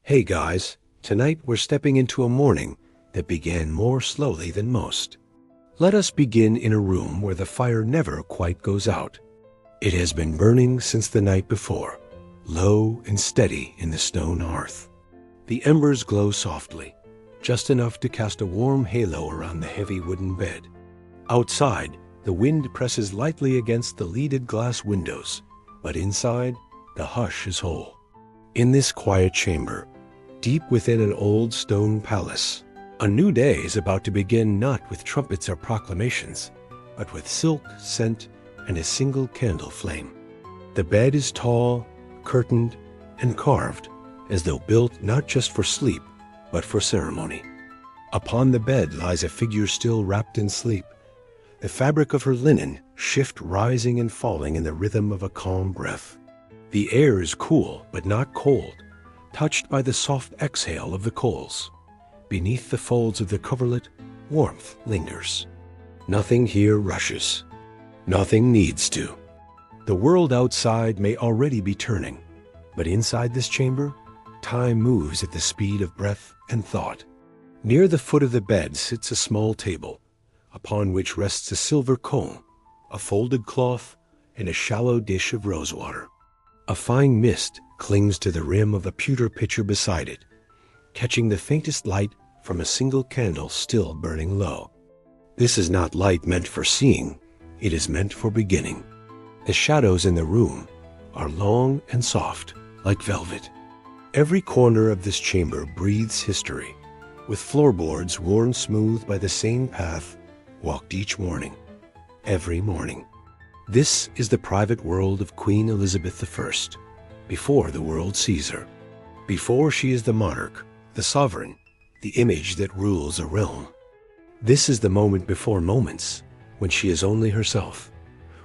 Hey guys, tonight we're stepping into a morning that began more slowly than most. Let us begin in a room where the fire never quite goes out. It has been burning since the night before, low and steady in the stone hearth. The embers glow softly, just enough to cast a warm halo around the heavy wooden bed. Outside, the wind presses lightly against the leaded glass windows, but inside, the hush is whole. In this quiet chamber, deep within an old stone palace, a new day is about to begin, not with trumpets or proclamations, but with silk, scent, and a single candle flame. The bed is tall, curtained, and carved, as though built not just for sleep, but for ceremony. Upon the bed lies a figure still wrapped in sleep, the fabric of her linen shift rising and falling in the rhythm of a calm breath. The air is cool but not cold, touched by the soft exhale of the coals. Beneath the folds of the coverlet, warmth lingers. Nothing here rushes. Nothing needs to. The world outside may already be turning, but inside this chamber, time moves at the speed of breath and thought. Near the foot of the bed sits a small table, upon which rests a silver comb, a folded cloth, and a shallow dish of rosewater. A fine mist clings to the rim of a pewter pitcher beside it, catching the faintest light from a single candle still burning low. This is not light meant for seeing, it is meant for beginning. The shadows in the room are long and soft, like velvet. Every corner of this chamber breathes history, with floorboards worn smooth by the same path walked each morning, every morning. This is the private world of Queen Elizabeth I, before the world sees her, before she is the monarch, the sovereign, the image that rules a realm. This is the moment before moments, when she is only herself,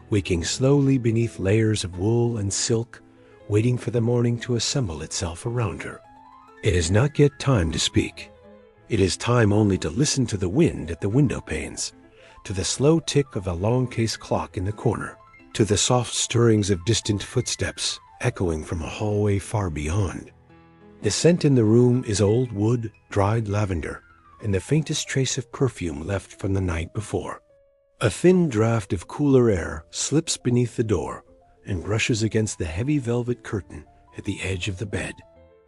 waking slowly beneath layers of wool and silk, waiting for the morning to assemble itself around her. It is not yet time to speak. It is time only to listen to the wind at the window panes, to the slow tick of a long case clock in the corner, to the soft stirrings of distant footsteps echoing from a hallway far beyond. The scent in the room is old wood, dried lavender, and the faintest trace of perfume left from the night before. A thin draught of cooler air slips beneath the door and brushes against the heavy velvet curtain at the edge of the bed.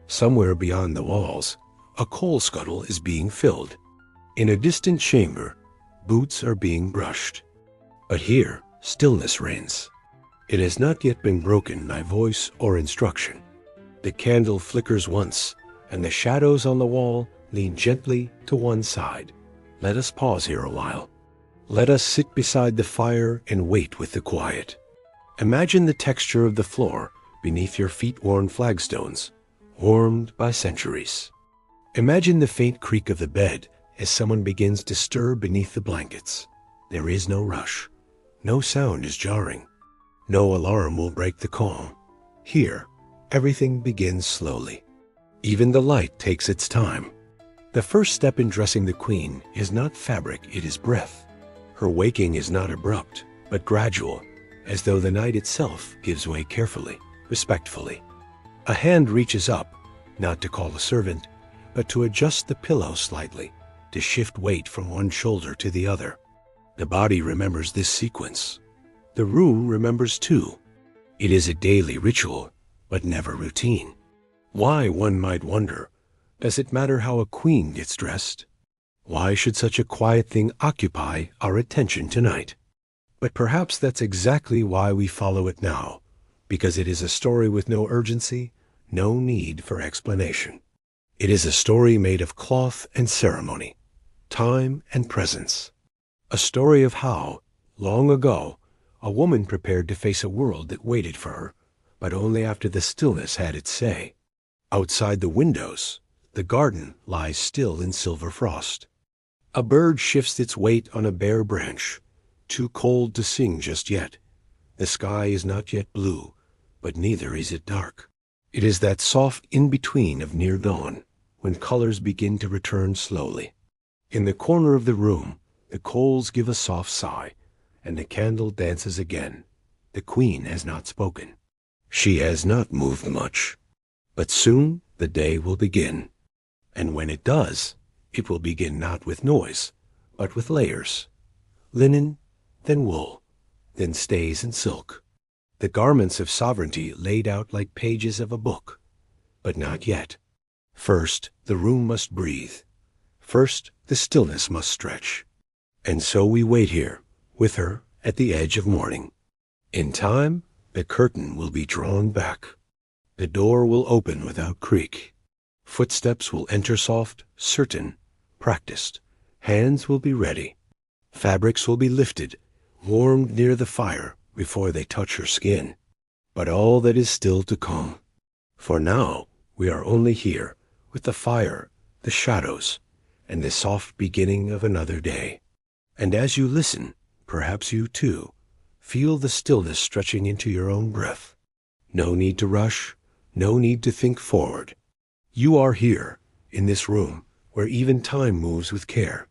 Somewhere beyond the walls, a coal scuttle is being filled. In a distant chamber, boots are being brushed. But here, stillness reigns. It has not yet been broken by voice or instruction. The candle flickers once, and the shadows on the wall lean gently to one side. Let us pause here a while. Let us sit beside the fire and wait with the quiet. Imagine the texture of the floor beneath your feet-worn flagstones, warmed by centuries. Imagine the faint creak of the bed as someone begins to stir beneath the blankets. There is no rush. No sound is jarring. No alarm will break the calm. Here, everything begins slowly. Even the light takes its time. The first step in dressing the queen is not fabric, it is breath. Her waking is not abrupt, but gradual, as though the night itself gives way carefully, respectfully. A hand reaches up, not to call a servant, but to adjust the pillow slightly, to shift weight from one shoulder to the other. The body remembers this sequence. The room remembers too. It is a daily ritual, but never routine. Why, one might wonder, does it matter how a queen gets dressed? Why should such a quiet thing occupy our attention tonight? But perhaps that's exactly why we follow it now, because it is a story with no urgency, no need for explanation. It is a story made of cloth and ceremony, time and presence. A story of how, long ago, a woman prepared to face a world that waited for her, but only after the stillness had its say. Outside the windows, the garden lies still in silver frost. A bird shifts its weight on a bare branch, too cold to sing just yet. The sky is not yet blue, but neither is it dark. It is that soft in-between of near dawn, when colors begin to return slowly. In the corner of the room, the coals give a soft sigh, and the candle dances again. The queen has not spoken. She has not moved much. But soon the day will begin. And when it does, it will begin not with noise, but with layers. Linen, then wool, then stays and silk. The garments of sovereignty laid out like pages of a book. But not yet. First, the room must breathe. First, the stillness must stretch. And so we wait here, with her, at the edge of morning. In time, the curtain will be drawn back. The door will open without creak. Footsteps will enter soft, certain, practiced. Hands will be ready. Fabrics will be lifted, warmed near the fire before they touch her skin. But all that is still to come. For now, we are only here, with the fire, the shadows, and the soft beginning of another day. And as you listen, perhaps you too, feel the stillness stretching into your own breath. No need to rush, no need to think forward. You are here, in this room, where even time moves with care.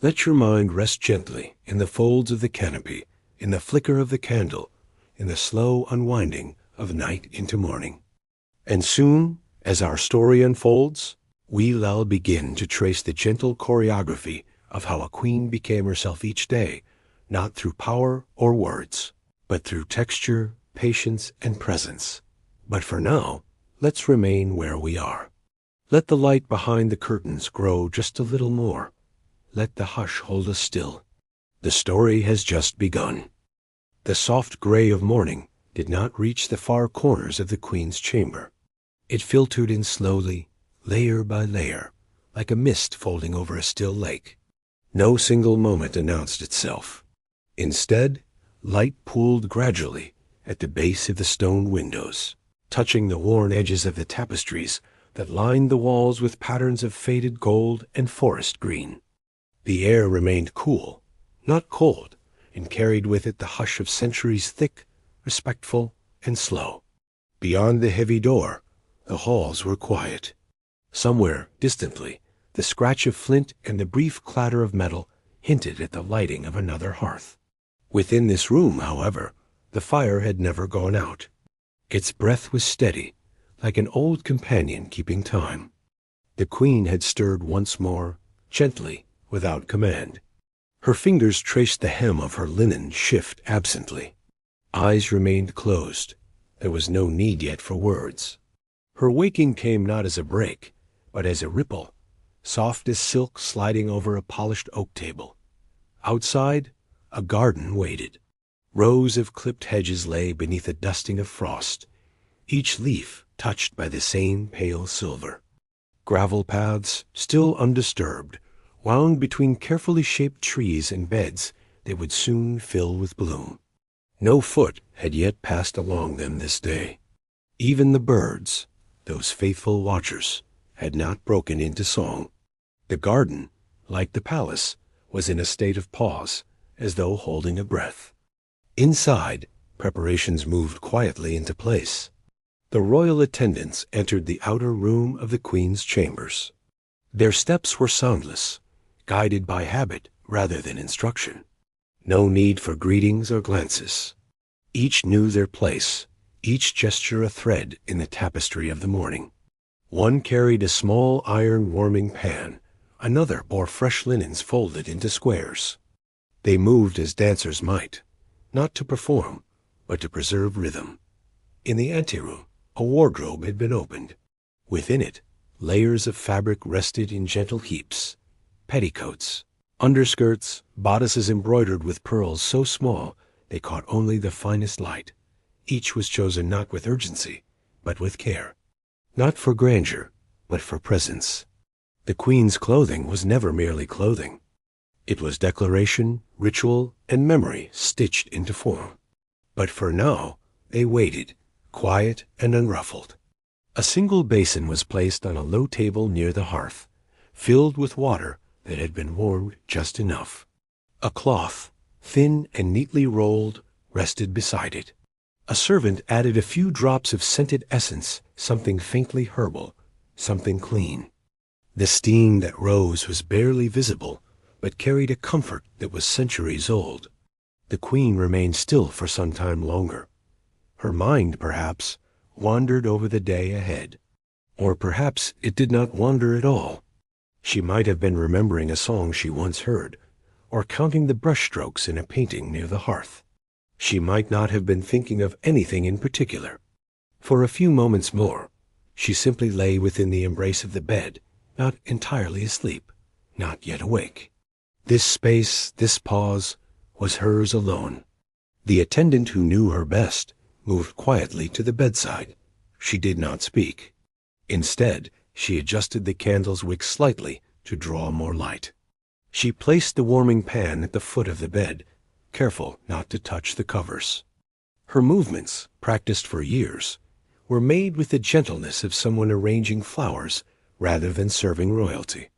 Let your mind rest gently in the folds of the canopy, in the flicker of the candle, in the slow unwinding of night into morning. And soon, as our story unfolds, we'll begin to trace the gentle choreography of how a queen became herself each day, not through power or words, but through texture, patience, and presence. But for now, let's remain where we are. Let the light behind the curtains grow just a little more. Let the hush hold us still. The story has just begun. The soft gray of morning did not reach the far corners of the queen's chamber. It filtered in slowly, layer by layer, like a mist folding over a still lake. No single moment announced itself. Instead, light pooled gradually at the base of the stone windows, touching the worn edges of the tapestries that lined the walls with patterns of faded gold and forest green. The air remained cool, not cold, and carried with it the hush of centuries thick, respectful, and slow. Beyond the heavy door, the halls were quiet. Somewhere, distantly, the scratch of flint and the brief clatter of metal hinted at the lighting of another hearth. Within this room, however, the fire had never gone out. Its breath was steady, like an old companion keeping time. The queen had stirred once more, gently, without command. Her fingers traced the hem of her linen shift absently. Eyes remained closed. There was no need yet for words. Her waking came not as a break, but as a ripple, soft as silk sliding over a polished oak table. Outside, a garden waited. Rows of clipped hedges lay beneath a dusting of frost, each leaf touched by the same pale silver. Gravel paths, still undisturbed, wound between carefully shaped trees and beds that would soon fill with bloom. No foot had yet passed along them this day. Even the birds, those faithful watchers, had not broken into song. The garden, like the palace, was in a state of pause, as though holding a breath. Inside, preparations moved quietly into place. The royal attendants entered the outer room of the queen's chambers. Their steps were soundless, guided by habit rather than instruction. No need for greetings or glances. Each knew their place, each gesture a thread in the tapestry of the morning. One carried a small iron warming pan, another bore fresh linens folded into squares. They moved as dancers might, not to perform, but to preserve rhythm. In the anteroom, a wardrobe had been opened. Within it, layers of fabric rested in gentle heaps. Petticoats, underskirts, bodices embroidered with pearls so small they caught only the finest light. Each was chosen not with urgency, but with care. Not for grandeur, but for presence. The queen's clothing was never merely clothing. It was declaration, ritual, and memory stitched into form. But for now, they waited, quiet and unruffled. A single basin was placed on a low table near the hearth, filled with water that had been warmed just enough. A cloth, thin and neatly rolled, rested beside it. A servant added a few drops of scented essence, something faintly herbal, something clean. The steam that rose was barely visible, but carried a comfort that was centuries old. The queen remained still for some time longer. Her mind, perhaps, wandered over the day ahead. Or perhaps it did not wander at all. She might have been remembering a song she once heard, or counting the brushstrokes in a painting near the hearth. She might not have been thinking of anything in particular. For a few moments more, she simply lay within the embrace of the bed, not entirely asleep, not yet awake. This space, this pause, was hers alone. The attendant who knew her best moved quietly to the bedside. She did not speak. Instead, she adjusted the candle's wick slightly to draw more light. She placed the warming pan at the foot of the bed, careful not to touch the covers. Her movements, practiced for years, were made with the gentleness of someone arranging flowers rather than serving royalty.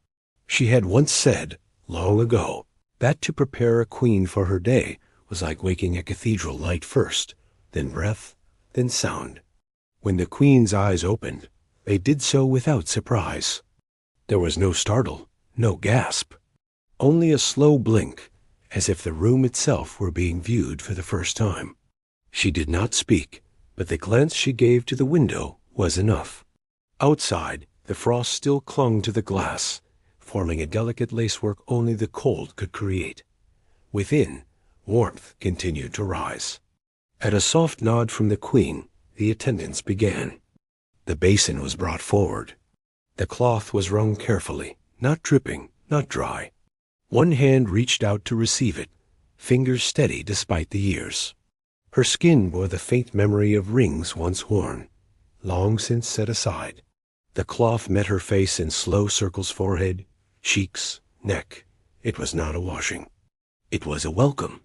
She had once said, long ago, that to prepare a queen for her day was like waking a cathedral light first, then breath, then sound. When the queen's eyes opened, they did so without surprise. There was no startle, no gasp, only a slow blink, as if the room itself were being viewed for the first time. She did not speak, but the glance she gave to the window was enough. Outside, the frost still clung to the glass, forming a delicate lacework only the cold could create. Within, warmth continued to rise. At a soft nod from the queen, the attendants began. The basin was brought forward. The cloth was wrung carefully, not dripping, not dry. One hand reached out to receive it, fingers steady despite the years. Her skin bore the faint memory of rings once worn, long since set aside. The cloth met her face in slow circles: forehead, cheeks, neck. It was not a washing. It was a welcome.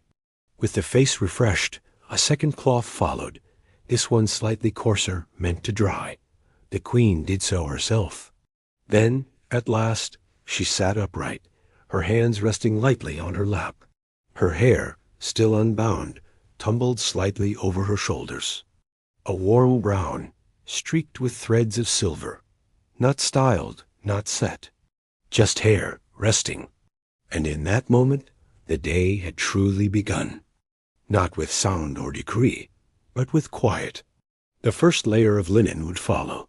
With the face refreshed, a second cloth followed, this one slightly coarser, meant to dry. The queen did so herself. Then, at last, she sat upright, her hands resting lightly on her lap. Her hair, still unbound, tumbled slightly over her shoulders. A warm brown, streaked with threads of silver, not styled, not set, just hair resting. And in that moment, the day had truly begun. Not with sound or decree, but with quiet. The first layer of linen would follow,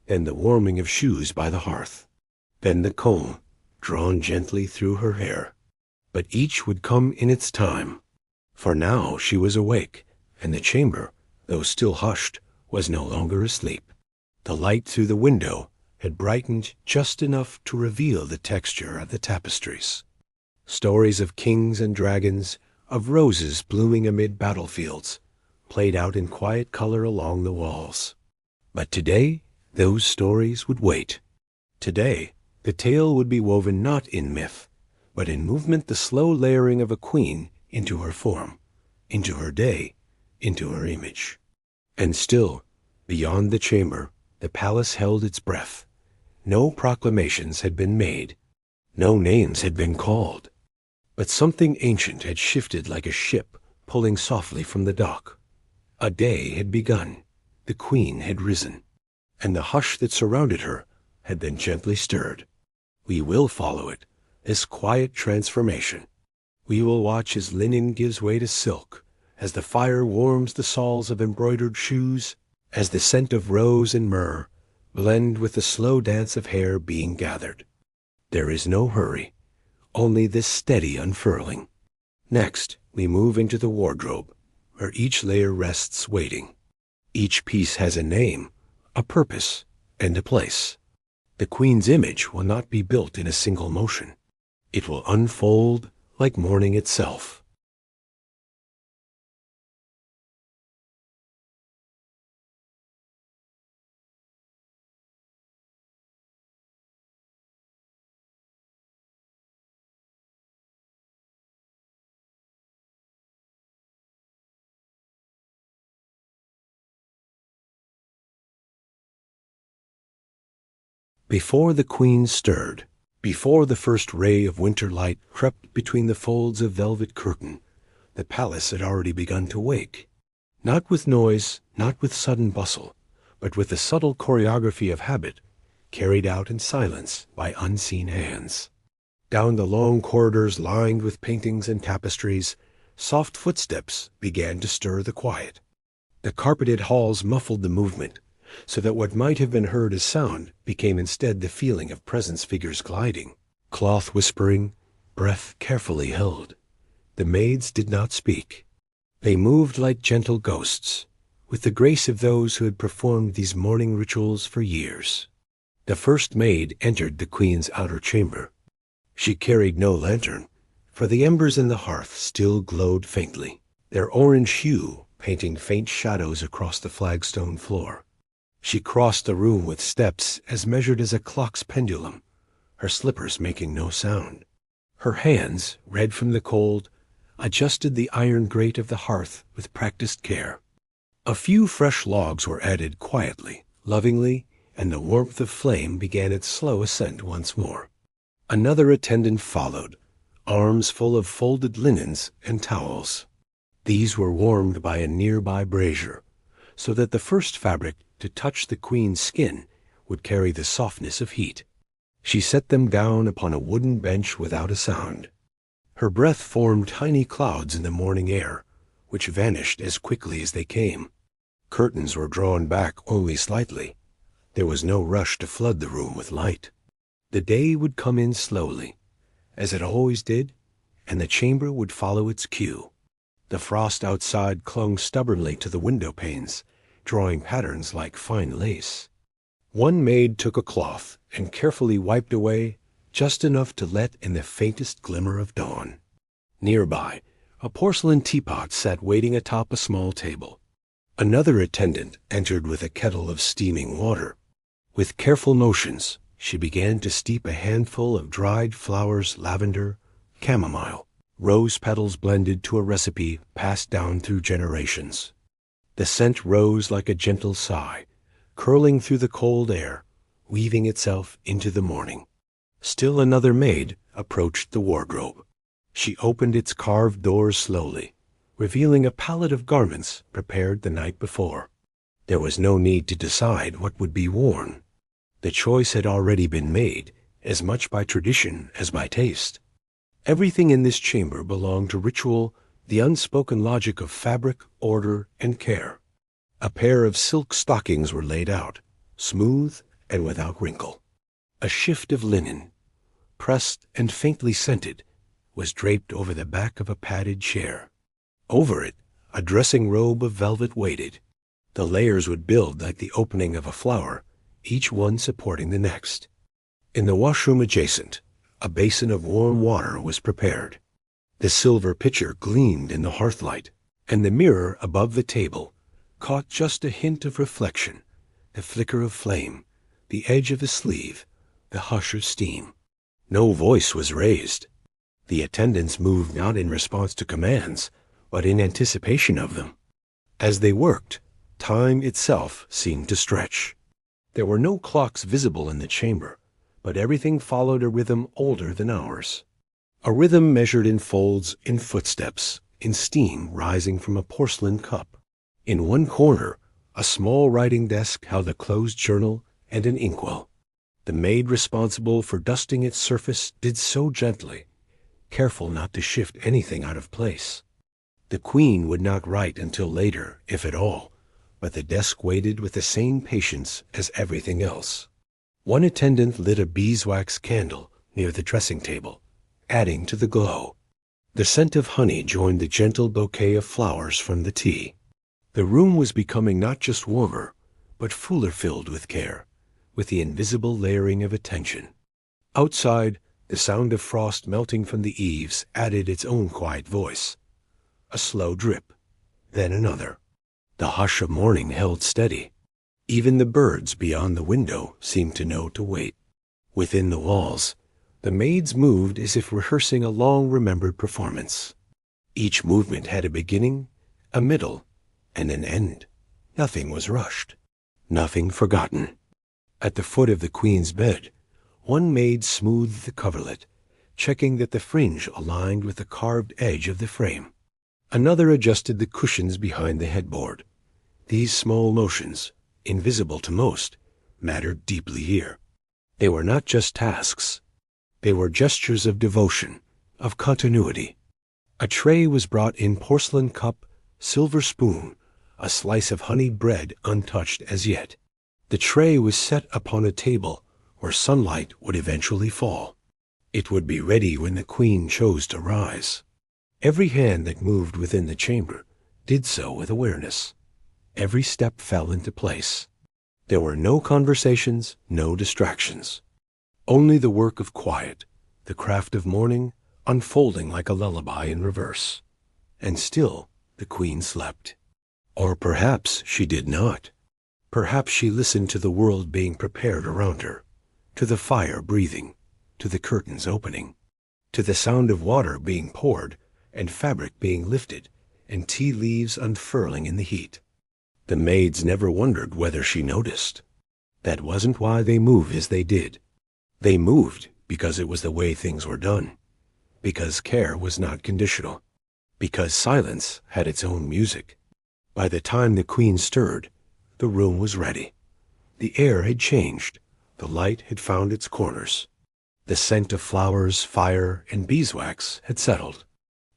then the warming of shoes by the hearth, then the comb, drawn gently through her hair. But each would come in its time, for now she was awake, and the chamber, though still hushed, was no longer asleep. The light through the window had brightened just enough to reveal the texture of the tapestries. Stories of kings and dragons, of roses blooming amid battlefields, played out in quiet color along the walls. But today, those stories would wait. Today, the tale would be woven not in myth, but in movement, the slow layering of a queen into her form, into her day, into her image. And still, beyond the chamber, the palace held its breath. No proclamations had been made. No names had been called. But something ancient had shifted like a ship pulling softly from the dock. A day had begun. The queen had risen, and the hush that surrounded her had been gently stirred. We will follow it, this quiet transformation. We will watch as linen gives way to silk, as the fire warms the soles of embroidered shoes, as the scent of rose and myrrh blend with the slow dance of hair being gathered. There is no hurry, only this steady unfurling. Next, we move into the wardrobe, where each layer rests waiting. Each piece has a name, a purpose, and a place. The queen's image will not be built in a single motion. It will unfold like morning itself. Before the queen stirred, before the first ray of winter light crept between the folds of velvet curtain, the palace had already begun to wake. Not with noise, not with sudden bustle, but with the subtle choreography of habit, carried out in silence by unseen hands. Down the long corridors lined with paintings and tapestries, soft footsteps began to stir the quiet. The carpeted halls muffled the movement, so that what might have been heard as sound became instead the feeling of presence, figures gliding, cloth whispering, breath carefully held. The maids did not speak. They moved like gentle ghosts, with the grace of those who had performed these morning rituals for years. The first maid entered the queen's outer chamber. She carried no lantern, for the embers in the hearth still glowed faintly, their orange hue painting faint shadows across the flagstone floor. She crossed the room with steps as measured as a clock's pendulum, her slippers making no sound. Her hands, red from the cold, adjusted the iron grate of the hearth with practiced care. A few fresh logs were added quietly, lovingly, and the warmth of flame began its slow ascent once more. Another attendant followed, arms full of folded linens and towels. These were warmed by a nearby brazier, so that the first fabric to touch the queen's skin would carry the softness of heat. She set them down upon a wooden bench without a sound. Her breath formed tiny clouds in the morning air, which vanished as quickly as they came. Curtains were drawn back only slightly. There was no rush to flood the room with light. The day would come in slowly, as it always did, and the chamber would follow its cue. The frost outside clung stubbornly to the window panes, drawing patterns like fine lace. One maid took a cloth and carefully wiped away just enough to let in the faintest glimmer of dawn. Nearby, a porcelain teapot sat waiting atop a small table. Another attendant entered with a kettle of steaming water. With careful motions, she began to steep a handful of dried flowers, lavender, chamomile, rose petals blended to a recipe passed down through generations. The scent rose like a gentle sigh, curling through the cold air, weaving itself into the morning. Still another maid approached the wardrobe. She opened its carved doors slowly, revealing a palette of garments prepared the night before. There was no need to decide what would be worn. The choice had already been made, as much by tradition as by taste. Everything in this chamber belonged to ritual, the unspoken logic of fabric, order, and care. A pair of silk stockings were laid out, smooth and without wrinkle. A shift of linen, pressed and faintly scented, was draped over the back of a padded chair. Over it, a dressing robe of velvet waited. The layers would build like the opening of a flower, each one supporting the next. In the washroom adjacent, a basin of warm water was prepared. The silver pitcher gleamed in the hearthlight, and the mirror above the table caught just a hint of reflection, the flicker of flame, the edge of a sleeve, the hush of steam. No voice was raised. The attendants moved not in response to commands, but in anticipation of them. As they worked, time itself seemed to stretch. There were no clocks visible in the chamber, but everything followed a rhythm older than ours. A rhythm measured in folds, in footsteps, in steam rising from a porcelain cup. In one corner, a small writing desk held a closed journal and an inkwell. The maid responsible for dusting its surface did so gently, careful not to shift anything out of place. The queen would not write until later, if at all, but the desk waited with the same patience as everything else. One attendant lit a beeswax candle near the dressing table, adding to the glow. The scent of honey joined the gentle bouquet of flowers from the tea. The room was becoming not just warmer, but fuller filled with care, with the invisible layering of attention. Outside, the sound of frost melting from the eaves added its own quiet voice. A slow drip, then another. The hush of morning held steady. Even the birds beyond the window seemed to know to wait. Within the walls, the maids moved as if rehearsing a long-remembered performance. Each movement had a beginning, a middle, and an end. Nothing was rushed, nothing forgotten. At the foot of the queen's bed, one maid smoothed the coverlet, checking that the fringe aligned with the carved edge of the frame. Another adjusted the cushions behind the headboard. These small motions, invisible to most, mattered deeply here. They were not just tasks. They were gestures of devotion, of continuity. A tray was brought in, porcelain cup, silver spoon, a slice of honeyed bread untouched as yet. The tray was set upon a table where sunlight would eventually fall. It would be ready when the queen chose to rise. Every hand that moved within the chamber did so with awareness. Every step fell into place. There were no conversations, no distractions. Only the work of quiet, the craft of mourning, unfolding like a lullaby in reverse. And still the queen slept. Or perhaps she did not. Perhaps she listened to the world being prepared around her, to the fire breathing, to the curtains opening, to the sound of water being poured and fabric being lifted and tea leaves unfurling in the heat. The maids never wondered whether she noticed. That wasn't why they moved as they did. They moved because it was the way things were done, because care was not conditional, because silence had its own music. By the time the queen stirred, the room was ready. The air had changed. The light had found its corners. The scent of flowers, fire, and beeswax had settled.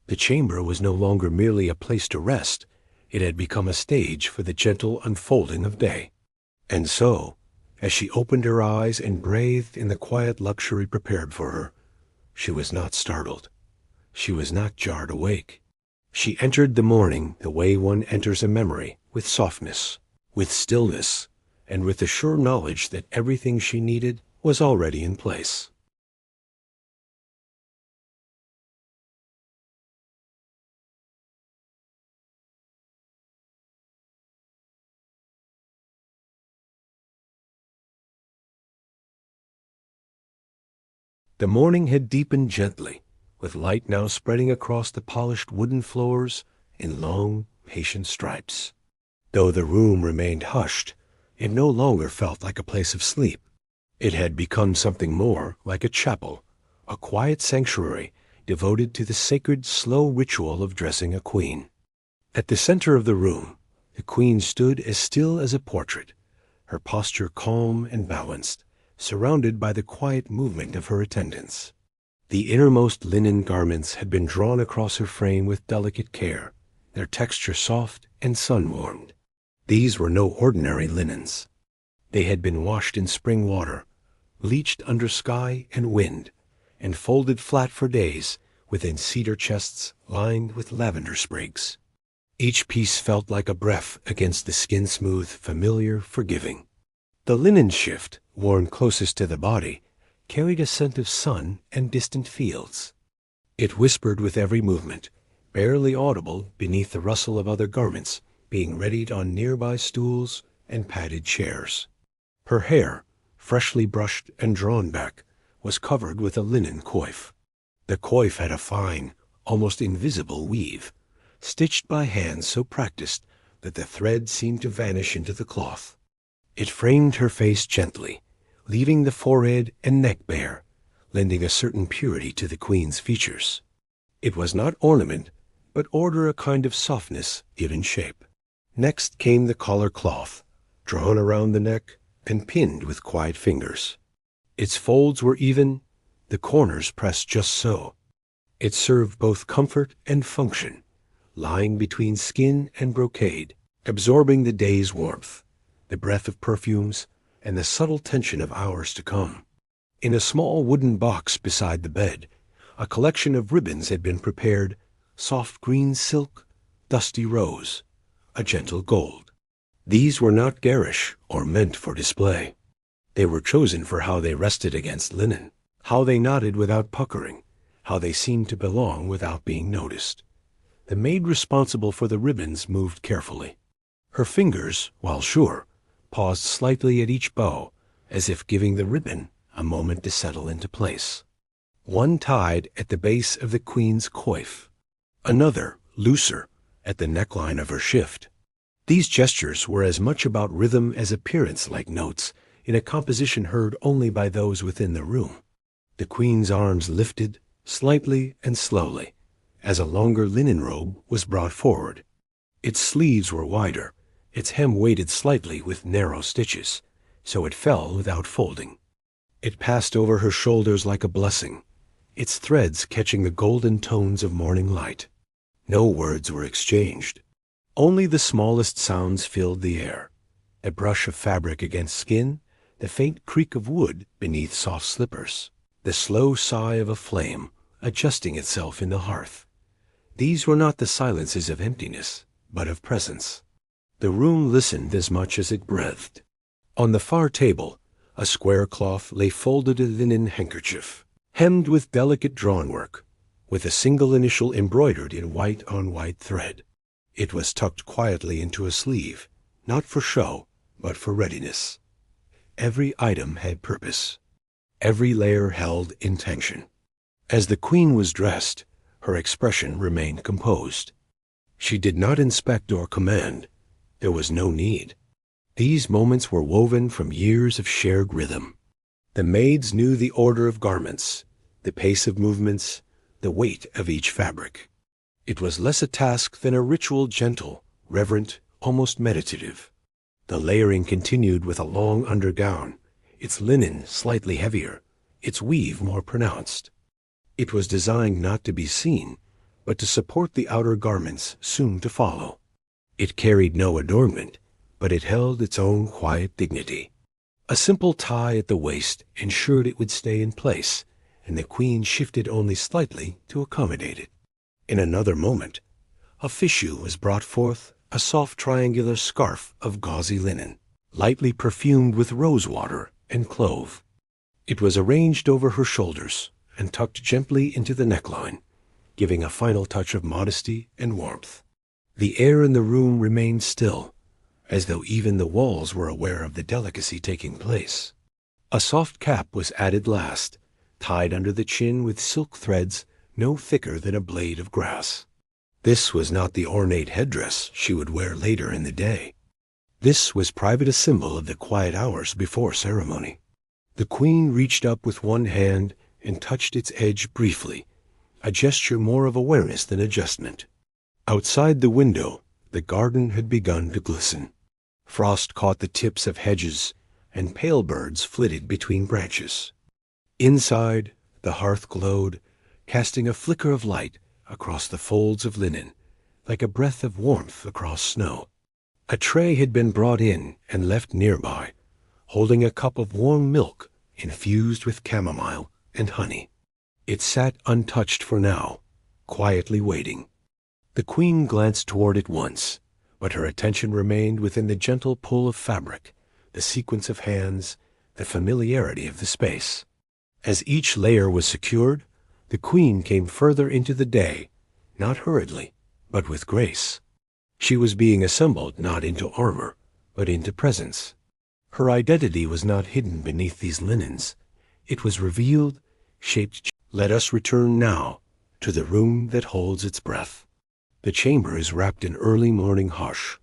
The chamber was no longer merely a place to rest. It had become a stage for the gentle unfolding of day. And so, as she opened her eyes and breathed in the quiet luxury prepared for her, she was not startled. She was not jarred awake. She entered the morning the way one enters a memory, with softness, with stillness, and with the sure knowledge that everything she needed was already in place. The morning had deepened gently, with light now spreading across the polished wooden floors in long, patient stripes. Though the room remained hushed, it no longer felt like a place of sleep. It had become something more like a chapel, a quiet sanctuary devoted to the sacred, slow ritual of dressing a queen. At the center of the room, the queen stood as still as a portrait, her posture calm and balanced, surrounded by the quiet movement of her attendants. The innermost linen garments had been drawn across her frame with delicate care, their texture soft and sun-warmed. These were no ordinary linens. They had been washed in spring water, bleached under sky and wind, and folded flat for days within cedar chests lined with lavender sprigs. Each piece felt like a breath against the skin-smooth, familiar, forgiving. The linen shift, worn closest to the body, carried a scent of sun and distant fields. It whispered with every movement, barely audible beneath the rustle of other garments being readied on nearby stools and padded chairs. Her hair, freshly brushed and drawn back, was covered with a linen coif. The coif had a fine, almost invisible weave, stitched by hands so practiced that the thread seemed to vanish into the cloth. It framed her face gently, leaving the forehead and neck bare, lending a certain purity to the queen's features. It was not ornament, but order, a kind of softness given shape. Next came the collar cloth, drawn around the neck and pinned with quiet fingers. Its folds were even, the corners pressed just so. It served both comfort and function, lying between skin and brocade, absorbing the day's warmth, the breath of perfumes, and the subtle tension of hours to come. In a small wooden box beside the bed, a collection of ribbons had been prepared, soft green silk, dusty rose, a gentle gold. These were not garish or meant for display. They were chosen for how they rested against linen, how they nodded without puckering, how they seemed to belong without being noticed. The maid responsible for the ribbons moved carefully. Her fingers, while sure, paused slightly at each bow, as if giving the ribbon a moment to settle into place. One tied at the base of the queen's coif, another, looser, at the neckline of her shift. These gestures were as much about rhythm as appearance-like notes in a composition heard only by those within the room. The queen's arms lifted, slightly and slowly, as a longer linen robe was brought forward. Its sleeves were wider, its hem weighted slightly with narrow stitches, so it fell without folding. It passed over her shoulders like a blessing, its threads catching the golden tones of morning light. No words were exchanged. Only the smallest sounds filled the air. A brush of fabric against skin, the faint creak of wood beneath soft slippers, the slow sigh of a flame adjusting itself in the hearth. These were not the silences of emptiness, but of presence. The room listened as much as it breathed. On the far table, a square cloth lay folded in a linen handkerchief, hemmed with delicate drawn-work, with a single initial embroidered in white on white thread. It was tucked quietly into a sleeve, not for show, but for readiness. Every item had purpose. Every layer held intention. As the queen was dressed, her expression remained composed. She did not inspect or command. There was no need. These moments were woven from years of shared rhythm. The maids knew the order of garments, the pace of movements, the weight of each fabric. It was less a task than a ritual, gentle, reverent, almost meditative. The layering continued with a long undergown, its linen slightly heavier, its weave more pronounced. It was designed not to be seen, but to support the outer garments soon to follow. It carried no adornment, but it held its own quiet dignity. A simple tie at the waist ensured it would stay in place, and the queen shifted only slightly to accommodate it. In another moment, a fichu was brought forth, a soft triangular scarf of gauzy linen, lightly perfumed with rose water and clove. It was arranged over her shoulders and tucked gently into the neckline, giving a final touch of modesty and warmth. The air in the room remained still, as though even the walls were aware of the delicacy taking place. A soft cap was added last, tied under the chin with silk threads no thicker than a blade of grass. This was not the ornate headdress she would wear later in the day. This was private, a symbol of the quiet hours before ceremony. The queen reached up with one hand and touched its edge briefly, a gesture more of awareness than adjustment. Outside the window, the garden had begun to glisten. Frost caught the tips of hedges, and pale birds flitted between branches. Inside, the hearth glowed, casting a flicker of light across the folds of linen, like a breath of warmth across snow. A tray had been brought in and left nearby, holding a cup of warm milk infused with chamomile and honey. It sat untouched for now, quietly waiting. The queen glanced toward it once, but her attention remained within the gentle pull of fabric, the sequence of hands, the familiarity of the space. As each layer was secured, the queen came further into the day, not hurriedly, but with grace. She was being assembled not into armor, but into presence. Her identity was not hidden beneath these linens. It was revealed, shaped. Let us return now to the room that holds its breath. The chamber is wrapped in early morning hush,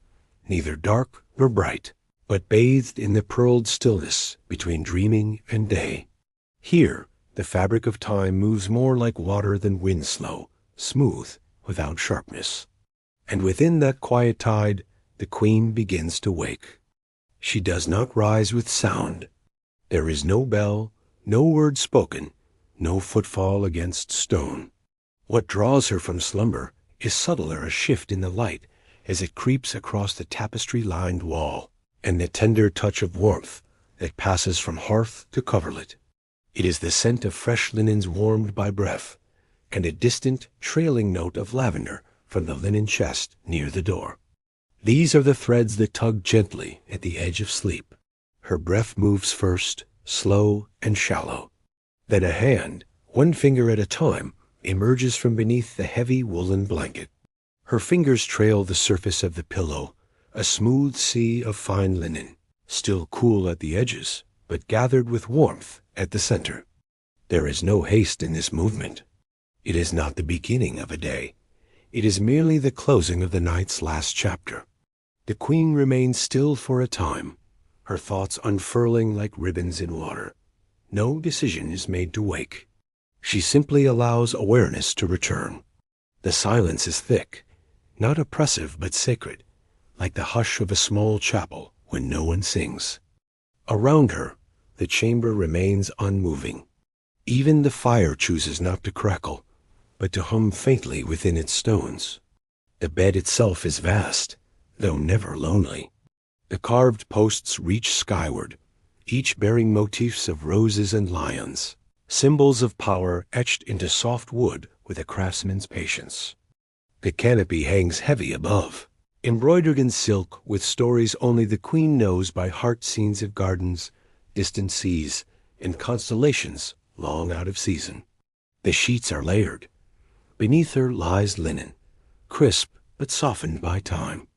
neither dark nor bright, but bathed in the pearled stillness between dreaming and day. Here, the fabric of time moves more like water than wind-slow, smooth, without sharpness. And within that quiet tide, the queen begins to wake. She does not rise with sound. There is no bell, no word spoken, no footfall against stone. What draws her from slumber is subtler, a shift in the light as it creeps across the tapestry-lined wall, and the tender touch of warmth that passes from hearth to coverlet. It is the scent of fresh linens warmed by breath, and a distant, trailing note of lavender from the linen chest near the door. These are the threads that tug gently at the edge of sleep. Her breath moves first, slow and shallow. Then a hand, one finger at a time, emerges from beneath the heavy woolen blanket. Her fingers trail the surface of the pillow, a smooth sea of fine linen, still cool at the edges, but gathered with warmth at the center. There is no haste in this movement. It is not the beginning of a day. It is merely the closing of the night's last chapter. The queen remains still for a time, her thoughts unfurling like ribbons in water. No decision is made to wake. She simply allows awareness to return. The silence is thick, not oppressive but sacred, like the hush of a small chapel when no one sings. Around her, the chamber remains unmoving. Even the fire chooses not to crackle, but to hum faintly within its stones. The bed itself is vast, though never lonely. The carved posts reach skyward, each bearing motifs of roses and lions, symbols of power etched into soft wood with a craftsman's patience. The canopy hangs heavy above, embroidered in silk with stories only the queen knows by heart, scenes of gardens, distant seas, and constellations long out of season. The sheets are layered. Beneath her lies linen, crisp but softened by time.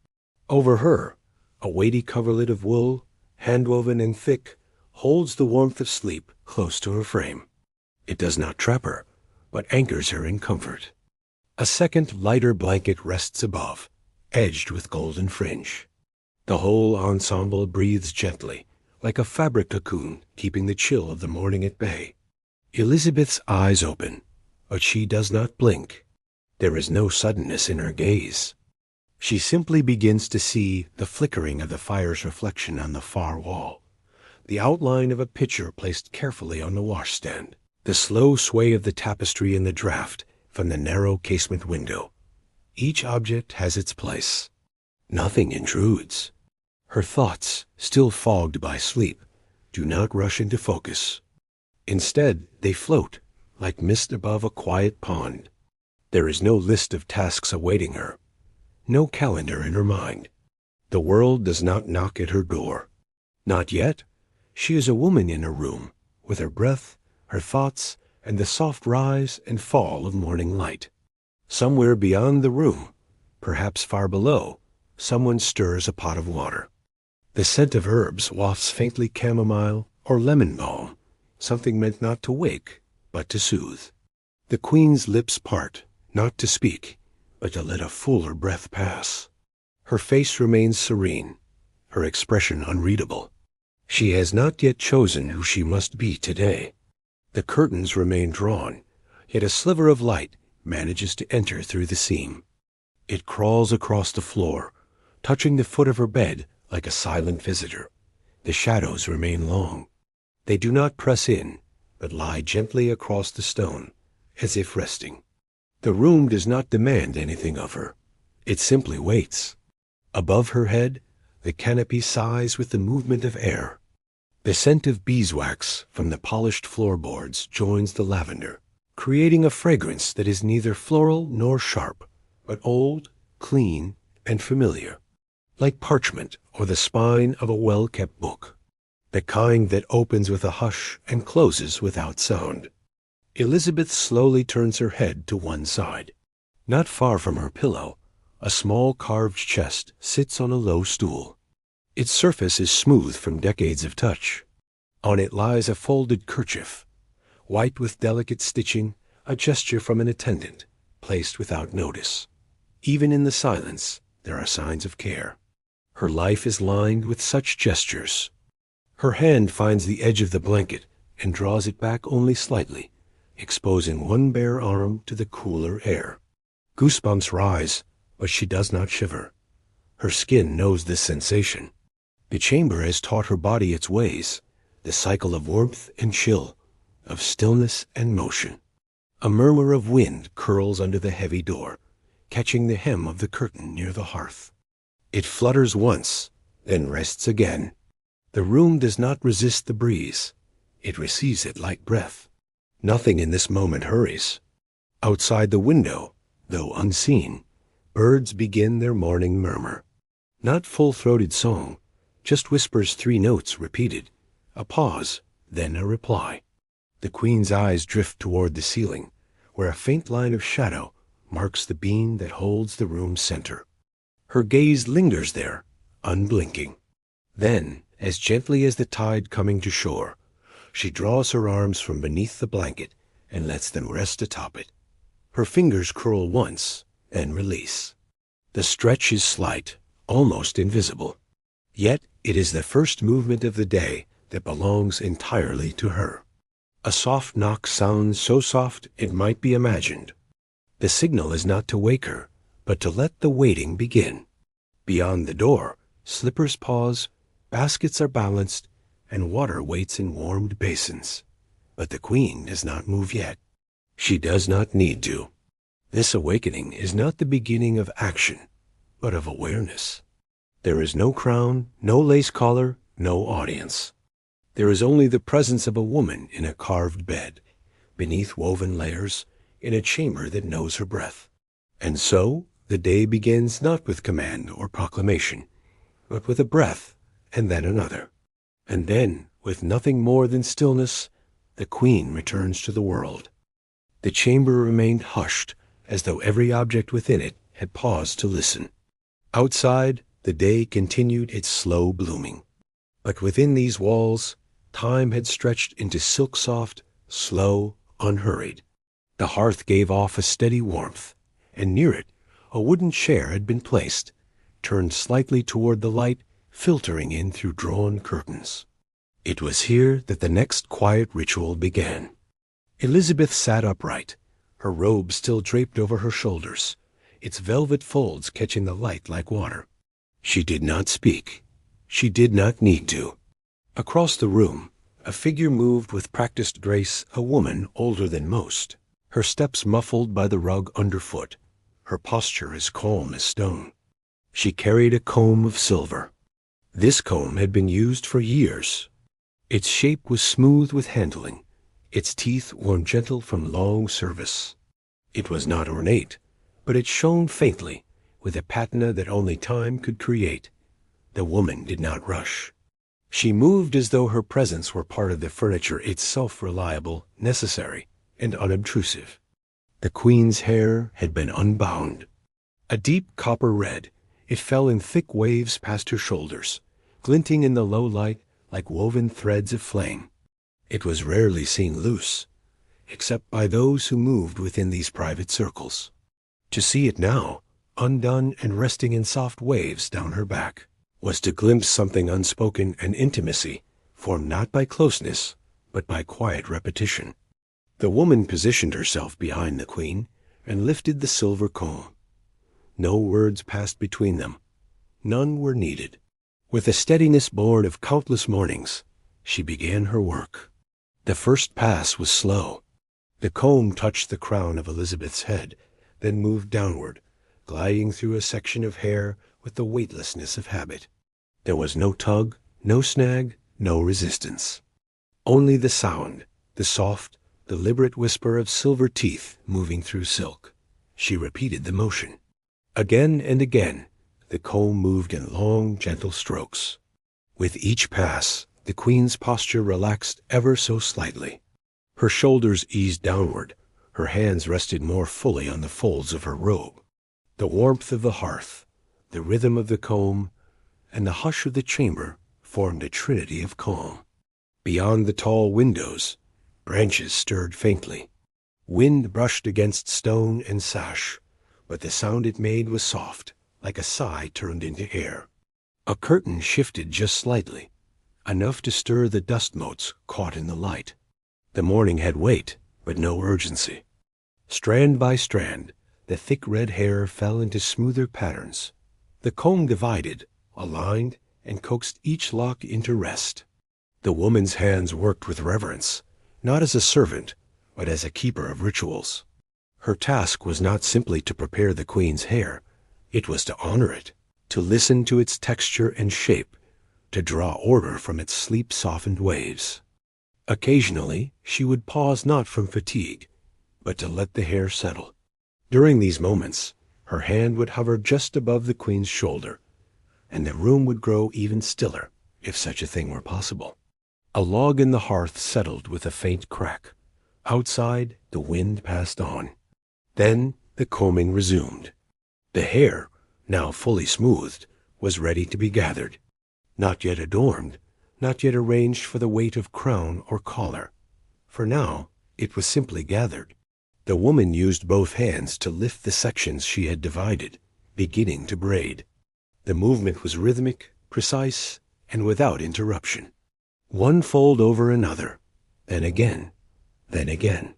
Over her, a weighty coverlet of wool, hand-woven and thick, holds the warmth of sleep close to her frame. It does not trap her, but anchors her in comfort. A second, lighter blanket rests above, edged with golden fringe. The whole ensemble breathes gently, like a fabric cocoon keeping the chill of the morning at bay. Elizabeth's eyes open, but she does not blink. There is no suddenness in her gaze. She simply begins to see the flickering of the fire's reflection on the far wall, the outline of a picture placed carefully on the washstand, the slow sway of the tapestry in the draught from the narrow casement window. Each object has its place. Nothing intrudes. Her thoughts, still fogged by sleep, do not rush into focus. Instead, they float, like mist above a quiet pond. There is no list of tasks awaiting her, no calendar in her mind. The world does not knock at her door. Not yet. She is a woman in her room, with her breath, her thoughts, and the soft rise and fall of morning light. Somewhere beyond the room, perhaps far below, someone stirs a pot of water. The scent of herbs wafts faintly chamomile or lemon balm, something meant not to wake, but to soothe. The queen's lips part, not to speak, but to let a fuller breath pass. Her face remains serene, her expression unreadable. She has not yet chosen who she must be today. The curtains remain drawn, yet a sliver of light manages to enter through the seam. It crawls across the floor, touching the foot of her bed like a silent visitor. The shadows remain long. They do not press in, but lie gently across the stone, as if resting. The room does not demand anything of her. It simply waits. Above her head, the canopy sighs with the movement of air. The scent of beeswax from the polished floorboards joins the lavender, creating a fragrance that is neither floral nor sharp, but old, clean, and familiar, like parchment or the spine of a well-kept book, the kind that opens with a hush and closes without sound. Elizabeth slowly turns her head to one side. Not far from her pillow, a small carved chest sits on a low stool. Its surface is smooth from decades of touch. On it lies a folded kerchief, white with delicate stitching, a gesture from an attendant, placed without notice. Even in the silence, there are signs of care. Her life is lined with such gestures. Her hand finds the edge of the blanket and draws it back only slightly, exposing one bare arm to the cooler air. Goosebumps rise, but she does not shiver. Her skin knows this sensation. The chamber has taught her body its ways, the cycle of warmth and chill, of stillness and motion. A murmur of wind curls under the heavy door, catching the hem of the curtain near the hearth. It flutters once, then rests again. The room does not resist the breeze. It receives it like breath. Nothing in this moment hurries. Outside the window, though unseen, birds begin their morning murmur. Not full-throated song, just whispers 3 notes repeated, a pause, then a reply. The queen's eyes drift toward the ceiling, where a faint line of shadow marks the beam that holds the room's center. Her gaze lingers there, unblinking. Then, as gently as the tide coming to shore, she draws her arms from beneath the blanket and lets them rest atop it. Her fingers curl once, and release. The stretch is slight, almost invisible. Yet it is the first movement of the day that belongs entirely to her. A soft knock sounds so soft it might be imagined. The signal is not to wake her, but to let the waiting begin. Beyond the door, slippers pause, baskets are balanced, and water waits in warmed basins. But the queen does not move yet. She does not need to. This awakening is not the beginning of action, but of awareness. There is no crown, no lace collar, no audience. There is only the presence of a woman in a carved bed, beneath woven layers, in a chamber that knows her breath. And so the day begins not with command or proclamation, but with a breath, and then another. And then, with nothing more than stillness, the queen returns to the world. The chamber remained hushed, as though every object within it had paused to listen. Outside, the day continued its slow blooming. But within these walls, time had stretched into silk-soft, slow, unhurried. The hearth gave off a steady warmth, and near it a wooden chair had been placed, turned slightly toward the light, filtering in through drawn curtains. It was here that the next quiet ritual began. Elizabeth sat upright, her robe still draped over her shoulders, its velvet folds catching the light like water. She did not speak. She did not need to. Across the room, a figure moved with practiced grace, a woman older than most, her steps muffled by the rug underfoot, her posture as calm as stone. She carried a comb of silver. This comb had been used for years. Its shape was smooth with handling, its teeth worn gentle from long service. It was not ornate, but it shone faintly, with a patina that only time could create. The woman did not rush. She moved as though her presence were part of the furniture itself, reliable, necessary, and unobtrusive. The queen's hair had been unbound. A deep copper red, it fell in thick waves past her shoulders, glinting in the low light like woven threads of flame. It was rarely seen loose, except by those who moved within these private circles. To see it now, undone and resting in soft waves down her back, was to glimpse something unspoken and intimacy, formed not by closeness, but by quiet repetition. The woman positioned herself behind the queen and lifted the silver comb. No words passed between them. None were needed. With a steadiness born of countless mornings, she began her work. The first pass was slow. The comb touched the crown of Elizabeth's head, then moved downward, gliding through a section of hair with the weightlessness of habit. There was no tug, no snag, no resistance. Only the sound, the soft, deliberate whisper of silver teeth moving through silk. She repeated the motion. Again and again, the comb moved in long, gentle strokes. With each pass, the queen's posture relaxed ever so slightly. Her shoulders eased downward, her hands rested more fully on the folds of her robe. The warmth of the hearth, the rhythm of the comb, and the hush of the chamber formed a trinity of calm. Beyond the tall windows, branches stirred faintly. Wind brushed against stone and sash, but the sound it made was soft, like a sigh turned into air. A curtain shifted just slightly, enough to stir the dust motes caught in the light. The morning had weight, but no urgency. Strand by strand, the thick red hair fell into smoother patterns. The comb divided, aligned, and coaxed each lock into rest. The woman's hands worked with reverence, not as a servant, but as a keeper of rituals. Her task was not simply to prepare the queen's hair, it was to honor it, to listen to its texture and shape, to draw order from its sleep-softened waves. Occasionally, she would pause not from fatigue, but to let the hair settle. During these moments, her hand would hover just above the queen's shoulder, and the room would grow even stiller, if such a thing were possible. A log in the hearth settled with a faint crack. Outside, the wind passed on. Then the combing resumed. The hair, now fully smoothed, was ready to be gathered. Not yet adorned, not yet arranged for the weight of crown or collar. For now, it was simply gathered. The woman used both hands to lift the sections she had divided, beginning to braid. The movement was rhythmic, precise, and without interruption. One fold over another, then again, then again.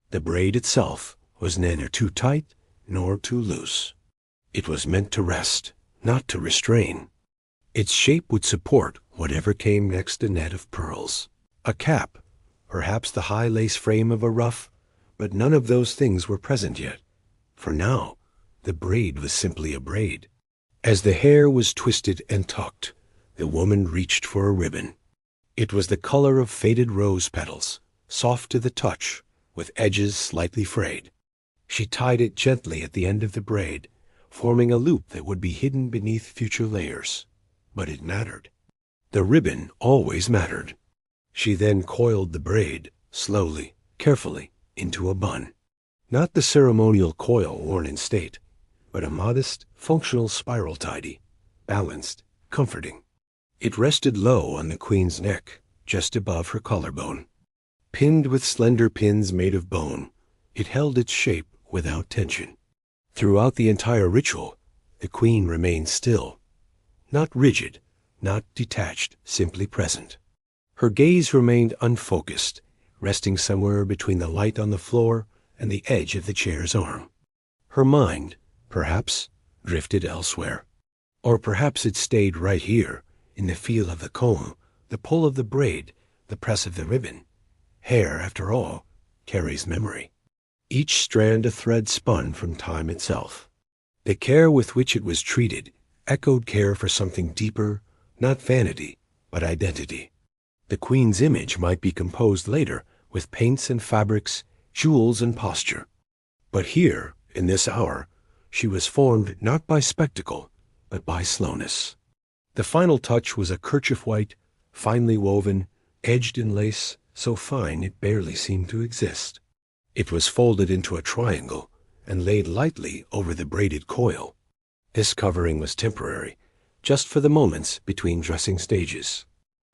The braid itself was neither too tight nor too loose. It was meant to rest, not to restrain. Its shape would support whatever came next, a net of pearls, a cap, perhaps the high lace frame of a ruff, but none of those things were present yet. For now, the braid was simply a braid. As the hair was twisted and tucked, the woman reached for a ribbon. It was the color of faded rose petals, soft to the touch, with edges slightly frayed. She tied it gently at the end of the braid, forming a loop that would be hidden beneath future layers. But it mattered. The ribbon always mattered. She then coiled the braid, slowly, carefully, into a bun. Not the ceremonial coil worn in state, but a modest, functional spiral tidy, balanced, comforting. It rested low on the queen's neck, just above her collarbone. Pinned with slender pins made of bone, it held its shape without tension. Throughout the entire ritual, the queen remained still, not rigid, not detached, simply present. Her gaze remained unfocused, resting somewhere between the light on the floor and the edge of the chair's arm. Her mind, perhaps, drifted elsewhere. Or perhaps it stayed right here, in the feel of the comb, the pull of the braid, the press of the ribbon. Hair, after all, carries memory. Each strand a thread spun from time itself. The care with which it was treated echoed care for something deeper, not vanity, but identity. The queen's image might be composed later with paints and fabrics, jewels and posture. But here, in this hour, she was formed not by spectacle, but by slowness. The final touch was a kerchief white, finely woven, edged in lace, so fine it barely seemed to exist. It was folded into a triangle and laid lightly over the braided coil. This covering was temporary, just for the moments between dressing stages.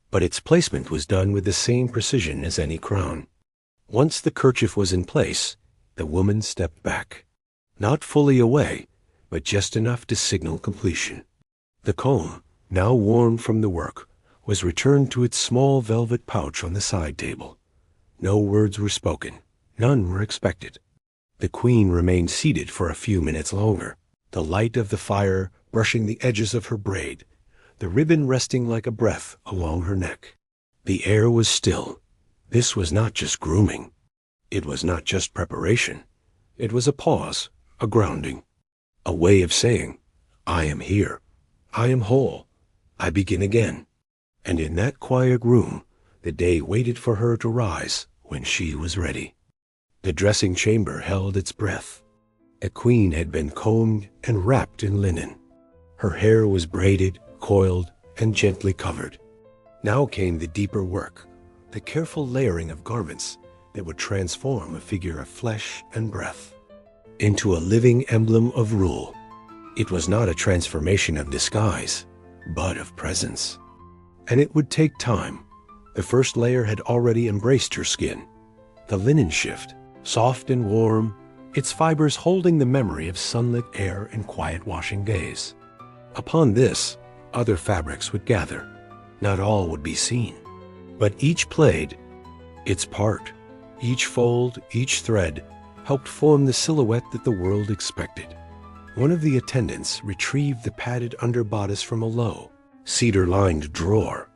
But its placement was done with the same precision as any crown. Once the kerchief was in place, the woman stepped back. Not fully away, but just enough to signal completion. The comb, now worn from the work, was returned to its small velvet pouch on the side table. No words were spoken. None were expected. The queen remained seated for a few minutes longer, the light of the fire brushing the edges of her braid, the ribbon resting like a breath along her neck. The air was still. This was not just grooming. It was not just preparation. It was a pause, a grounding, a way of saying, I am here. I am whole. I begin again. And in that quiet room, the day waited for her to rise when she was ready. The dressing chamber held its breath. A queen had been combed and wrapped in linen. Her hair was braided, coiled, and gently covered. Now came the deeper work, the careful layering of garments that would transform a figure of flesh and breath into a living emblem of rule. It was not a transformation of disguise, but of presence. And it would take time. The first layer had already embraced her skin. The linen shift, soft and warm, its fibers holding the memory of sunlit air and quiet washing days. Upon this, other fabrics would gather. Not all would be seen, but each played its part. Each fold, each thread, helped form the silhouette that the world expected. One of the attendants retrieved the padded under bodice from a low, cedar-lined drawer.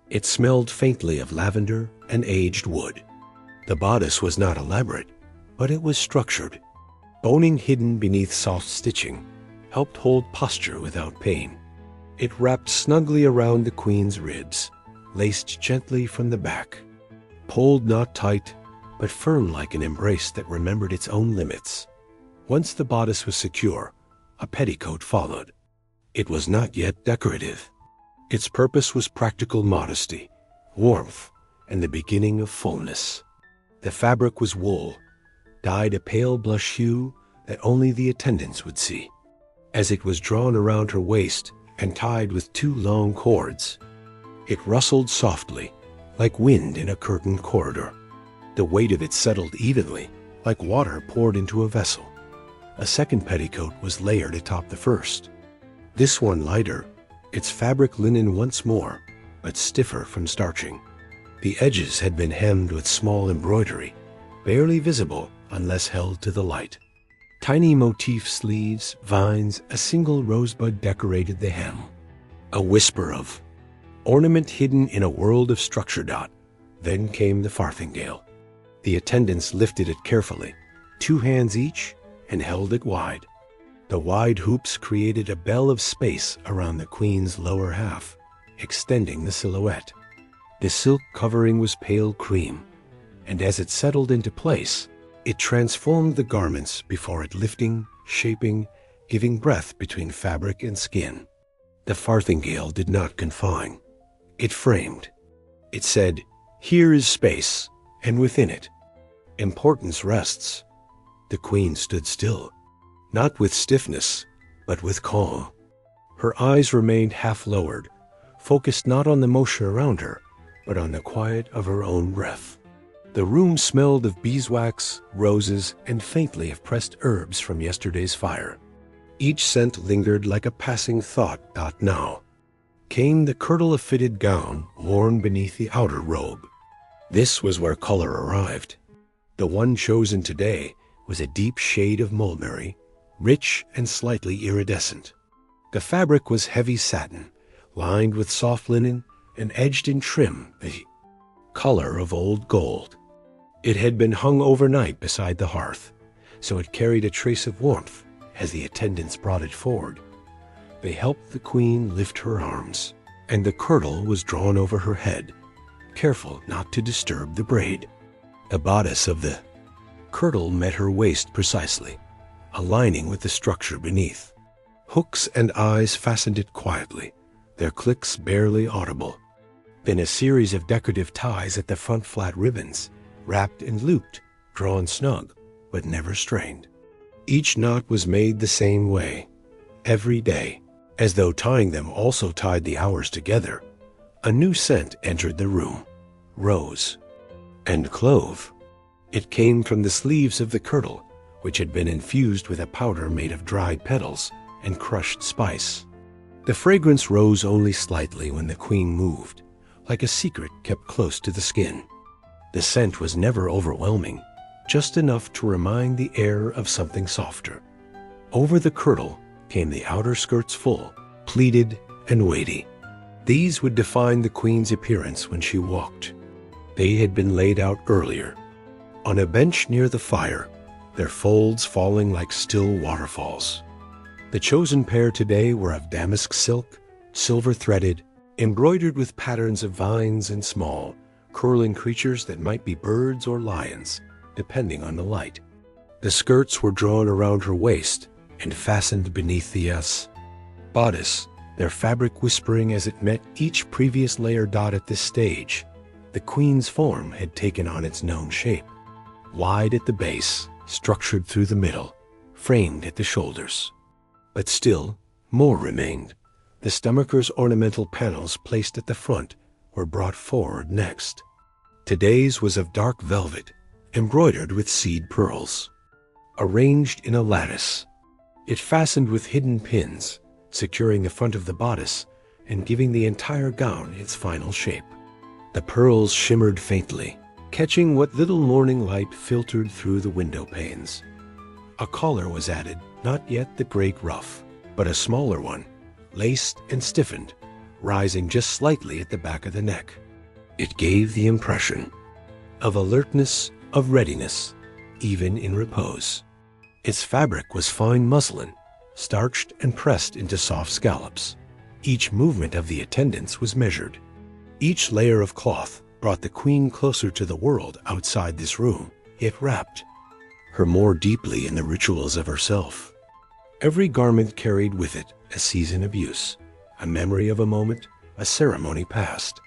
It smelled faintly of lavender and aged wood. The bodice was not elaborate, but it was structured. Boning hidden beneath soft stitching helped hold posture without pain. It wrapped snugly around the queen's ribs, laced gently from the back, pulled not tight, but firm like an embrace that remembered its own limits. Once the bodice was secure, a petticoat followed. It was not yet decorative. Its purpose was practical modesty, warmth, and the beginning of fullness. The fabric was wool, dyed a pale blush hue that only the attendants would see. As it was drawn around her waist and tied with 2 long cords, it rustled softly, like wind in a curtained corridor. The weight of it settled evenly, like water poured into a vessel. A second petticoat was layered atop the first. This one lighter, its fabric linen once more, but stiffer from starching. The edges had been hemmed with small embroidery, barely visible unless held to the light. Tiny motif sleeves, vines, a single rosebud decorated the hem. A whisper of ornament hidden in a world of structure. Then came the farthingale. The attendants lifted it carefully, 2 hands each, and held it wide. The wide hoops created a bell of space around the queen's lower half, extending the silhouette. The silk covering was pale cream, and as it settled into place, it transformed the garments before it lifting, shaping, giving breath between fabric and skin. The farthingale did not confine. It framed. It said, "Here is space, and within it, importance rests." The queen stood still, not with stiffness, but with calm. Her eyes remained half-lowered, focused not on the motion around her, but on the quiet of her own breath. The room smelled of beeswax, roses, and faintly of pressed herbs from yesterday's fire. Each scent lingered like a passing thought. Now came the kirtle of fitted gown worn beneath the outer robe. This was where color arrived. The one chosen today was a deep shade of mulberry, rich and slightly iridescent. The fabric was heavy satin, lined with soft linen and edged in trim, the color of old gold. It had been hung overnight beside the hearth, so it carried a trace of warmth as the attendants brought it forward. They helped the queen lift her arms, and the kirtle was drawn over her head, careful not to disturb the braid. The bodice of the kirtle met her waist precisely, aligning with the structure beneath. Hooks and eyes fastened it quietly, their clicks barely audible. Then a series of decorative ties at the front flat ribbons, wrapped and looped, drawn snug, but never strained. Each knot was made the same way, every day, as though tying them also tied the hours together. A new scent entered the room, rose and clove. It came from the sleeves of the kirtle, which had been infused with a powder made of dried petals and crushed spice. The fragrance rose only slightly when the queen moved, like a secret kept close to the skin. The scent was never overwhelming, just enough to remind the air of something softer. Over the kirtle came the outer skirts full, pleated and weighty. These would define the queen's appearance when she walked. They had been laid out earlier, on a bench near the fire, their folds falling like still waterfalls. The chosen pair today were of damask silk, silver-threaded, embroidered with patterns of vines and small, curling creatures that might be birds or lions, depending on the light. The skirts were drawn around her waist and fastened beneath the bodice, their fabric whispering as it met each previous layer. At this stage, the queen's form had taken on its known shape. Wide at the base, structured through the middle, framed at the shoulders. But still, more remained. The stomacher's ornamental panels placed at the front were brought forward next. Today's was of dark velvet, embroidered with seed pearls, arranged in a lattice. It fastened with hidden pins, securing the front of the bodice and giving the entire gown its final shape. The pearls shimmered faintly, catching what little morning light filtered through the window panes. A collar was added, not yet the great ruff, but a smaller one, laced and stiffened, rising just slightly at the back of the neck. It gave the impression of alertness, of readiness, even in repose. Its fabric was fine muslin, starched and pressed into soft scallops. Each movement of the attendants was measured. Each layer of cloth brought the queen closer to the world outside this room. It wrapped her more deeply in the rituals of herself. Every garment carried with it a season of use, a memory of a moment, a ceremony past.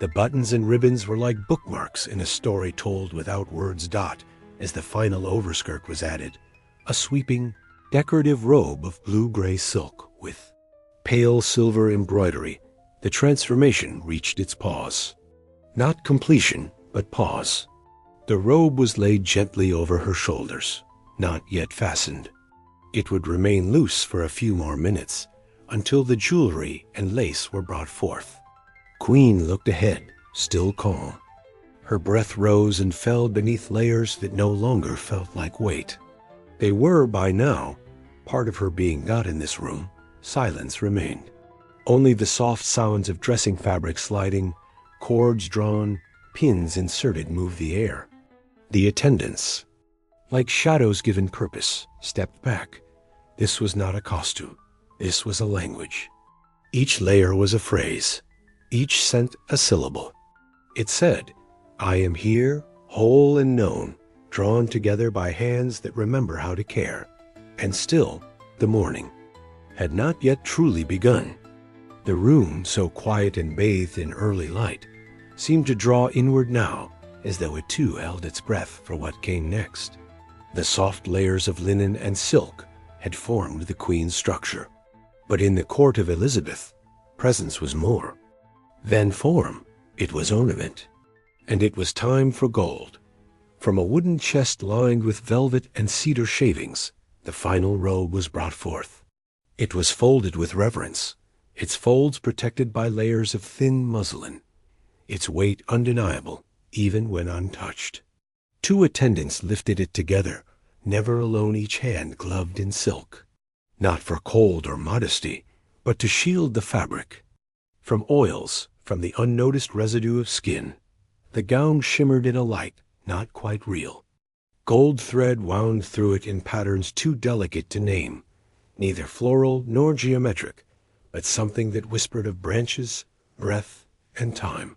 The buttons and ribbons were like bookmarks in a story told without words. As the final overskirt was added, a sweeping, decorative robe of blue-gray silk with pale silver embroidery, the transformation reached its pause. Not completion, but pause. The robe was laid gently over her shoulders, not yet fastened. It would remain loose for a few more minutes, until the jewelry and lace were brought forth. Queen looked ahead, still calm. Her breath rose and fell beneath layers that no longer felt like weight. They were, by now, part of her being. Not in this room. Silence remained. Only the soft sounds of dressing fabric sliding, cords drawn, pins inserted moved the air. The attendants, like shadows given purpose, stepped back, This was not a costume. This was a language. Each layer was a phrase. Each sent a syllable. It said, "I am here, whole and known, drawn together by hands that remember how to care." And still, the morning had not yet truly begun. The room, so quiet and bathed in early light, seemed to draw inward now, as though it too held its breath for what came next. The soft layers of linen and silk had formed the queen's structure. But in the court of Elizabeth, presence was more than form. It was ornament. And it was time for gold. From a wooden chest lined with velvet and cedar shavings, the final robe was brought forth. It was folded with reverence, its folds protected by layers of thin muslin, its weight undeniable, even when untouched. 2 attendants lifted it together, never alone, each hand gloved in silk, not for cold or modesty, but to shield the fabric. From oils, from the unnoticed residue of skin, the gown shimmered in a light not quite real. Gold thread wound through it in patterns too delicate to name, neither floral nor geometric, but something that whispered of branches, breath, and time.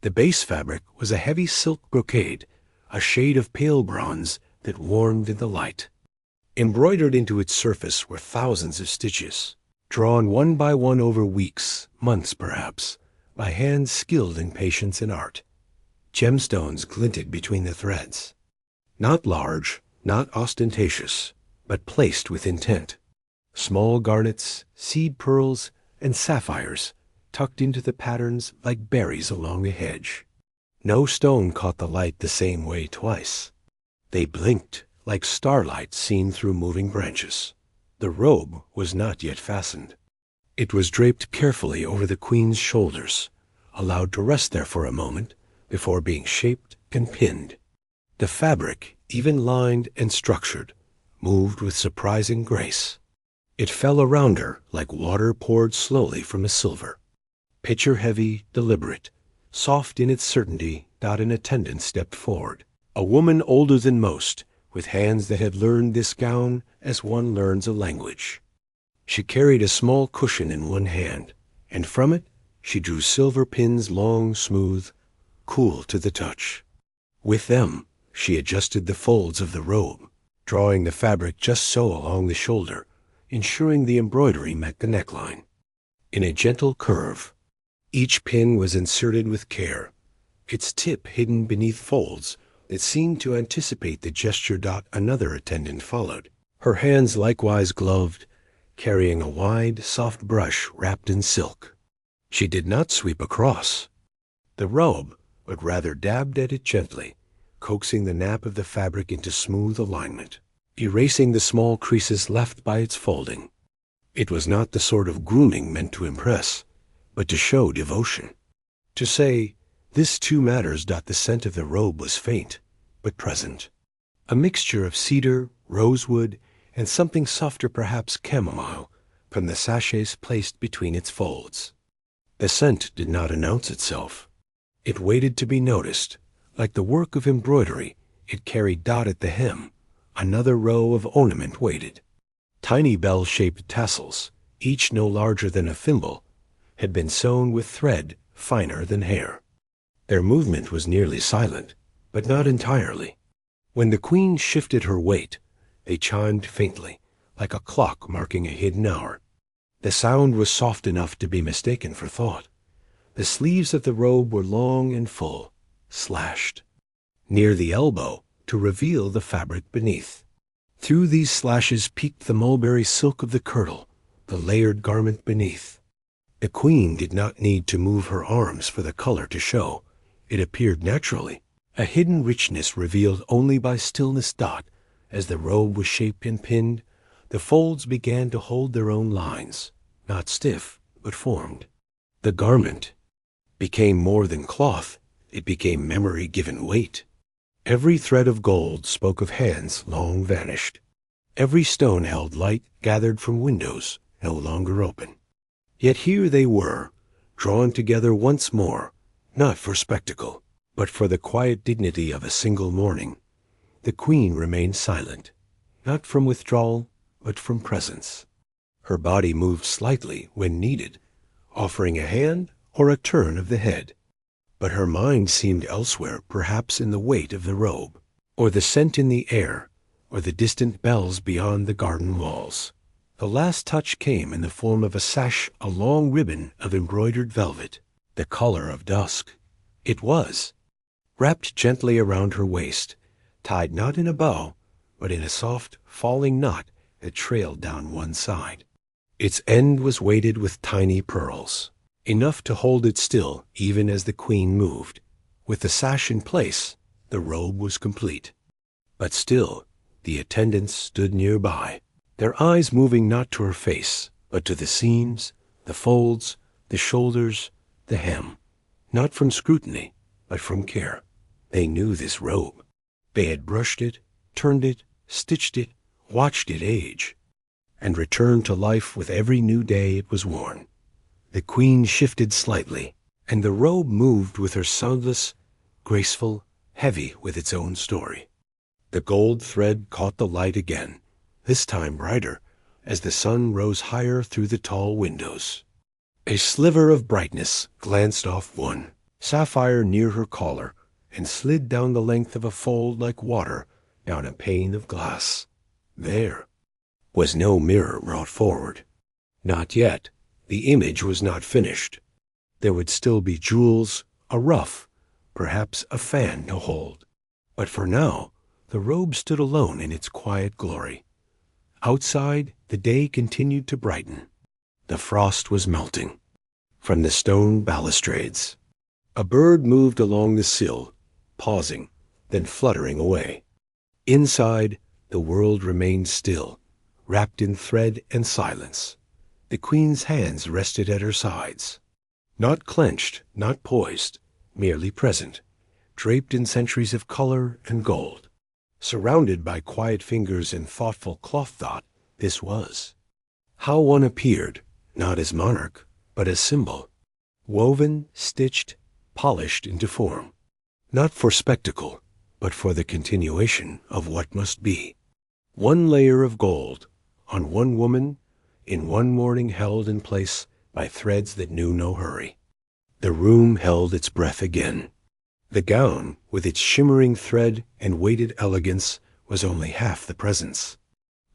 The base fabric was a heavy silk brocade, a shade of pale bronze that warmed in the light. Embroidered into its surface were thousands of stitches, drawn one by one over weeks, months perhaps, by hands skilled in patience and art. Gemstones glinted between the threads. Not large, not ostentatious, but placed with intent. Small garnets, seed pearls, and sapphires tucked into the patterns like berries along the hedge. No stone caught the light the same way twice. They blinked like starlight seen through moving branches. The robe was not yet fastened. It was draped carefully over the queen's shoulders, allowed to rest there for a moment before being shaped and pinned. The fabric, even lined and structured, moved with surprising grace. It fell around her like water poured slowly from a silver. Pitcher-heavy, deliberate, soft in its certainty, an attendant stepped forward. A woman older than most, with hands that had learned this gown as one learns a language. She carried a small cushion in one hand, and from it she drew silver pins, long, smooth, cool to the touch. With them she adjusted the folds of the robe, drawing the fabric just so along the shoulder, ensuring the embroidery met the neckline. In a gentle curve, each pin was inserted with care, its tip hidden beneath folds that seemed to anticipate the gesture. Another attendant followed, her hands likewise gloved, carrying a wide, soft brush wrapped in silk. She did not sweep across the robe, but rather dabbed at it gently, coaxing the nap of the fabric into smooth alignment, erasing the small creases left by its folding. It was not the sort of grooming meant to impress, but to show devotion. To say, "This too matters." The scent of the robe was faint, but present. A mixture of cedar, rosewood, and something softer, perhaps chamomile, from the sachets placed between its folds. The scent did not announce itself. It waited to be noticed. Like the work of embroidery, it carried at the hem. Another row of ornament waited. Tiny bell-shaped tassels, each no larger than a thimble, had been sewn with thread finer than hair. Their movement was nearly silent, but not entirely. When the queen shifted her weight, they chimed faintly, like a clock marking a hidden hour. The sound was soft enough to be mistaken for thought. The sleeves of the robe were long and full, slashed near the elbow to reveal the fabric beneath. Through these slashes peeked the mulberry silk of the kirtle, the layered garment beneath. The queen did not need to move her arms for the color to show. It appeared naturally, a hidden richness revealed only by stillness. As the robe was shaped and pinned, the folds began to hold their own lines, not stiff, but formed. The garment became more than cloth. It became memory given weight. Every thread of gold spoke of hands long vanished. Every stone held light gathered from windows no longer open. Yet here they were, drawn together once more, not for spectacle, but for the quiet dignity of a single morning. The queen remained silent, not from withdrawal, but from presence. Her body moved slightly when needed, offering a hand or a turn of the head. But her mind seemed elsewhere, perhaps in the weight of the robe, or the scent in the air, or the distant bells beyond the garden walls. The last touch came in the form of a sash, a long ribbon of embroidered velvet, the color of dusk. It was wrapped gently around her waist, tied not in a bow, but in a soft, falling knot that trailed down one side. Its end was weighted with tiny pearls, enough to hold it still even as the queen moved. With the sash in place, the robe was complete. But still, the attendants stood nearby, their eyes moving not to her face, but to the seams, the folds, the shoulders, the hem, not from scrutiny, but from care. They knew this robe. They had brushed it, turned it, stitched it, watched it age, and return to life with every new day it was worn. The queen shifted slightly, and the robe moved with her soundless, graceful, heavy with its own story. The gold thread caught the light again, this time brighter, as the sun rose higher through the tall windows. A sliver of brightness glanced off one sapphire near her collar, and slid down the length of a fold like water down a pane of glass. There was no mirror brought forward. Not yet. The image was not finished. There would still be jewels, a ruff, perhaps a fan to hold. But for now, the robe stood alone in its quiet glory. Outside, the day continued to brighten. The frost was melting. From the stone balustrades, a bird moved along the sill, pausing, then fluttering away. Inside, the world remained still, wrapped in thread and silence. The queen's hands rested at her sides, not clenched, not poised, merely present, draped in centuries of color and gold. Surrounded by quiet fingers and thoughtful cloth thought, this was how one appeared, not as monarch, but as symbol, woven, stitched, polished into form, not for spectacle, but for the continuation of what must be. One layer of gold, on one woman, in one morning held in place by threads that knew no hurry. The room held its breath again. The gown, with its shimmering thread and weighted elegance, was only half the presence.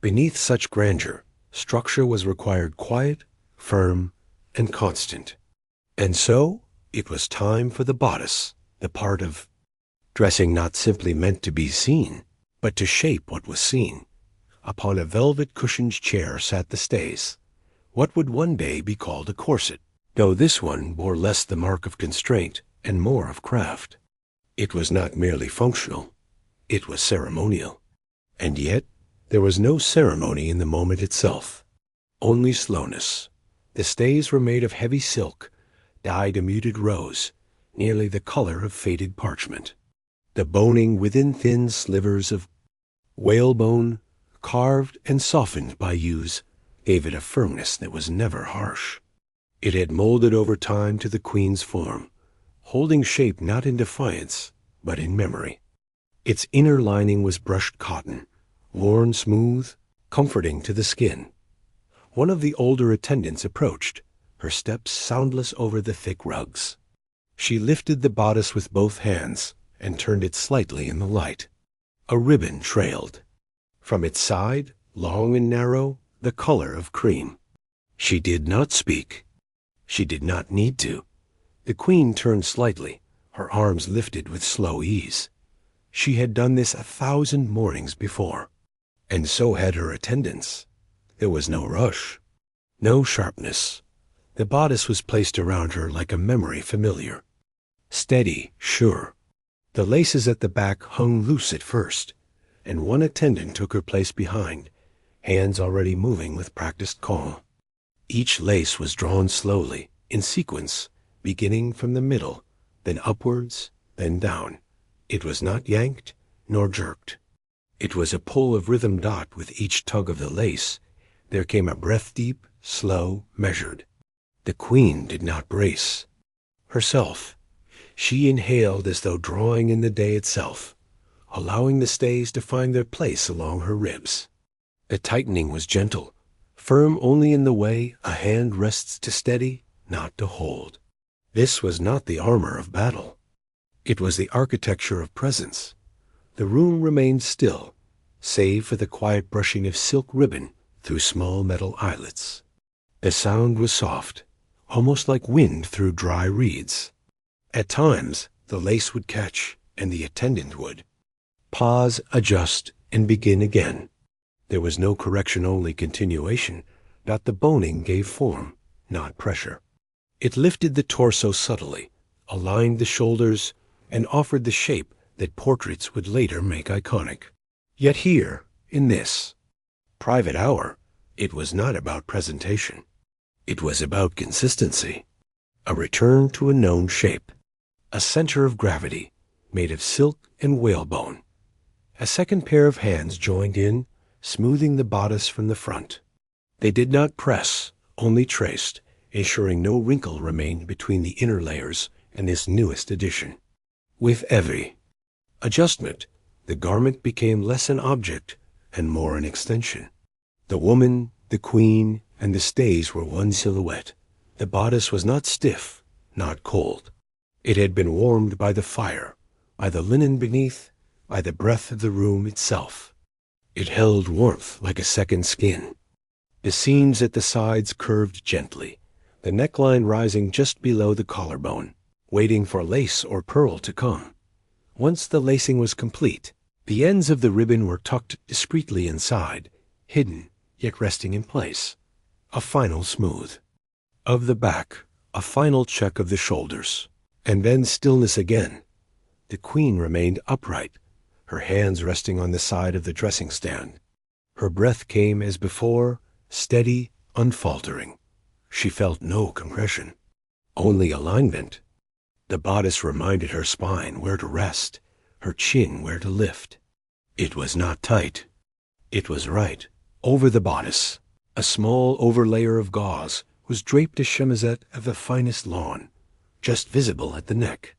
Beneath such grandeur, structure was required quiet, firm, and constant. And so, it was time for the bodice, the part of dressing not simply meant to be seen, but to shape what was seen. Upon a velvet-cushioned chair sat the stays, what would one day be called a corset, though this one bore less the mark of constraint and more of craft. It was not merely functional, it was ceremonial. And yet, there was no ceremony in the moment itself, only slowness. The stays were made of heavy silk, dyed a muted rose, nearly the color of faded parchment. The boning within thin slivers of whalebone, carved and softened by use, gave it a firmness that was never harsh. It had molded over time to the queen's form, holding shape not in defiance, but in memory. Its inner lining was brushed cotton, worn smooth, comforting to the skin. One of the older attendants approached, her steps soundless over the thick rugs. She lifted the bodice with both hands and turned it slightly in the light. A ribbon trailed. From its side, long and narrow, the color of cream. She did not speak. She did not need to. The queen turned slightly, her arms lifted with slow ease. She had done this 1,000 mornings before, and so had her attendants. There was no rush, no sharpness. The bodice was placed around her like a memory familiar, steady, sure. The laces at the back hung loose at first, and one attendant took her place behind, hands already moving with practiced calm. Each lace was drawn slowly, in sequence, beginning from the middle, then upwards, then down. It was not yanked, nor jerked. It was a pull of rhythm dot with each tug of the lace. There came a breath deep, slow, measured. The queen did not brace herself. She inhaled as though drawing in the day itself, allowing the stays to find their place along her ribs. The tightening was gentle, firm only in the way a hand rests to steady, not to hold. This was not the armor of battle. It was the architecture of presence. The room remained still, save for the quiet brushing of silk ribbon through small metal eyelets. The sound was soft, almost like wind through dry reeds. At times, the lace would catch, and the attendant would pause, adjust, and begin again. There was no correction, only continuation, but the boning gave form, not pressure. It lifted the torso subtly, aligned the shoulders, and offered the shape that portraits would later make iconic. Yet here, in this private hour, it was not about presentation. It was about consistency. A return to a known shape. A center of gravity, made of silk and whalebone. A second pair of hands joined in, smoothing the bodice from the front. They did not press, only traced, ensuring no wrinkle remained between the inner layers and this newest addition. With every adjustment, the garment became less an object and more an extension. The woman, the queen, and the stays were one silhouette. The bodice was not stiff, not cold. It had been warmed by the fire, by the linen beneath, by the breath of the room itself. It held warmth like a second skin. The seams at the sides curved gently, the neckline rising just below the collarbone, waiting for lace or pearl to come. Once the lacing was complete, the ends of the ribbon were tucked discreetly inside, hidden, yet resting in place. A final smooth. Of the back, a final check of the shoulders, and then stillness again. The queen remained upright, her hands resting on the side of the dressing stand. Her breath came as before, steady, unfaltering. She felt no compression, only alignment. The bodice reminded her spine where to rest, her chin where to lift. It was not tight. It was right. Over the bodice, a small overlayer of gauze was draped a chemisette of the finest lawn, just visible at the neck.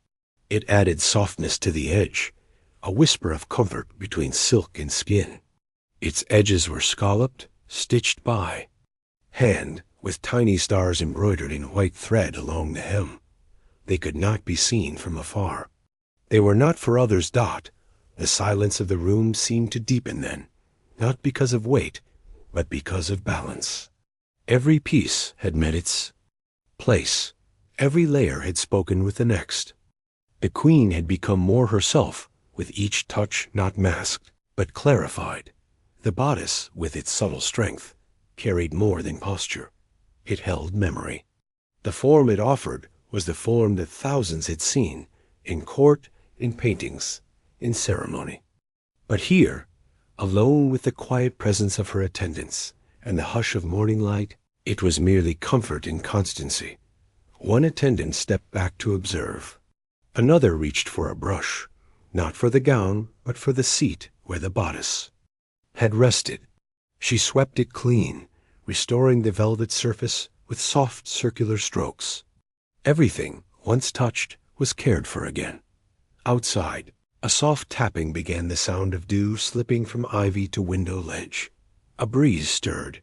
It added softness to the edge, a whisper of comfort between silk and skin. Its edges were scalloped, stitched by hand, with tiny stars embroidered in white thread along the hem. They could not be seen from afar. They were not for others' dot. The silence of the room seemed to deepen then, not because of weight, but because of balance. Every piece had met its place. Every layer had spoken with the next. The queen had become more herself, with each touch not masked, but clarified. The bodice, with its subtle strength, carried more than posture. It held memory. The form it offered was the form that thousands had seen, in court, in paintings, in ceremony. But here, alone with the quiet presence of her attendants and the hush of morning light, it was merely comfort in constancy. One attendant stepped back to observe. Another reached for a brush, not for the gown, but for the seat where the bodice had rested. She swept it clean, restoring the velvet surface with soft circular strokes. Everything, once touched, was cared for again. Outside, a soft tapping began, the sound of dew slipping from ivy to window ledge. A breeze stirred,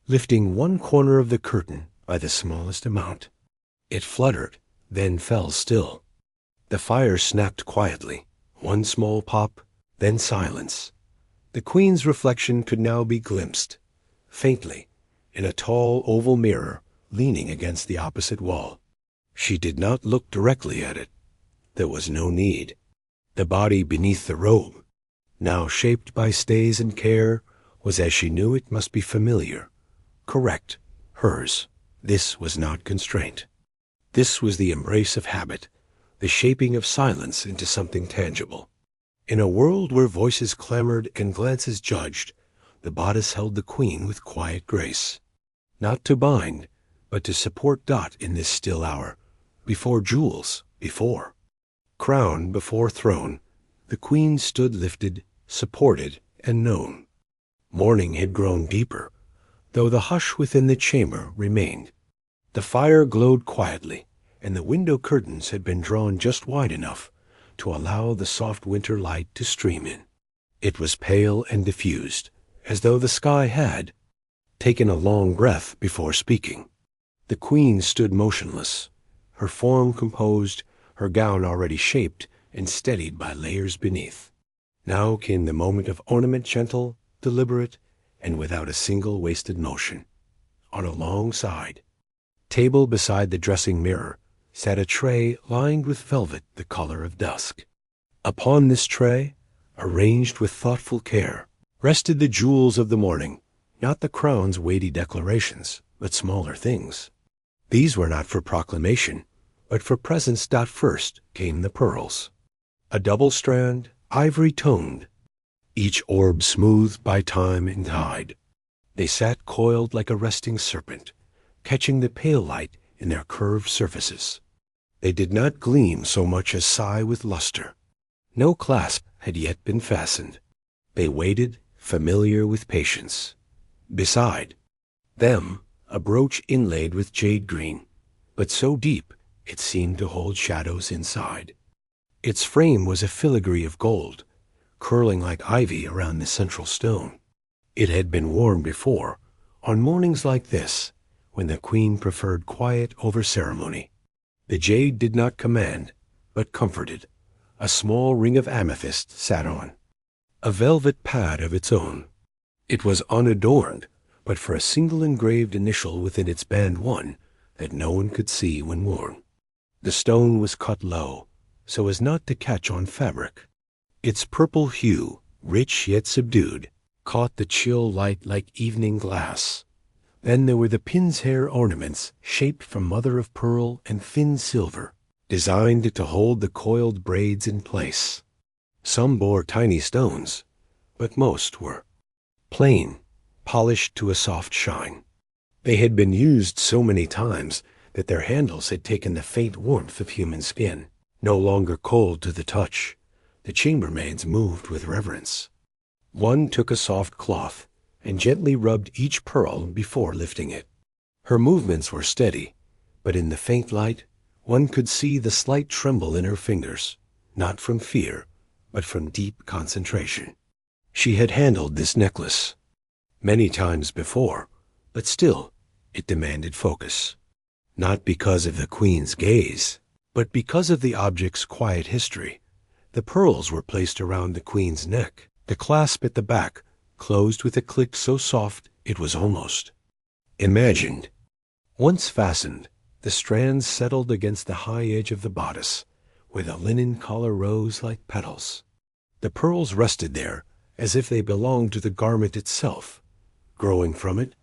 lifting one corner of the curtain by the smallest amount. It fluttered, then fell still. The fire snapped quietly, one small pop, then silence. The queen's reflection could now be glimpsed, faintly, in a tall oval mirror leaning against the opposite wall. She did not look directly at it. There was no need. The body beneath the robe, now shaped by stays and care, was as she knew it must be familiar, correct, hers. This was not constraint. This was the embrace of habit, the shaping of silence into something tangible. In a world where voices clamored and glances judged, the bodice held the queen with quiet grace. Not to bind, but to support Dot in this still hour, before jewels, before crown, before throne, the queen stood lifted, supported, and known. Morning had grown deeper, though the hush within the chamber remained. The fire glowed quietly, and the window curtains had been drawn just wide enough to allow the soft winter light to stream in. It was pale and diffused, as though the sky had taken a long breath before speaking. The queen stood motionless, her form composed, her gown already shaped and steadied by layers beneath. Now came the moment of ornament, gentle, deliberate, and without a single wasted motion. On a long side table beside the dressing mirror sat a tray lined with velvet the color of dusk. Upon this tray, arranged with thoughtful care, rested the jewels of the morning, not the crown's weighty declarations, but smaller things. These were not for proclamation, but for presence. First came the pearls, a double strand, ivory-toned, each orb smoothed by time and tide. They sat coiled like a resting serpent, catching the pale light in their curved surfaces. They did not gleam so much as sigh with luster. No clasp had yet been fastened. They waited, familiar with patience. Beside them, a brooch inlaid with jade green, but so deep it seemed to hold shadows inside. Its frame was a filigree of gold, curling like ivy around the central stone. It had been worn before, on mornings like this, when the queen preferred quiet over ceremony. The jade did not command, but comforted. A small ring of amethyst sat on a velvet pad of its own. It was unadorned, but for a single engraved initial within its band one that no one could see when worn. The stone was cut low, so as not to catch on fabric. Its purple hue, rich yet subdued, caught the chill light like evening glass. Then there were the pin's hair ornaments shaped from mother of pearl and thin silver, designed to hold the coiled braids in place. Some bore tiny stones, but most were plain, polished to a soft shine. They had been used so many times that their handles had taken the faint warmth of human skin. No longer cold to the touch, the chambermaids moved with reverence. One took a soft cloth and gently rubbed each pearl before lifting it. Her movements were steady, but in the faint light one could see the slight tremble in her fingers, not from fear, but from deep concentration. She had handled this necklace many times before, but still it demanded focus. Not because of the queen's gaze, but because of the object's quiet history. The pearls were placed around the queen's neck. The clasp at the back closed with a click so soft it was almost imagined. Once fastened, the strands settled against the high edge of the bodice, where the linen collar rose like petals. The pearls rested there as if they belonged to the garment itself, growing from it,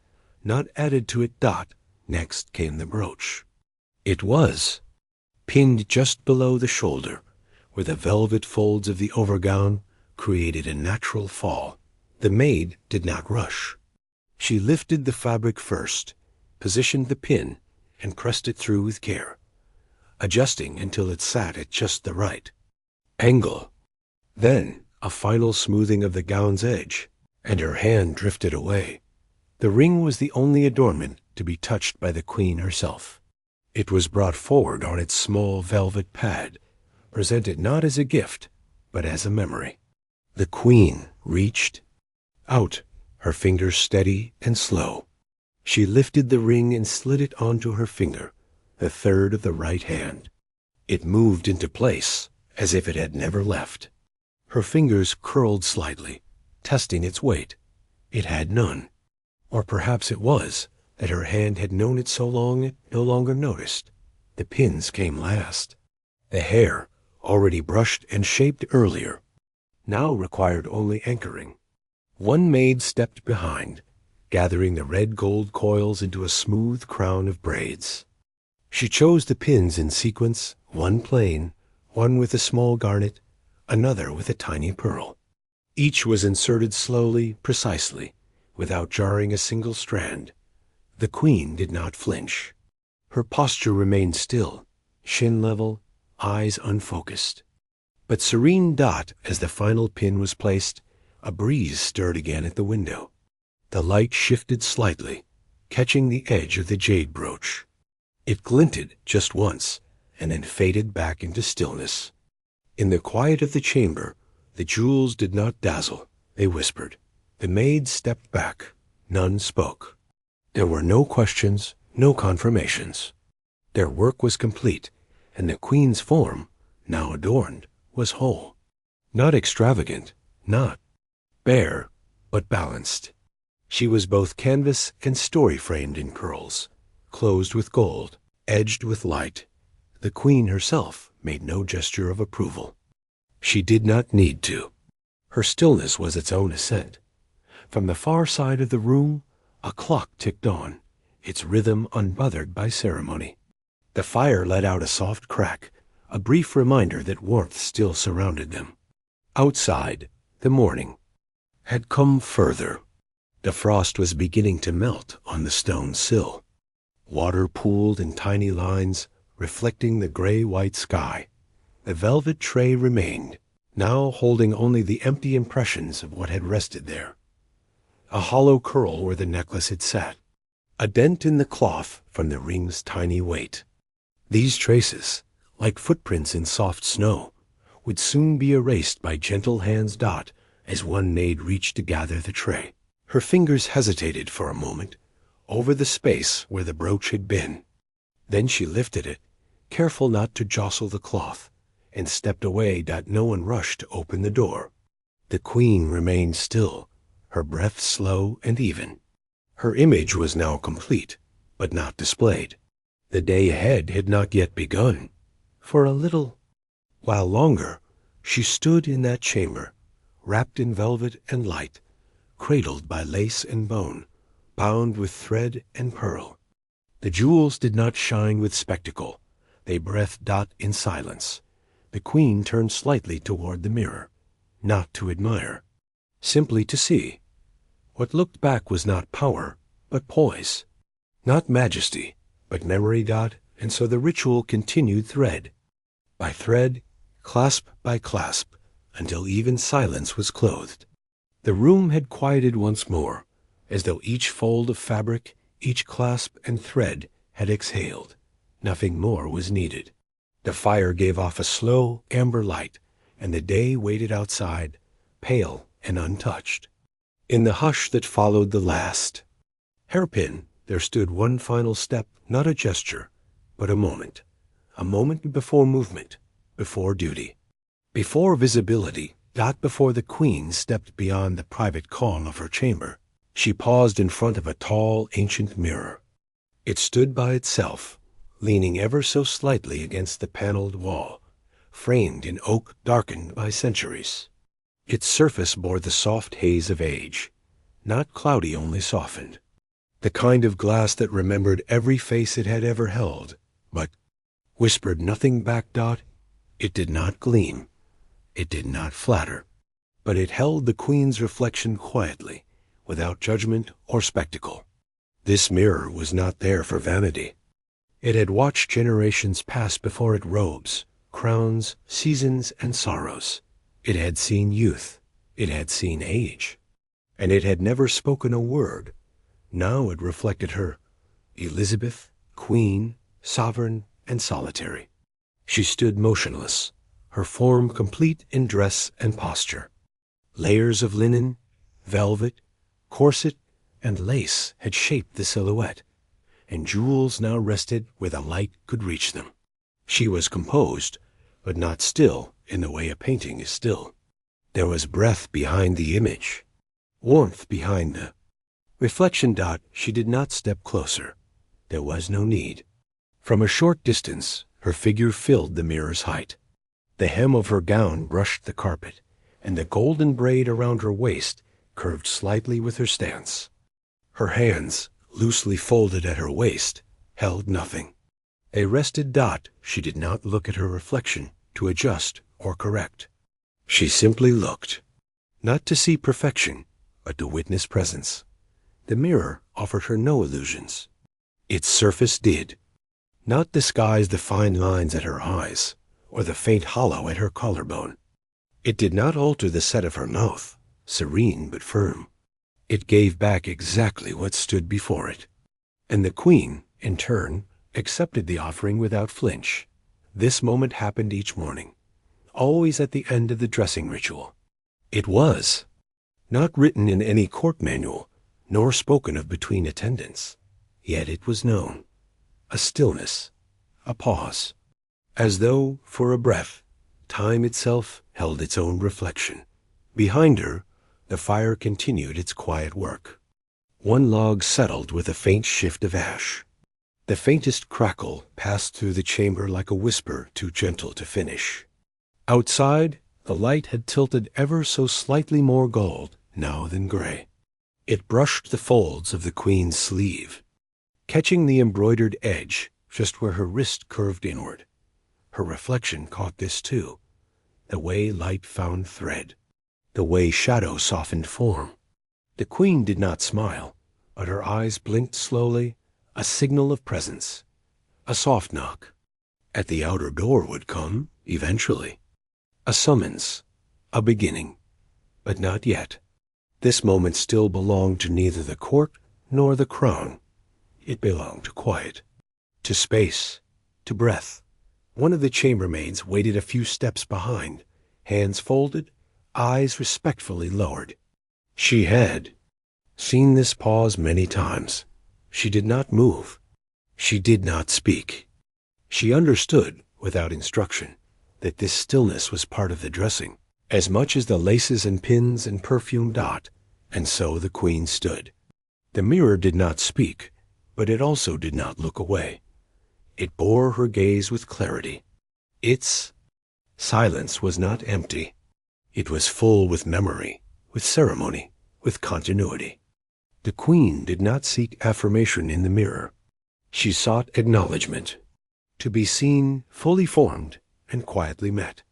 not added to it. Next came the brooch. It was pinned just below the shoulder, where the velvet folds of the overgown created a natural fall. The maid did not rush. She lifted the fabric first, positioned the pin, and pressed it through with care, adjusting until it sat at just the right angle. Then a final smoothing of the gown's edge, and her hand drifted away. The ring was the only adornment to be touched by the queen herself. It was brought forward on its small velvet pad, presented not as a gift, but as a memory. The queen reached out, her fingers steady and slow. She lifted the ring and slid it onto her finger, the third of the right hand. It moved into place as if it had never left. Her fingers curled slightly, testing its weight. It had none. Or perhaps it was that her hand had known it so long it no longer noticed. The pins came last. The hair, already brushed and shaped earlier, now required only anchoring. One maid stepped behind, gathering the red gold coils into a smooth crown of braids. She chose the pins in sequence, one plain, one with a small garnet, another with a tiny pearl. Each was inserted slowly, precisely, without jarring a single strand. The queen did not flinch. Her posture remained still, chin level, eyes unfocused. But serene. As the final pin was placed, a breeze stirred again at the window. The light shifted slightly, catching the edge of the jade brooch. It glinted just once, and then faded back into stillness. In the quiet of the chamber, the jewels did not dazzle, they whispered. The maids stepped back. None spoke. There were no questions, no confirmations. Their work was complete, and the queen's form, now adorned, was whole. Not extravagant, not bare, but balanced. She was both canvas and story-framed in curls, closed with gold, edged with light. The queen herself made no gesture of approval. She did not need to. Her stillness was its own assent. From the far side of the room, a clock ticked on, its rhythm unbothered by ceremony. The fire let out a soft crack, a brief reminder that warmth still surrounded them. Outside, the morning had come further. The frost was beginning to melt on the stone sill. Water pooled in tiny lines, reflecting the gray-white sky. The velvet tray remained, now holding only the empty impressions of what had rested there. A hollow curl where the necklace had sat, a dent in the cloth from the ring's tiny weight. These traces, like footprints in soft snow, would soon be erased by gentle hands. As one maid reached to gather the tray. Her fingers hesitated for a moment over the space where the brooch had been. Then she lifted it, careful not to jostle the cloth, and stepped away. No one rushed to open the door. The queen remained still, her breath slow and even. Her image was now complete, but not displayed. The day ahead had not yet begun. For a little while longer, she stood in that chamber, wrapped in velvet and light, cradled by lace and bone, bound with thread and pearl. The jewels did not shine with spectacle. They breathed in silence. The queen turned slightly toward the mirror, not to admire, simply to see. What looked back was not power, but poise. Not majesty, but memory. And so the ritual continued thread by thread, clasp by clasp, until even silence was clothed. The room had quieted once more, as though each fold of fabric, each clasp and thread had exhaled. Nothing more was needed. The fire gave off a slow, amber light, and the day waited outside, pale and untouched. In the hush that followed the last hairpin, there stood one final step, not a gesture, but a moment before movement, before duty, before visibility. Before the queen stepped beyond the private call of her chamber, she paused in front of a tall, ancient mirror. It stood by itself, leaning ever so slightly against the paneled wall, framed in oak darkened by centuries. Its surface bore the soft haze of age, not cloudy, only softened. The kind of glass that remembered every face it had ever held, but whispered nothing back. It did not gleam. It did not flatter, but it held the queen's reflection quietly, without judgment or spectacle. This mirror was not there for vanity. It had watched generations pass before it, robes, crowns, seasons, and sorrows. It had seen youth. It had seen age. And it had never spoken a word. Now it reflected her, Elizabeth, queen, sovereign, and solitary. She stood motionless, her form complete in dress and posture. Layers of linen, velvet, corset, and lace had shaped the silhouette, and jewels now rested where the light could reach them. She was composed, but not still in the way a painting is still. There was breath behind the image, warmth behind the reflection. She did not step closer. There was no need. From a short distance, her figure filled the mirror's height. The hem of her gown brushed the carpet, and the golden braid around her waist curved slightly with her stance. Her hands, loosely folded at her waist, held nothing. A rested. She did not look at her reflection to adjust or correct. She simply looked, not to see perfection, but to witness presence. The mirror offered her no illusions. Its surface did, not disguise the fine lines at her eyes, or the faint hollow at her collarbone. It did not alter the set of her mouth, serene but firm. It gave back exactly what stood before it. And the queen, in turn, accepted the offering without flinch. This moment happened each morning, always at the end of the dressing ritual. It was not written in any court manual, nor spoken of between attendants. Yet it was known. A stillness, a pause, as though, for a breath, time itself held its own reflection. Behind her, the fire continued its quiet work. One log settled with a faint shift of ash. The faintest crackle passed through the chamber like a whisper too gentle to finish. Outside, the light had tilted ever so slightly more gold now than gray. It brushed the folds of the Queen's sleeve, catching the embroidered edge just where her wrist curved inward. Her reflection caught this too, the way light found thread, the way shadow softened form. The Queen did not smile, but her eyes blinked slowly, a signal of presence. A soft knock. At the outer door would come, eventually. A summons, a beginning, but not yet. This moment still belonged to neither the court nor the crown. It belonged to quiet, to space, to breath. One of the chambermaids waited a few steps behind, hands folded, eyes respectfully lowered. She had seen this pause many times. She did not move. She did not speak. She understood, without instruction, that this stillness was part of the dressing, as much as the laces and pins and perfume dot, and so the Queen stood. The mirror did not speak, but it also did not look away. It bore her gaze with clarity. Its silence was not empty. It was full with memory, with ceremony, with continuity. The Queen did not seek affirmation in the mirror. She sought acknowledgment, to be seen fully formed and quietly met.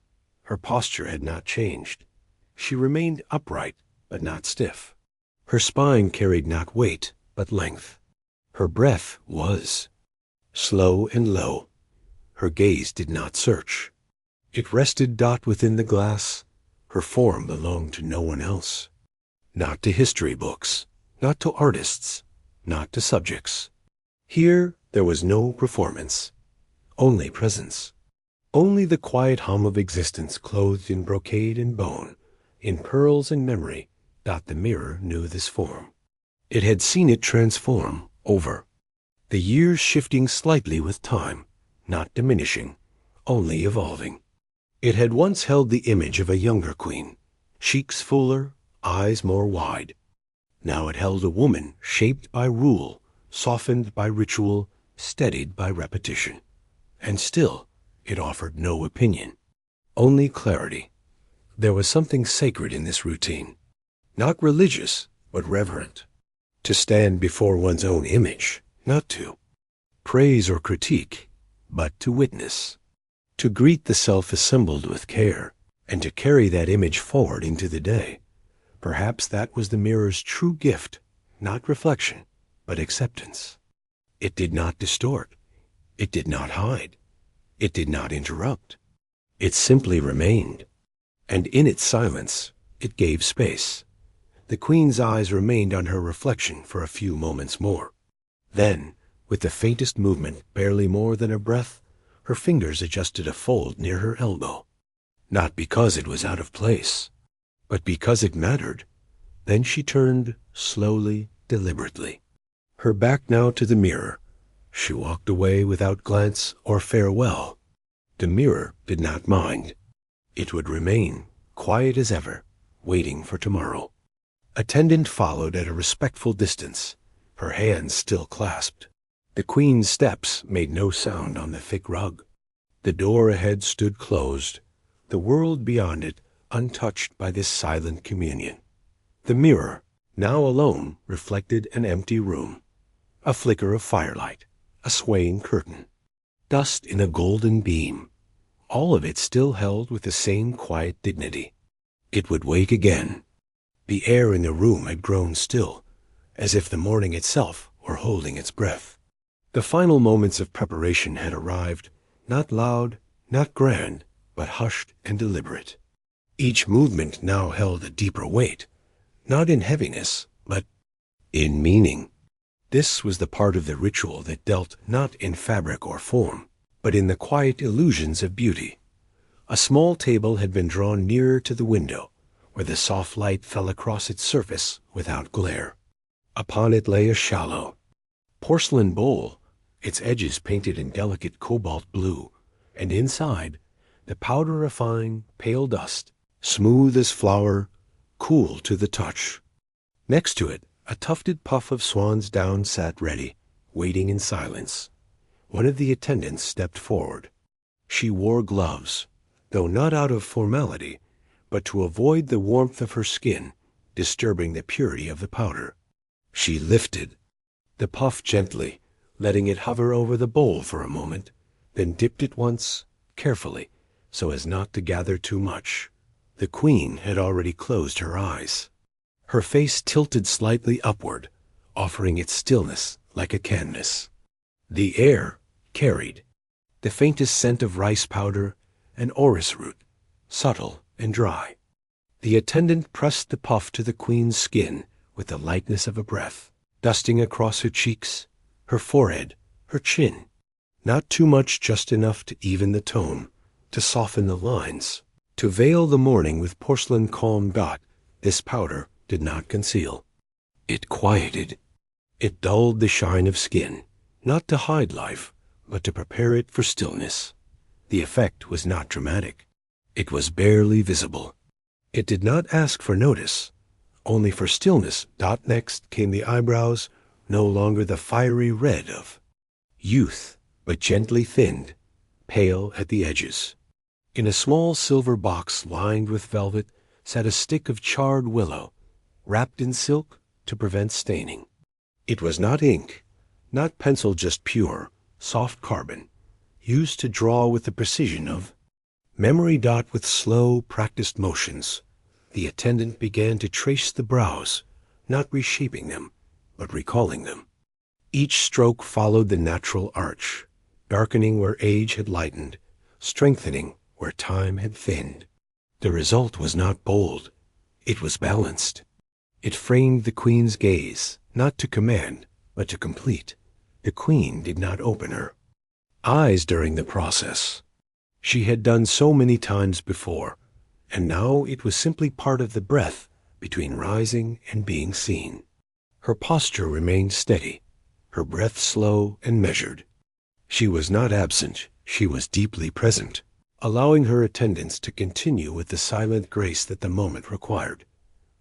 Her posture had not changed. She remained upright, but not stiff. Her spine carried not weight, but length. Her breath was slow and low. Her gaze did not search. It rested dot within the glass. Her form belonged to no one else. Not to history books, not to artists, not to subjects. Here there was no performance, only presence. Only the quiet hum of existence clothed in brocade and bone, in pearls and memory. The mirror knew this form. It had seen it transform over, the years shifting slightly with time, not diminishing, only evolving. It had once held the image of a younger queen, cheeks fuller, eyes more wide. Now it held a woman shaped by rule, softened by ritual, steadied by repetition. And still, it offered no opinion, only clarity. There was something sacred in this routine, not religious, but reverent. To stand before one's own image, not to praise or critique, but to witness. To greet the self assembled with care, and to carry that image forward into the day. Perhaps that was the mirror's true gift, not reflection, but acceptance. It did not distort. It did not hide. It did not interrupt. It simply remained. And in its silence, it gave space. The Queen's eyes remained on her reflection for a few moments more. Then, with the faintest movement, barely more than a breath, her fingers adjusted a fold near her elbow. Not because it was out of place, but because it mattered. Then she turned slowly, deliberately. Her back now to the mirror, she walked away without glance or farewell. The mirror did not mind. It would remain quiet as ever, waiting for tomorrow. Attendant followed at a respectful distance, her hands still clasped. The Queen's steps made no sound on the thick rug. The door ahead stood closed, the world beyond it untouched by this silent communion. The mirror, now alone, reflected an empty room, a flicker of firelight, a swaying curtain, dust in a golden beam, all of it still held with the same quiet dignity. It would wake again. The air in the room had grown still, as if the morning itself were holding its breath. The final moments of preparation had arrived, not loud, not grand, but hushed and deliberate. Each movement now held a deeper weight, not in heaviness, but in meaning. This was the part of the ritual that dealt not in fabric or form, but in the quiet illusions of beauty. A small table had been drawn nearer to the window, where the soft light fell across its surface without glare. Upon it lay a shallow porcelain bowl, its edges painted in delicate cobalt blue, and inside, the powder a fine, pale dust, smooth as flour, cool to the touch. Next to it, a tufted puff of swan's down sat ready, waiting in silence. One of the attendants stepped forward. She wore gloves, though not out of formality, but to avoid the warmth of her skin disturbing the purity of the powder. She lifted the puff gently, letting it hover over the bowl for a moment, then dipped it once, carefully, so as not to gather too much. The queen had already closed her eyes. Her face tilted slightly upward, offering its stillness like a canvas. The air carried the faintest scent of rice powder and orris root, subtle and dry. The attendant pressed the puff to the queen's skin with the lightness of a breath, dusting across her cheeks, her forehead, her chin. Not too much, just enough to even the tone, to soften the lines, to veil the morning with porcelain calm dot this powder did not conceal. It quieted. It dulled the shine of skin, not to hide life, but to prepare it for stillness. The effect was not dramatic. It was barely visible. It did not ask for notice, only for stillness. Next came the eyebrows, no longer the fiery red of youth, but gently thinned, pale at the edges. In a small silver box lined with velvet sat a stick of charred willow, wrapped in silk to prevent staining. It was not ink, not pencil, just pure, soft carbon, used to draw with the precision of memory. With slow, practiced motions, the attendant began to trace the brows, not reshaping them, but recalling them. Each stroke followed the natural arch, darkening where age had lightened, strengthening where time had thinned. The result was not bold. It was balanced. It framed the queen's gaze, not to command, but to complete. The queen did not open her eyes during the process. She had done so many times before, and now it was simply part of the breath between rising and being seen. Her posture remained steady, her breath slow and measured. She was not absent, she was deeply present, allowing her attendants to continue with the silent grace that the moment required.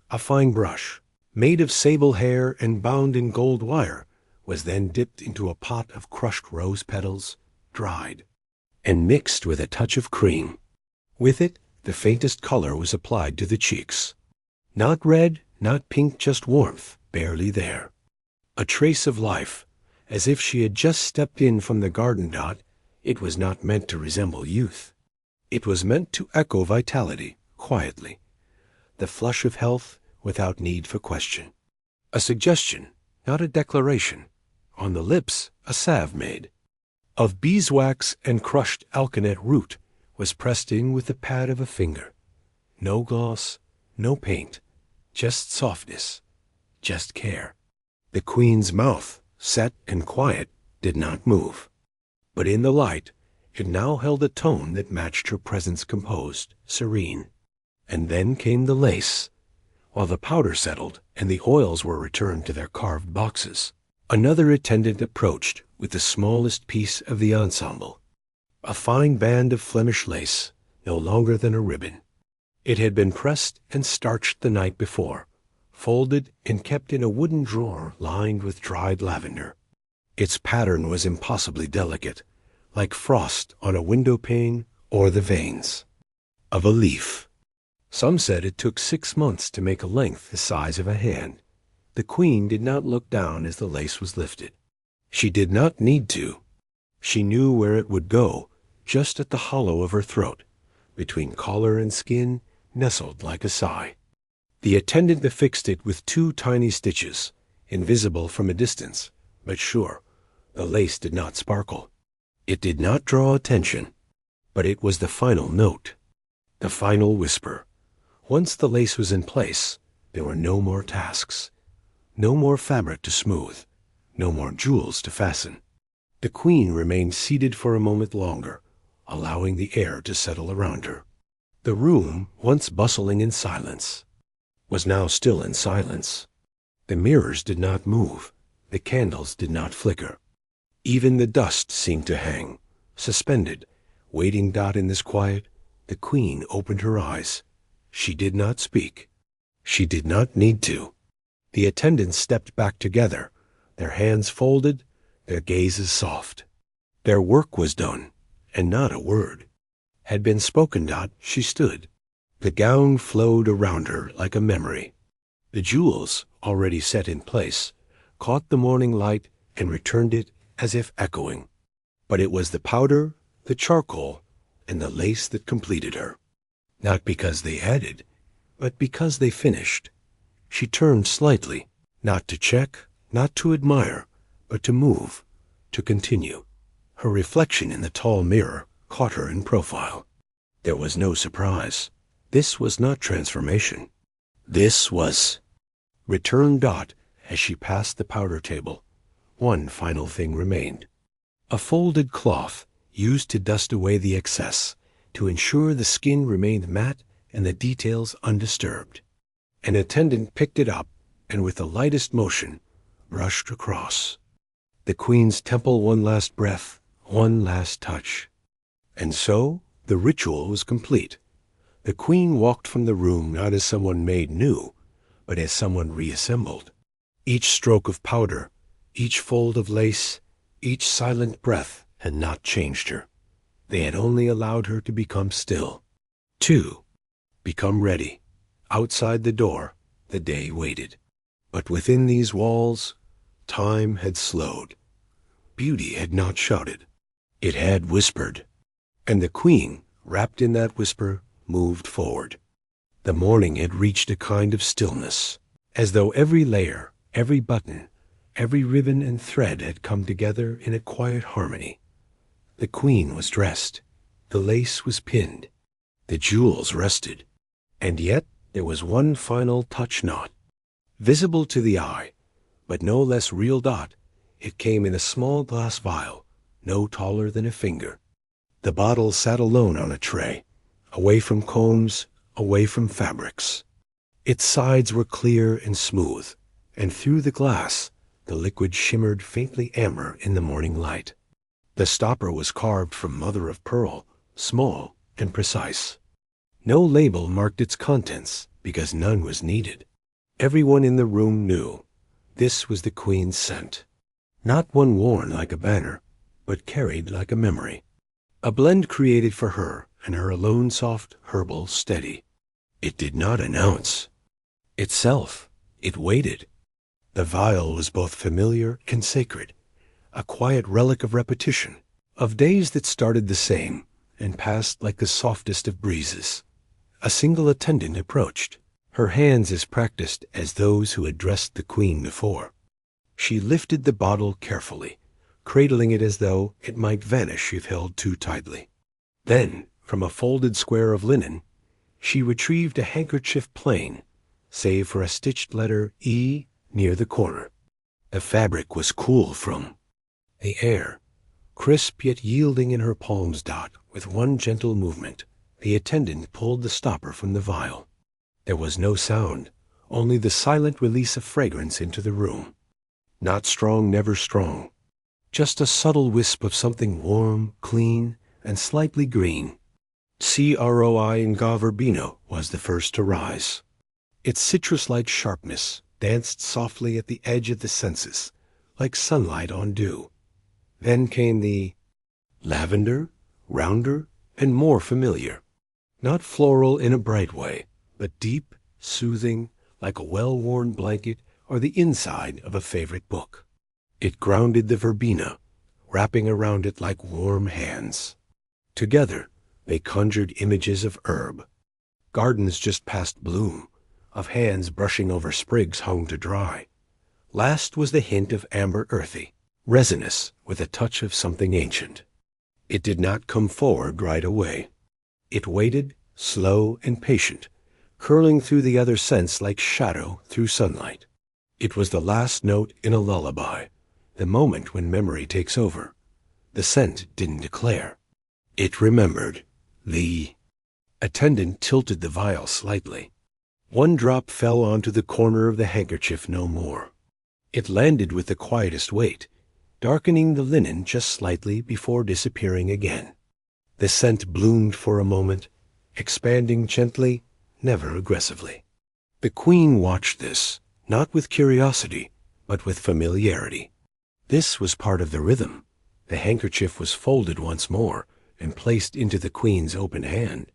A fine brush, made of sable hair and bound in gold wire, was then dipped into a pot of crushed rose petals, dried, and mixed with a touch of cream. With it, the faintest color was applied to the cheeks. Not red, not pink, just warmth, barely there. A trace of life, as if she had just stepped in from the garden. It was not meant to resemble youth. It was meant to echo vitality, quietly. The flush of health without need for question. A suggestion, not a declaration. On the lips, a salve made of beeswax and crushed alkanet root was pressed in with the pad of a finger. No gloss, no paint, just softness, just care. The queen's mouth, set and quiet, did not move. But in the light, it now held a tone that matched her presence, composed, serene. And then came the lace. While the powder settled and the oils were returned to their carved boxes, another attendant approached with the smallest piece of the ensemble, a fine band of Flemish lace, no longer than a ribbon. It had been pressed and starched the night before, folded and kept in a wooden drawer lined with dried lavender. Its pattern was impossibly delicate, like frost on a window pane or the veins of a leaf. Some said it took 6 months to make a length the size of a hand. The queen did not look down as the lace was lifted. She did not need to. She knew where it would go, just at the hollow of her throat, between collar and skin, nestled like a sigh. The attendant affixed it with 2 tiny stitches, invisible from a distance, but sure, the lace did not sparkle. It did not draw attention, but it was the final note, the final whisper. Once the lace was in place, there were no more tasks, no more fabric to smooth, no more jewels to fasten. The queen remained seated for a moment longer, allowing the air to settle around her. The room, once bustling in silence, was now still in silence. The mirrors did not move. The candles did not flicker. Even the dust seemed to hang, suspended, waiting. In this quiet, the queen opened her eyes. She did not speak. She did not need to. The attendants stepped back together, their hands folded, their gazes soft. Their work was done, and not a word had been spoken. She stood. The gown flowed around her like a memory. The jewels, already set in place, caught the morning light and returned it as if echoing. But it was the powder, the charcoal, and the lace that completed her. Not because they added, but because they finished. She turned slightly, not to check, not to admire, but to move, to continue. Her reflection in the tall mirror caught her in profile. There was no surprise. This was not transformation. This was return. As she passed the powder table, one final thing remained. A folded cloth used to dust away the excess, to ensure the skin remained matte and the details undisturbed. An attendant picked it up and with the lightest motion brushed across. The queen's temple, one last breath, one last touch. And so the ritual was complete. The queen walked from the room not as someone made new, but as someone reassembled. Each stroke of powder, each fold of lace, each silent breath had not changed her. They had only allowed her to become still. To become ready. Outside the door, the day waited. But within these walls, time had slowed. Beauty had not shouted. It had whispered. And the queen, wrapped in that whisper, moved forward. The morning had reached a kind of stillness, as though every layer, every button, every ribbon and thread had come together in a quiet harmony. The queen was dressed. The lace was pinned. The jewels rested. And yet there was one final touch not visible to the eye, but no less real. It came in a small glass vial, no taller than a finger. The bottle sat alone on a tray, away from combs, away from fabrics. Its sides were clear and smooth, and through the glass the liquid shimmered faintly amber in the morning light. The stopper was carved from mother of pearl, small and precise. No label marked its contents, because none was needed. Everyone in the room knew this was the queen's scent. Not one worn like a banner, but carried like a memory. A blend created for her, and her alone soft, herbal, steady. It did not announce itself. It waited. The vial was both familiar and sacred, a quiet relic of repetition, of days that started the same and passed like the softest of breezes. A single attendant approached, her hands as practiced as those who had dressed the queen before. She lifted the bottle carefully, cradling it as though it might vanish if held too tightly. Then, from a folded square of linen, she retrieved a handkerchief plain, save for a stitched letter E near the corner. The fabric was cool from the air, crisp yet yielding in her palms. With one gentle movement, the attendant pulled the stopper from the vial. There was no sound, only the silent release of fragrance into the room. Not strong, never strong. Just a subtle wisp of something warm, clean, and slightly green. Croi Nga verbena was the first to rise. Its citrus-like sharpness danced softly at the edge of the senses, like sunlight on dew. Then came the lavender, rounder, and more familiar. Not floral in a bright way, but deep, soothing, like a well-worn blanket or the inside of a favorite book. It grounded the verbena, wrapping around it like warm hands. Together, they conjured images of herb, gardens just past bloom, of hands brushing over sprigs hung to dry. Last was the hint of amber earthy, resinous with a touch of something ancient. It did not come forward right away. It waited, slow and patient, curling through the other scents like shadow through sunlight. It was the last note in a lullaby, the moment when memory takes over. The scent didn't declare. It remembered. The attendant tilted the vial slightly. One drop fell onto the corner of the handkerchief no more. It landed with the quietest weight, darkening the linen just slightly before disappearing again. The scent bloomed for a moment, expanding gently, never aggressively. The queen watched this, not with curiosity, but with familiarity. This was part of the rhythm. The handkerchief was folded once more and placed into the queen's open hand.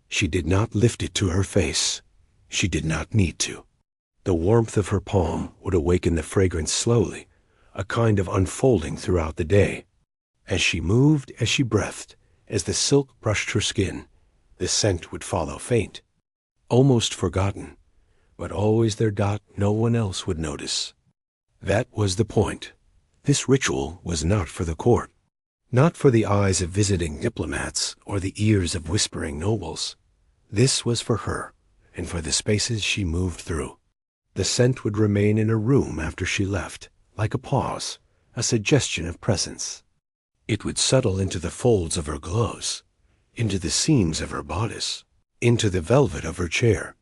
She did not lift it to her face. She did not need to. The warmth of her palm would awaken the fragrance slowly, a kind of unfolding throughout the day. As she moved, as she breathed, as the silk brushed her skin, the scent would follow faint, almost forgotten, but always there. No one else would notice. That was the point. This ritual was not for the court, not for the eyes of visiting diplomats or the ears of whispering nobles. This was for her, and for the spaces she moved through. The scent would remain in a room after she left, like a pause, a suggestion of presence. It would settle into the folds of her gloves, into the seams of her bodice, into the velvet of her chair.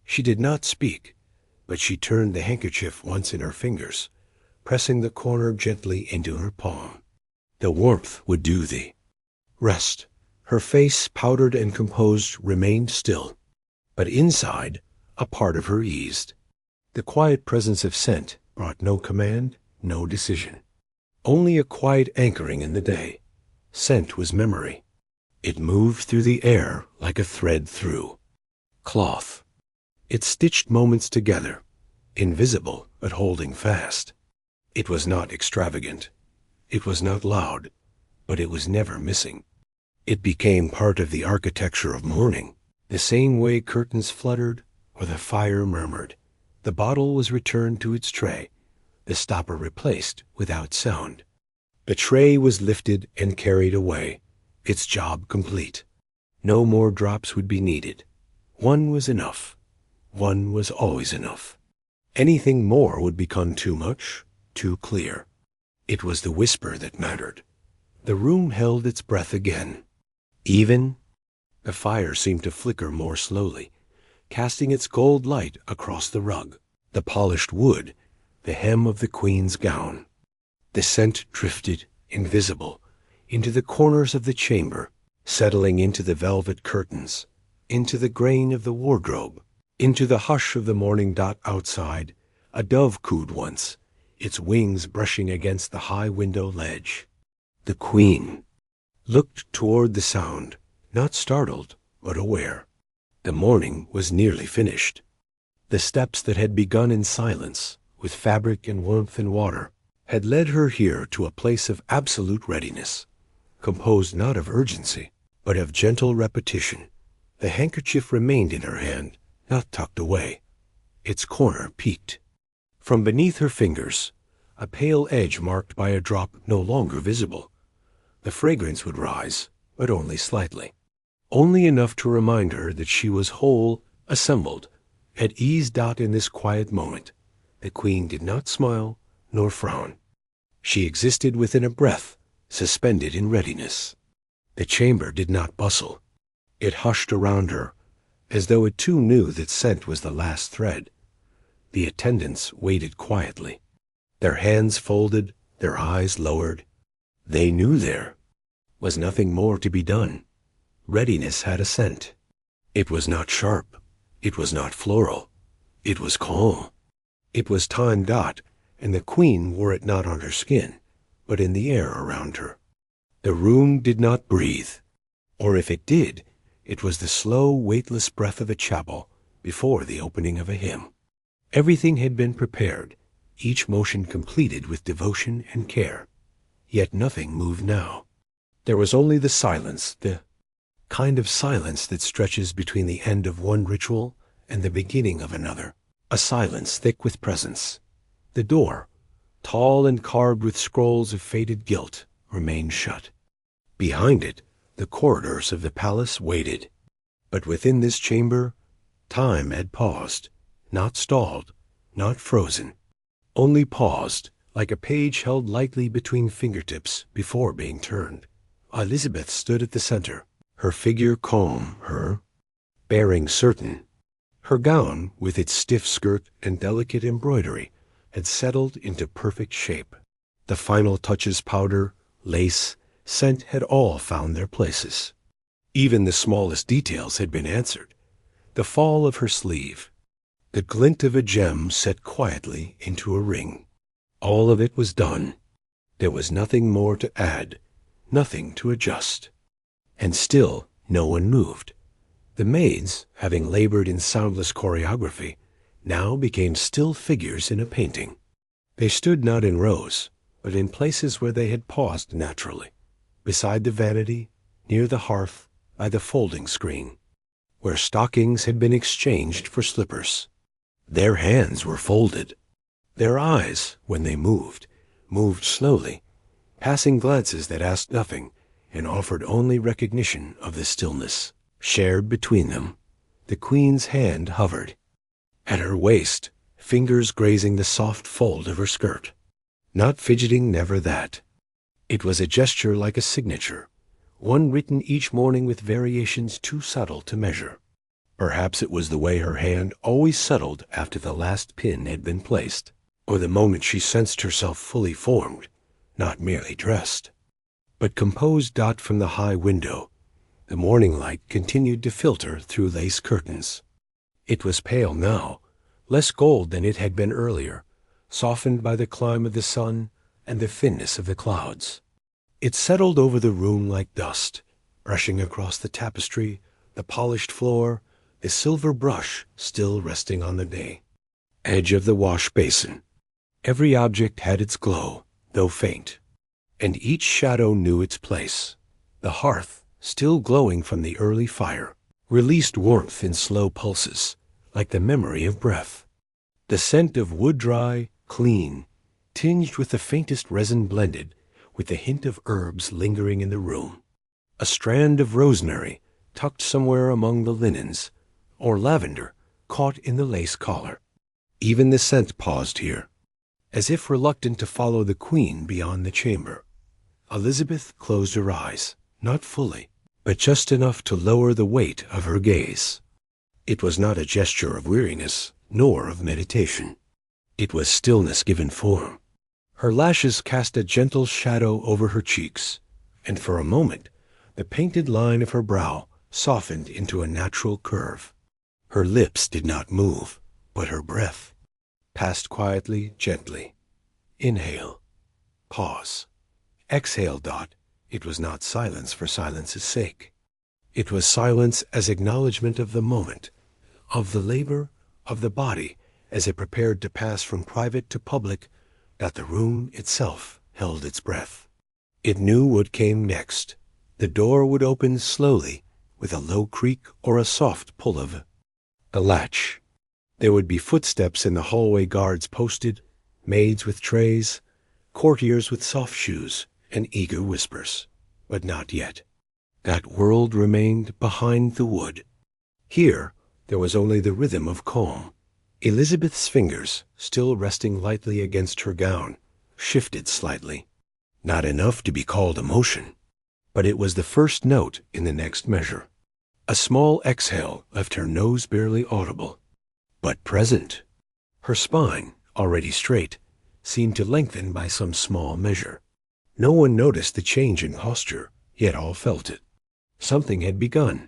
She did not speak, but she turned the handkerchief once in her fingers, pressing the corner gently into her palm. The warmth would do thee. Rest. Her face, powdered and composed, remained still, but inside, a part of her eased. The quiet presence of scent brought no command, no decision. Only a quiet anchoring in the day. Scent was memory. It moved through the air like a thread through cloth. It stitched moments together, invisible but holding fast. It was not extravagant. It was not loud, but it was never missing. It became part of the architecture of morning, the same way curtains fluttered or the fire murmured. The bottle was returned to its tray, the stopper replaced without sound. The tray was lifted and carried away, its job complete. No more drops would be needed. One was enough. One was always enough. Anything more would become too much, too clear. It was the whisper that mattered. The room held its breath again. Even, the fire seemed to flicker more slowly, casting its gold light across the rug, the polished wood, the hem of the queen's gown. The scent drifted, invisible, into the corners of the chamber, settling into the velvet curtains, into the grain of the wardrobe, into the hush of the morning. Outside, a dove cooed once, its wings brushing against the high window ledge. The queen looked toward the sound, not startled, but aware. The morning was nearly finished. The steps that had begun in silence, with fabric and warmth and water, had led her here to a place of absolute readiness, composed not of urgency, but of gentle repetition. The handkerchief remained in her hand, not tucked away. Its corner peeked. From beneath her fingers, a pale edge marked by a drop no longer visible. The fragrance would rise, but only slightly. Only enough to remind her that she was whole, assembled, at ease. In this quiet moment, the queen did not smile nor frown. She existed within a breath, suspended in readiness. The chamber did not bustle. It hushed around her, as though it too knew that scent was the last thread. The attendants waited quietly, their hands folded, their eyes lowered. They knew there was nothing more to be done. Readiness had a scent. It was not sharp. It was not floral. It was calm. It was time. And the queen wore it not on her skin, but in the air around her. The room did not breathe, or if it did, it was the slow, weightless breath of a chapel before the opening of a hymn. Everything had been prepared, each motion completed with devotion and care. Yet nothing moved now. There was only the silence, the kind of silence that stretches between the end of one ritual and the beginning of another, a silence thick with presence. The door, tall and carved with scrolls of faded gilt, remained shut. Behind it, the corridors of the palace waited. But within this chamber, time had paused, not stalled, not frozen, only paused, like a page held lightly between fingertips before being turned. Elizabeth stood at the center, her figure calm, her bearing certain, Her gown, with its stiff skirt and delicate embroidery, had settled into perfect shape. The final touches, powder, lace, scent, had all found their places. Even the smallest details had been answered. The fall of her sleeve, the glint of a gem set quietly into a ring. All of it was done. There was nothing more to add, nothing to adjust. And still no one moved. The maids, having labored in soundless choreography, now became still figures in a painting. They stood not in rows, but in places where they had paused naturally, beside the vanity, near the hearth, by the folding screen, where stockings had been exchanged for slippers. Their hands were folded. Their eyes, when they moved slowly, passing glances that asked nothing and offered only recognition of the stillness shared between them. The queen's hand hovered at her waist, fingers grazing the soft fold of her skirt. Not fidgeting, never that. It was a gesture like a signature, one written each morning with variations too subtle to measure. Perhaps it was the way her hand always settled after the last pin had been placed, or the moment she sensed herself fully formed, not merely dressed. But composed not from the high window, the morning light continued to filter through lace curtains. It was pale now, less gold than it had been earlier, softened by the climb of the sun and the thinness of the clouds. It settled over the room like dust, brushing across the tapestry, the polished floor, the silver brush still resting on the edge of the wash basin. Every object had its glow, though faint, and each shadow knew its place. The hearth, still glowing from the early fire, released warmth in slow pulses, like the memory of breath. The scent of wood dry, clean, tinged with the faintest resin blended with the hint of herbs lingering in the room. A strand of rosemary tucked somewhere among the linens, or lavender caught in the lace collar. Even the scent paused here, as if reluctant to follow the queen beyond the chamber. Elizabeth closed her eyes, not fully, but just enough to lower the weight of her gaze. It was not a gesture of weariness, nor of meditation. It was stillness given form. Her lashes cast a gentle shadow over her cheeks, and for a moment the painted line of her brow softened into a natural curve. Her lips did not move, but her breath passed quietly, gently. Inhale. Pause. Exhale. It was not silence for silence's sake. It was silence as acknowledgment of the moment, of the labor, of the body as it prepared to pass from private to public, that the room itself held its breath. It knew what came next. The door would open slowly, with a low creak or a soft pull of the latch. There would be footsteps in the hallway, guards posted, maids with trays, courtiers with soft shoes and eager whispers. But not yet. That world remained behind the wood. Here there was only the rhythm of calm. Elizabeth's fingers, still resting lightly against her gown, shifted slightly. Not enough to be called emotion, but it was the first note in the next measure. A small exhale left her nose barely audible, but present. Her spine, already straight, seemed to lengthen by some small measure. No one noticed the change in posture, yet all felt it. Something had begun.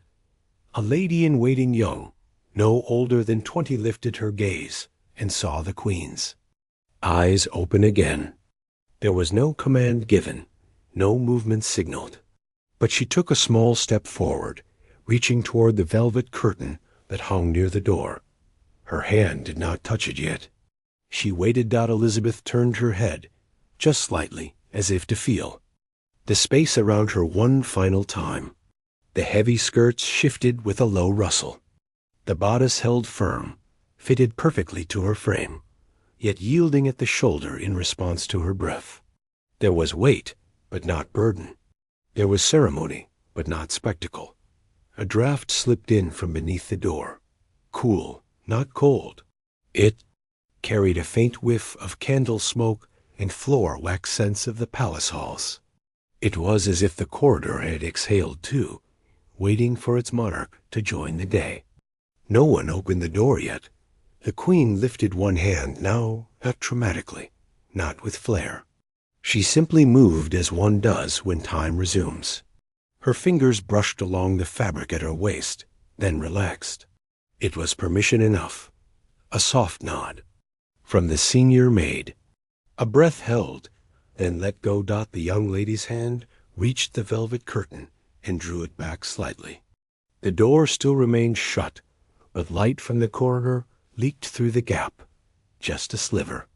A lady-in-waiting young, no older than 20, lifted her gaze and saw the queen's eyes open again. There was no command given, no movement signaled, but she took a small step forward, reaching toward the velvet curtain that hung near the door. Her hand did not touch it yet. She waited. Elizabeth turned her head, just slightly, as if to feel the space around her one final time. The heavy skirts shifted with a low rustle. The bodice held firm, fitted perfectly to her frame, yet yielding at the shoulder in response to her breath. There was weight, but not burden. There was ceremony, but not spectacle. A draught slipped in from beneath the door, cool, not cold. It carried a faint whiff of candle smoke and floor wax scents of the palace halls. It was as if the corridor had exhaled too, waiting for its monarch to join the day. No one opened the door yet. The queen lifted one hand, now not dramatically, not with flair. She simply moved as one does when time resumes. Her fingers brushed along the fabric at her waist, then relaxed. It was permission enough. A soft nod. From the senior maid. A breath held, then let go. The young lady's hand reached the velvet curtain and drew it back slightly. The door still remained shut, but light from the corridor leaked through the gap. Just a sliver.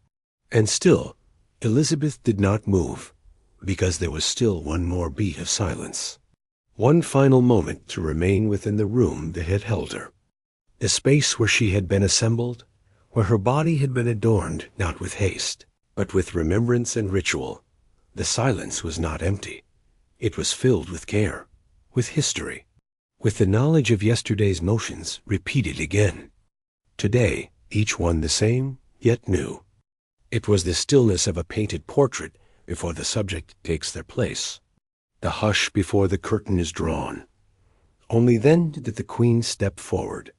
And still, Elizabeth did not move, because there was still one more beat of silence. One final moment to remain within the room that had held her. The space where she had been assembled, where her body had been adorned not with haste, but with remembrance and ritual. The silence was not empty. It was filled with care, with history, with the knowledge of yesterday's motions repeated again. Today, each one the same, yet new. It was the stillness of a painted portrait before the subject takes their place. The hush before the curtain is drawn. Only then did the queen step forward.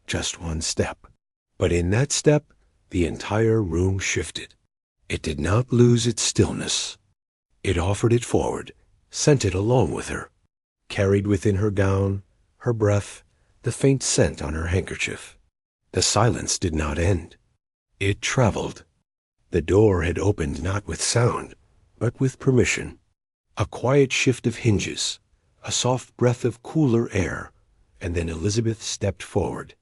Just one step. But in that step, the entire room shifted. It did not lose its stillness. It offered it forward, sent it along with her, carried within her gown, her breath, the faint scent on her handkerchief. The silence did not end. It traveled. The door had opened not with sound, but with permission. A quiet shift of hinges, a soft breath of cooler air, and then Elizabeth stepped forward.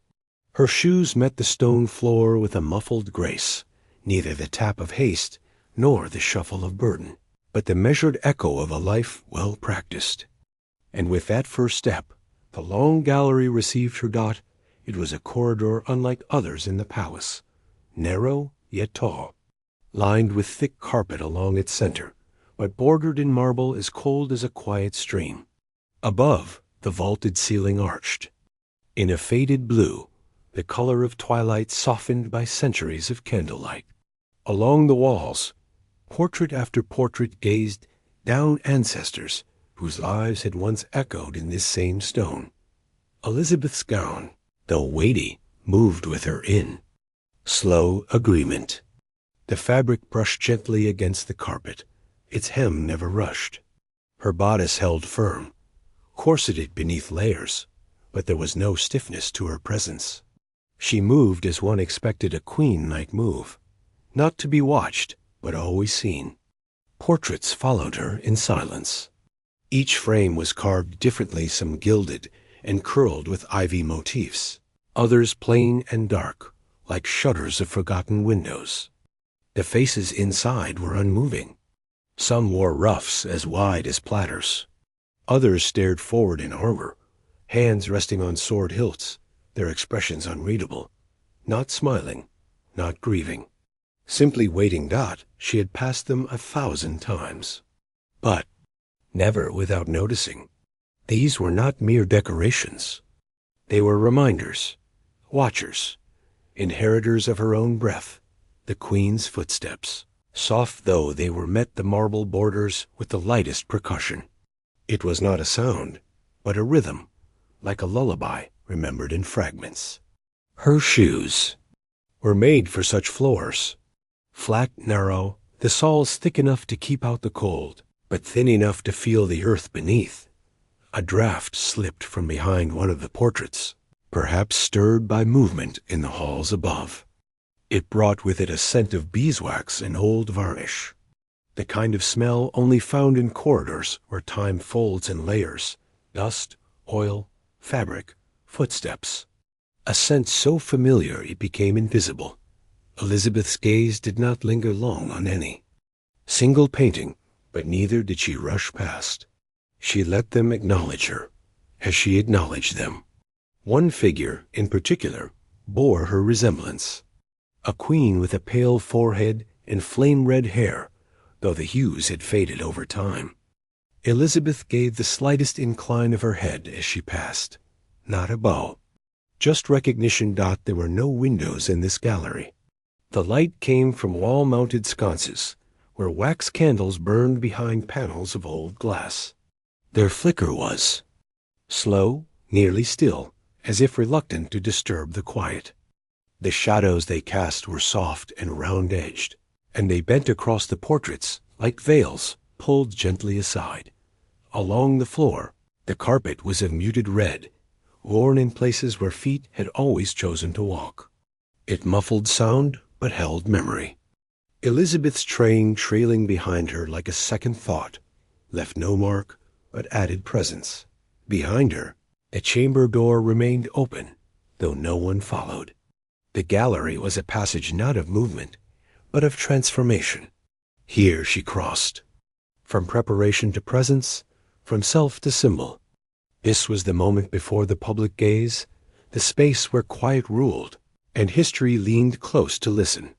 Her shoes met the stone floor with a muffled grace, neither the tap of haste nor the shuffle of burden, but the measured echo of a life well practiced. And with that first step, the long gallery received her. It was a corridor unlike others in the palace, narrow yet tall, lined with thick carpet along its center, but bordered in marble as cold as a quiet stream. Above, the vaulted ceiling arched. In a faded blue, the color of twilight softened by centuries of candlelight. Along the walls, portrait after portrait gazed down ancestors whose lives had once echoed in this same stone. Elizabeth's gown, though weighty, moved with her in slow agreement. The fabric brushed gently against the carpet. Its hem never rushed. Her bodice held firm, corseted beneath layers, but there was no stiffness to her presence. She moved as one expected a queen might move, not to be watched, but always seen. Portraits followed her in silence. Each frame was carved differently, some gilded and curled with ivy motifs, others plain and dark, like shutters of forgotten windows. The faces inside were unmoving. Some wore ruffs as wide as platters. Others stared forward in armor, hands resting on sword hilts, their expressions unreadable, not smiling, not grieving. Simply waiting. She had passed them 1,000 times. But, never without noticing, these were not mere decorations. They were reminders, watchers, inheritors of her own breath, the queen's footsteps. Soft though they were, met the marble borders with the lightest percussion. It was not a sound, but a rhythm, like a lullaby remembered in fragments. Her shoes were made for such floors. Flat, narrow, the soles thick enough to keep out the cold, but thin enough to feel the earth beneath. A draught slipped from behind one of the portraits, perhaps stirred by movement in the halls above. It brought with it a scent of beeswax and old varnish, the kind of smell only found in corridors where time folds in layers, dust, oil, fabric, footsteps. A scent so familiar it became invisible. Elizabeth's gaze did not linger long on any single painting, but neither did she rush past. She let them acknowledge her, as she acknowledged them. One figure, in particular, bore her resemblance. A queen with a pale forehead and flame-red hair, though the hues had faded over time. Elizabeth gave the slightest incline of her head as she passed. Not a bow. Just recognition. There were no windows in this gallery. The light came from wall-mounted sconces, where wax candles burned behind panels of old glass. Their flicker was slow, nearly still, as if reluctant to disturb the quiet. The shadows they cast were soft and round-edged, and they bent across the portraits like veils pulled gently aside. Along the floor, the carpet was of muted red, worn in places where feet had always chosen to walk. It muffled sound, but held memory. Elizabeth's train trailing behind her like a second thought, left no mark, but added presence. Behind her, the chamber door remained open, though no one followed. The gallery was a passage not of movement, but of transformation. Here she crossed, from preparation to presence, from self to symbol. This was the moment before the public gaze, the space where quiet ruled, and history leaned close to listen.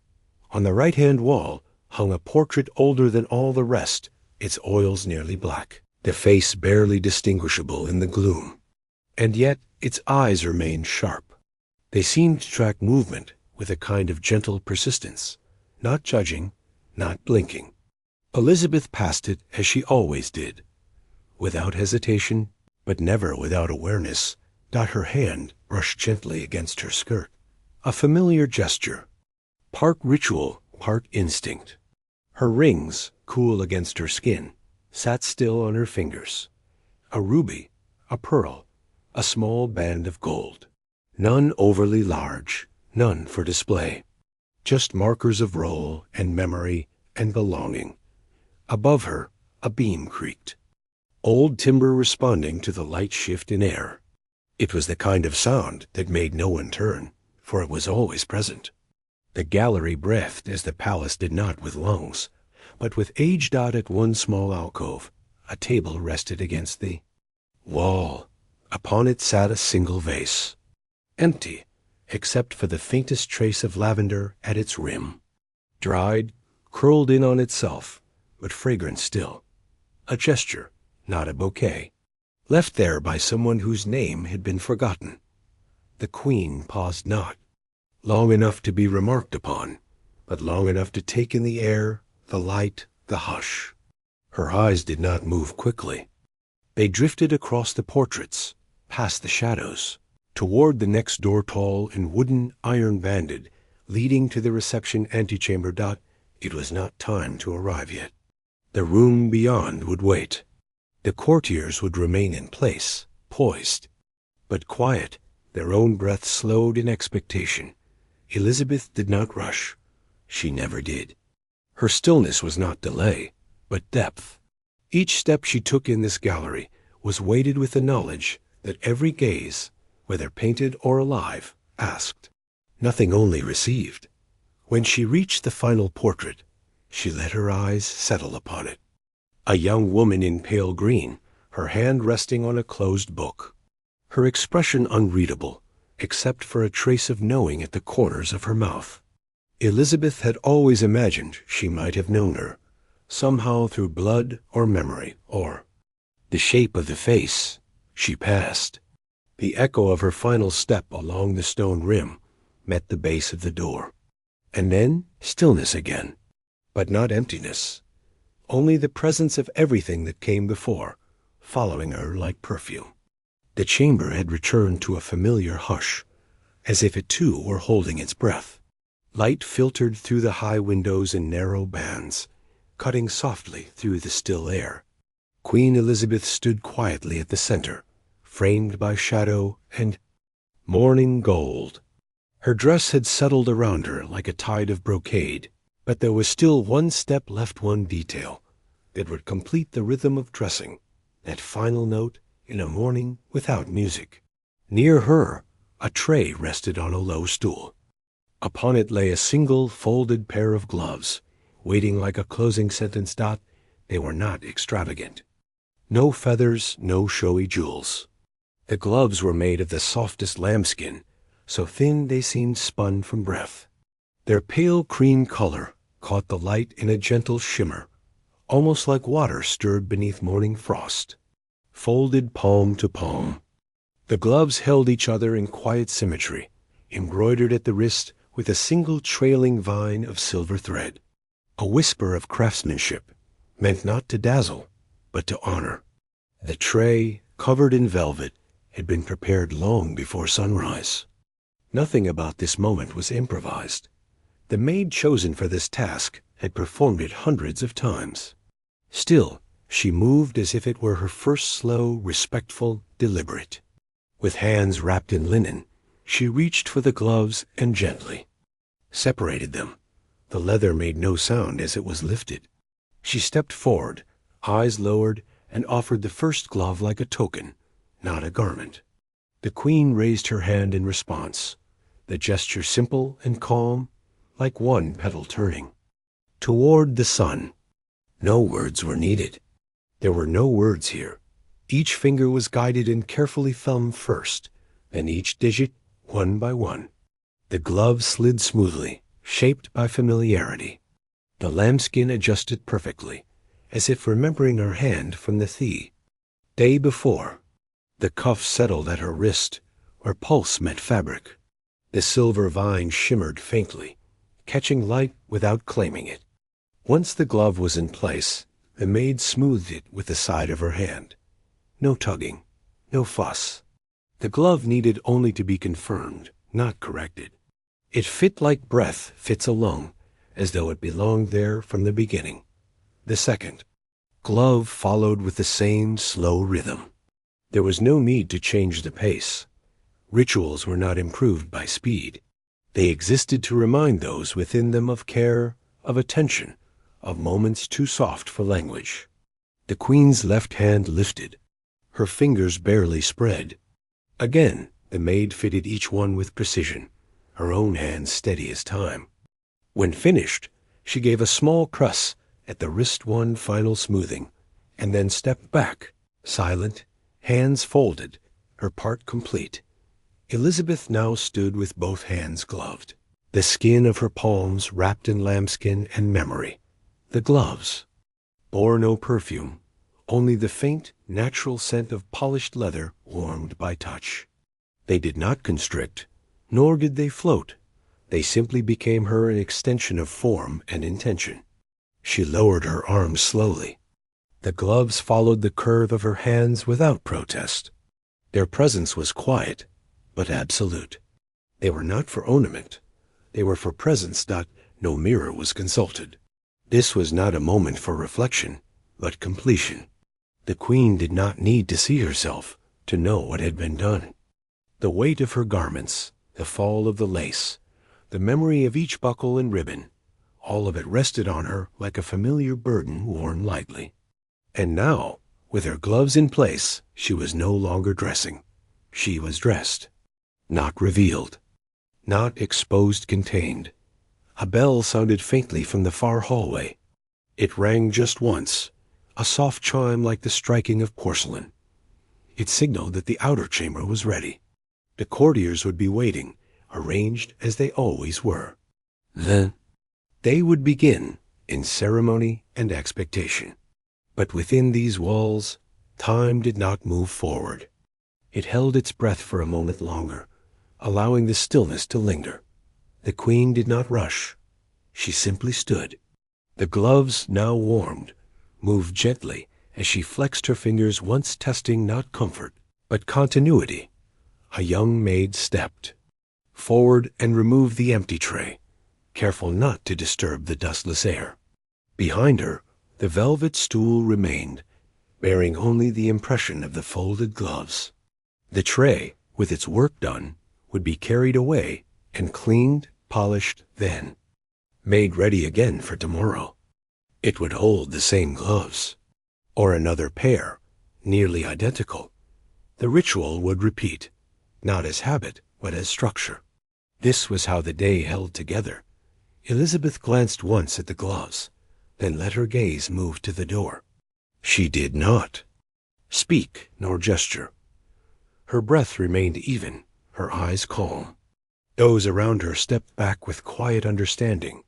On the right-hand wall hung a portrait older than all the rest, its oils nearly black, the face barely distinguishable in the gloom. And yet its eyes remained sharp. They seemed to track movement with a kind of gentle persistence, not judging, not blinking. Elizabeth passed it as she always did, without hesitation, but never without awareness. Her hand brushed gently against her skirt, a familiar gesture, part ritual, part instinct. Her rings, cool against her skin, sat still on her fingers. A ruby, a pearl, a small band of gold. None overly large, none for display. Just markers of role and memory and belonging. Above her, a beam creaked. Old timber responding to the light shift in air. It was the kind of sound that made no one turn, for it was always present. The gallery breathed as the palace did not with lungs, but with age dot at one small alcove. A table rested against the wall. Upon it sat a single vase, empty, except for the faintest trace of lavender at its rim. Dried, curled in on itself, but fragrant still. A gesture, not a bouquet, left there by someone whose name had been forgotten. The Queen paused not, long enough to be remarked upon, but long enough to take in the air, the light, the hush. Her eyes did not move quickly. They drifted across the portraits, past the shadows, toward the next door, tall and wooden, iron-banded, leading to the reception antechamber. It was not time to arrive yet. The room beyond would wait. The courtiers would remain in place, poised, but quiet, their own breath slowed in expectation. Elizabeth did not rush. She never did. Her stillness was not delay, but depth. Each step she took in this gallery was weighted with the knowledge that every gaze, whether painted or alive, asked. Nothing only received. When she reached the final portrait, she let her eyes settle upon it. A young woman in pale green, her hand resting on a closed book. Her expression unreadable, except for a trace of knowing at the corners of her mouth. Elizabeth had always imagined she might have known her, somehow through blood or memory, or the shape of the face. She passed. The echo of her final step along the stone rim met the base of the door. And then stillness again, but not emptiness. Only the presence of everything that came before, following her like perfume. The chamber had returned to a familiar hush, as if it too were holding its breath. Light filtered through the high windows in narrow bands, cutting softly through the still air. Queen Elizabeth stood quietly at the center, framed by shadow and morning gold. Her dress had settled around her like a tide of brocade, but there was still one step left, one detail that would complete the rhythm of dressing, that final note in a morning without music. Near her, a tray rested on a low stool. Upon it lay a single folded pair of gloves, waiting like a closing sentence. They were not extravagant. No feathers, no showy jewels. The gloves were made of the softest lambskin, so thin they seemed spun from breath. Their pale cream color caught the light in a gentle shimmer, almost like water stirred beneath morning frost. Folded palm to palm, the gloves held each other in quiet symmetry, embroidered at the wrist with a single trailing vine of silver thread. A whisper of craftsmanship, meant not to dazzle, but to honor. The tray, covered in velvet, had been prepared long before sunrise. Nothing about this moment was improvised. The maid chosen for this task had performed it hundreds of times. Still, she moved as if it were her first, slow, respectful, deliberate. With hands wrapped in linen, she reached for the gloves and gently separated them. The leather made no sound as it was lifted. She stepped forward, eyes lowered, and offered the first glove like a token, not a garment. The queen raised her hand in response, the gesture simple and calm, like one petal turning toward the sun. No words were needed. There were no words here. Each finger was guided and carefully thumbed first, then each digit, one by one. The glove slid smoothly, shaped by familiarity. The lambskin adjusted perfectly, as if remembering her hand from the thea. Day before, the cuff settled at her wrist, where pulse met fabric. The silver vine shimmered faintly, catching light without claiming it. Once the glove was in place, the maid smoothed it with the side of her hand. No tugging, no fuss. The glove needed only to be confirmed, not corrected. It fit like breath fits a lung, as though it belonged there from the beginning. The second glove followed with the same slow rhythm. There was no need to change the pace. Rituals were not improved by speed. They existed to remind those within them of care, of attention, of moments too soft for language. The queen's left hand lifted. Her fingers barely spread. Again, the maid fitted each one with precision, her own hand steady as time. When finished, she gave a small caress at the wrist, one final smoothing, and then stepped back, silent, hands folded, her part complete. Elizabeth now stood with both hands gloved, the skin of her palms wrapped in lambskin and memory. The gloves bore no perfume, only the faint, natural scent of polished leather warmed by touch. They did not constrict, nor did they float. They simply became her an extension of form and intention. She lowered her arms slowly. The gloves followed the curve of her hands without protest. Their presence was quiet, but absolute. They were not for ornament. They were for presence. No mirror was consulted. This was not a moment for reflection, but completion. The queen did not need to see herself to know what had been done. The weight of her garments, the fall of the lace, the memory of each buckle and ribbon, all of it rested on her like a familiar burden worn lightly. And now, with her gloves in place, she was no longer dressing. She was dressed, not revealed, not exposed, contained. A bell sounded faintly from the far hallway. It rang just once, a soft chime like the striking of porcelain. It signaled that the outer chamber was ready. The courtiers would be waiting, arranged as they always were. Then they would begin in ceremony and expectation. But within these walls, time did not move forward. It held its breath for a moment longer, allowing the stillness to linger. The queen did not rush. She simply stood. The gloves, now warmed, moved gently as she flexed her fingers, once testing not comfort, but continuity. A young maid stepped forward and removed the empty tray, careful not to disturb the dustless air. Behind her, the velvet stool remained, bearing only the impression of the folded gloves. The tray, with its work done, would be carried away and cleaned, polished, then made ready again for tomorrow. It would hold the same gloves, or another pair, nearly identical. The ritual would repeat, not as habit, but as structure. This was how the day held together. Elizabeth glanced once at the gloves, then let her gaze move to the door. She did not speak nor gesture. Her breath remained even, her eyes calm. Those around her stepped back with quiet understanding.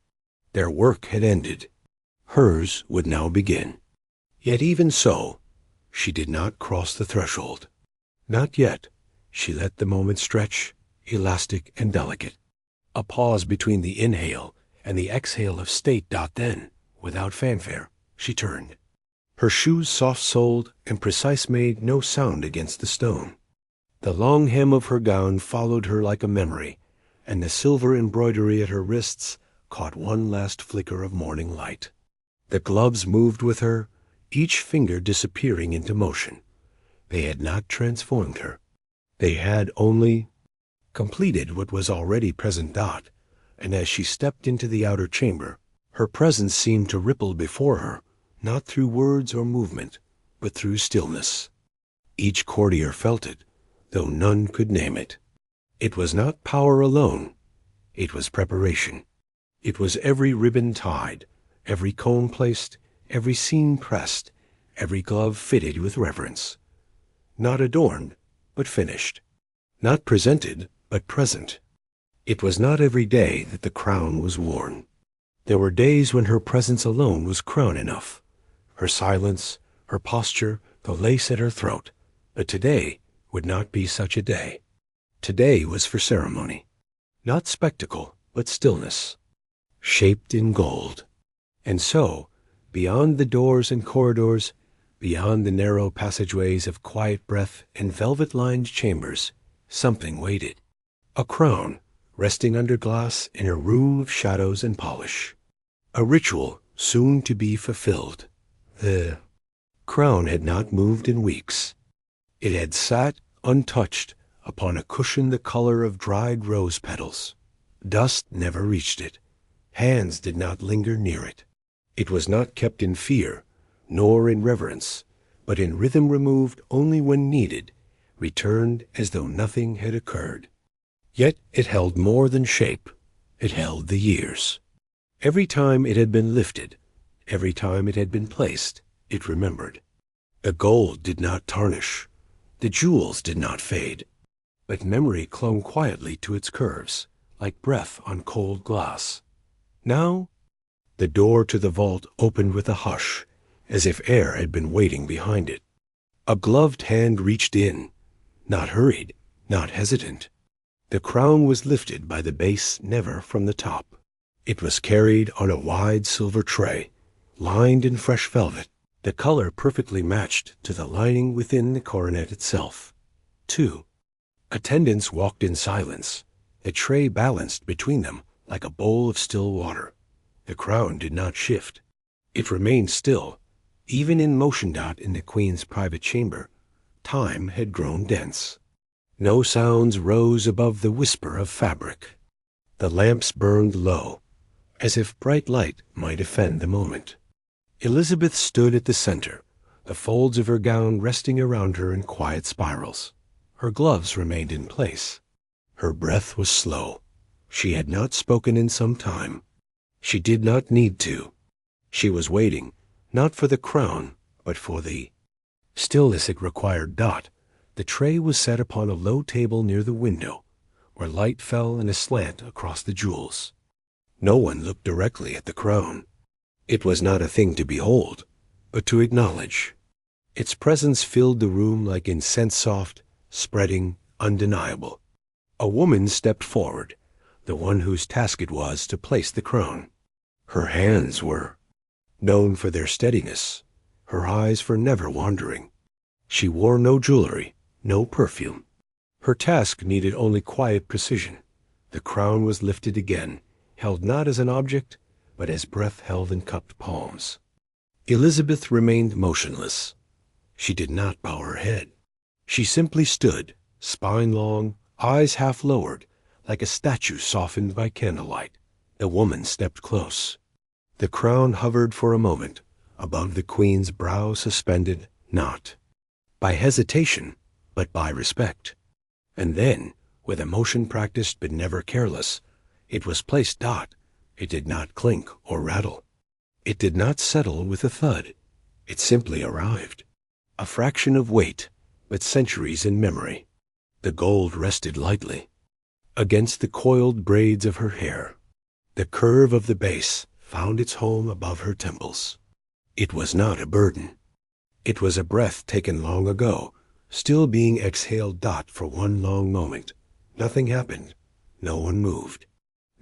Their work had ended. Hers would now begin. Yet even so, she did not cross the threshold. Not yet. She let the moment stretch, elastic and delicate. A pause between the inhale and the exhale of state. Then, without fanfare, she turned. Her shoes, soft-soled and precise, made no sound against the stone. The long hem of her gown followed her like a memory, and the silver embroidery at her wrists caught one last flicker of morning light. The gloves moved with her, each finger disappearing into motion. They had not transformed her. They had only completed what was already present Dot, and as she stepped into the outer chamber, her presence seemed to ripple before her, not through words or movement, but through stillness. Each courtier felt it, though none could name it. It was not power alone. It was preparation. It was every ribbon tied, every comb placed, every seam pressed, every glove fitted with reverence. Not adorned, but finished. Not presented, but present. It was not every day that the crown was worn. There were days when her presence alone was crown enough. Her silence, her posture, the lace at her throat. But today would not be such a day. Today was for ceremony. Not spectacle, but stillness. Shaped in gold. And so, beyond the doors and corridors, beyond the narrow passageways of quiet breath and velvet-lined chambers, something waited. A crown, resting under glass in a room of shadows and polish. A ritual soon to be fulfilled. The crown had not moved in weeks. It had sat, untouched, upon a cushion the color of dried rose petals. Dust never reached it. Hands did not linger near it. It was not kept in fear, nor in reverence, but in rhythm removed only when needed, returned as though nothing had occurred. Yet it held more than shape. It held the years. Every time it had been lifted, every time it had been placed, it remembered. The gold did not tarnish. The jewels did not fade. But memory clung quietly to its curves, like breath on cold glass. Now, the door to the vault opened with a hush, as if air had been waiting behind it. A gloved hand reached in, not hurried, not hesitant. The crown was lifted by the base, never from the top. It was carried on a wide silver tray, lined in fresh velvet, the color perfectly matched to the lining within the coronet itself. 2. Attendants walked in silence, the tray balanced between them like a bowl of still water. The crown did not shift. It remained still, even in motion. In the Queen's private chamber, time had grown dense. No sounds rose above the whisper of fabric. The lamps burned low, as if bright light might offend the moment. Elizabeth stood at the center, the folds of her gown resting around her in quiet spirals. Her gloves remained in place. Her breath was slow. She had not spoken in some time. She did not need to. She was waiting, not for the crown, but for the stillness it required. The tray was set upon a low table near the window, where light fell in a slant across the jewels. No one looked directly at the crown. It was not a thing to behold, but to acknowledge. Its presence filled the room like incense, soft, spreading, undeniable. A woman stepped forward, the one whose task it was to place the crown. Her hands were known for their steadiness, her eyes for never wandering. She wore no jewelry, no perfume. Her task needed only quiet precision. The crown was lifted again, held not as an object, but as breath held in cupped palms. Elizabeth remained motionless. She did not bow her head. She simply stood, spine long, eyes half lowered, like a statue softened by candlelight. The woman stepped close. The crown hovered for a moment, above the Queen's brow, suspended, not by hesitation, but by respect. And then, with a motion practiced but never careless, it was placed. It did not clink or rattle. It did not settle with a thud. It simply arrived. A fraction of weight, but centuries in memory. The gold rested lightly against the coiled braids of her hair. The curve of the base found its home above her temples. It was not a burden. It was a breath taken long ago, still being exhaled. For one long moment. Nothing happened. No one moved.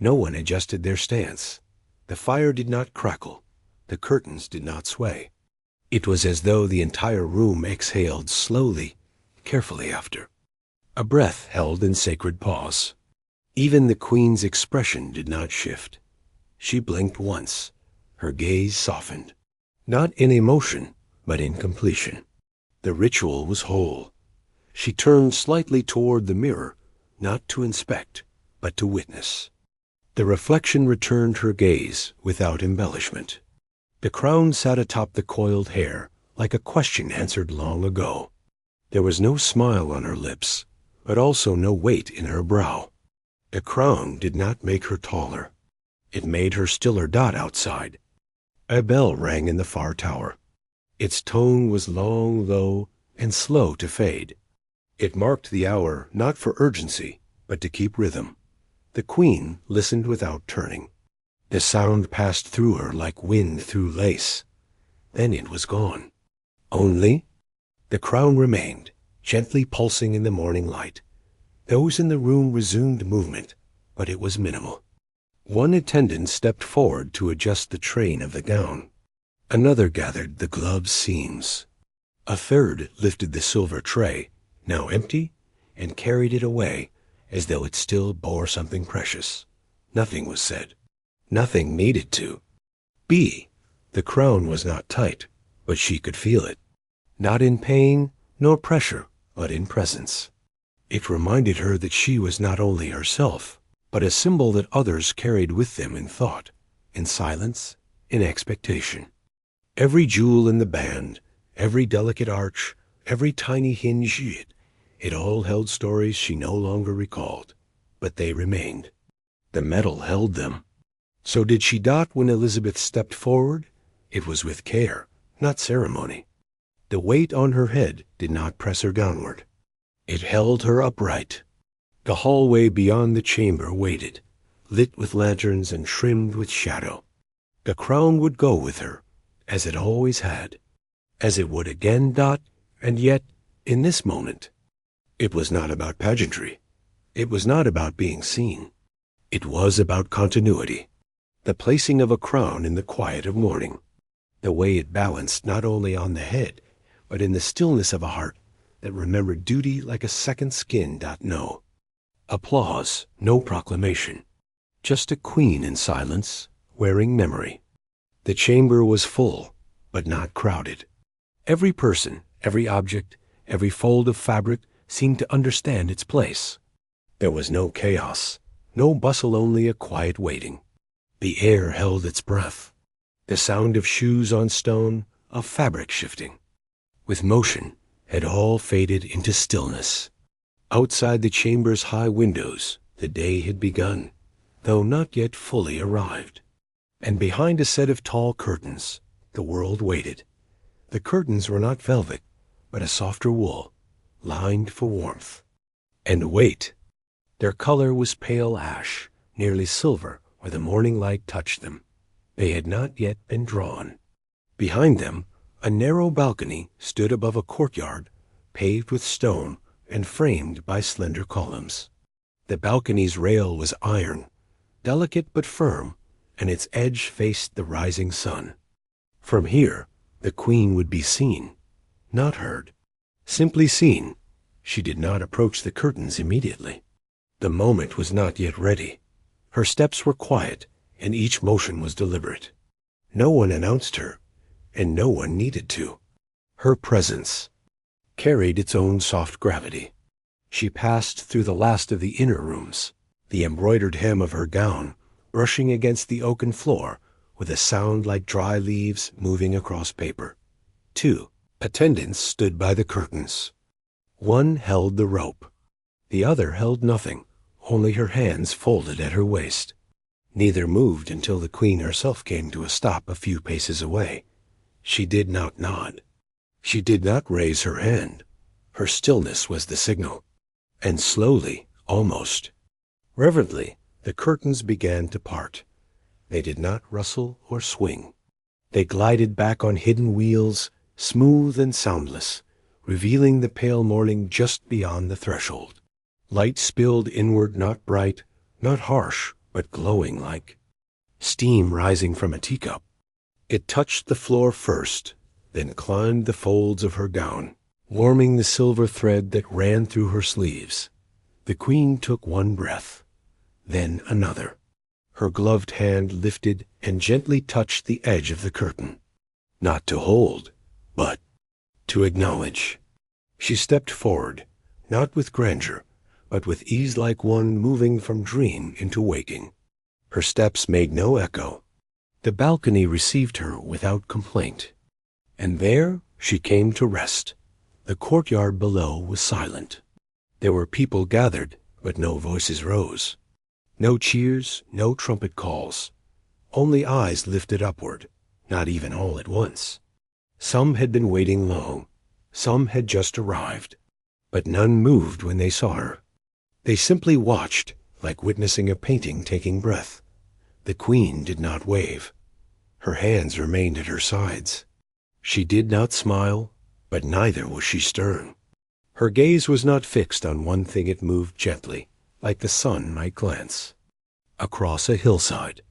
No one adjusted their stance. The fire did not crackle. The curtains did not sway. It was as though the entire room exhaled slowly, carefully after. a breath held in sacred pause. Even the queen's expression did not shift. She blinked once. Her gaze softened, not in emotion, but in completion. The ritual was whole. She turned slightly toward the mirror, not to inspect, but to witness. The reflection returned her gaze without embellishment. The crown sat atop the coiled hair, like a question answered long ago. There was no smile on her lips, but also no weight in her brow. The crown did not make her taller. It made her stiller dot outside. A bell rang in the far tower. Its tone was long, low, and slow to fade. It marked the hour not for urgency, but to keep rhythm. The queen listened without turning. The sound passed through her like wind through lace. Then it was gone. Only the crown remained, gently pulsing in the morning light. Those in the room resumed movement, but it was minimal. One attendant stepped forward to adjust the train of the gown. Another gathered the glove's seams. A third lifted the silver tray, now empty, and carried it away as though it still bore something precious. Nothing was said. Nothing needed to. The crown was not tight, but she could feel it. Not in pain nor pressure, but in presence. It reminded her that she was not only herself, but a symbol that others carried with them in thought, in silence, in expectation. Every jewel in the band, every delicate arch, every tiny hinge, it all held stories she no longer recalled, but they remained. The metal held them. So did she dot when Elizabeth stepped forward? It was with care, not ceremony. The weight on her head did not press her downward. It held her upright. The hallway beyond the chamber waited, lit with lanterns and trimmed with shadow. The crown would go with her, as it always had, as it would again, Dot, and yet, in this moment, it was not about pageantry. It was not about being seen. It was about continuity, the placing of a crown in the quiet of morning, the way it balanced not only on the head, but in the stillness of a heart that remembered duty like a second skin. No applause, no proclamation, just a queen in silence, wearing memory. The chamber was full, but not crowded. Every person, every object, every fold of fabric seemed to understand its place. There was no chaos, no bustle, only a quiet waiting. The air held its breath. The sound of shoes on stone, of fabric shifting. With motion, had all faded into stillness. Outside the chamber's high windows, the day had begun, though not yet fully arrived. And behind a set of tall curtains, the world waited. The curtains were not velvet, but a softer wool, lined for warmth. And wait! Their color was pale ash, nearly silver where the morning light touched them. They had not yet been drawn. Behind them, a narrow balcony stood above a courtyard, paved with stone and framed by slender columns. The balcony's rail was iron, delicate but firm, and its edge faced the rising sun. From here, the queen would be seen, not heard. Simply seen. She did not approach the curtains immediately. The moment was not yet ready. Her steps were quiet, and each motion was deliberate. No one announced her, and no one needed to. Her presence carried its own soft gravity. She passed through the last of the inner rooms, the embroidered hem of her gown brushing against the oaken floor with a sound like dry leaves moving across paper. 2 attendants stood by the curtains. One held the rope. The other held nothing, only her hands folded at her waist. Neither moved until the queen herself came to a stop a few paces away. She did not nod. She did not raise her hand. Her stillness was the signal. And slowly, almost reverently, the curtains began to part. They did not rustle or swing. They glided back on hidden wheels, smooth and soundless, revealing the pale morning just beyond the threshold. Light spilled inward, not bright, not harsh, but glowing like steam rising from a teacup. It touched the floor first, then climbed the folds of her gown, warming the silver thread that ran through her sleeves. The queen took one breath, then another. Her gloved hand lifted and gently touched the edge of the curtain. Not to hold, but to acknowledge. She stepped forward, not with grandeur, but with ease like one moving from dream into waking. Her steps made no echo. The balcony received her without complaint. And there she came to rest. The courtyard below was silent. There were people gathered, but no voices rose. No cheers, no trumpet calls. Only eyes lifted upward, not even all at once. Some had been waiting long. Some had just arrived. But none moved when they saw her. They simply watched, like witnessing a painting taking breath. The queen did not wave. Her hands remained at her sides. She did not smile, but neither was she stern. Her gaze was not fixed on one thing. It moved gently, like the sun might glance. Across a hillside.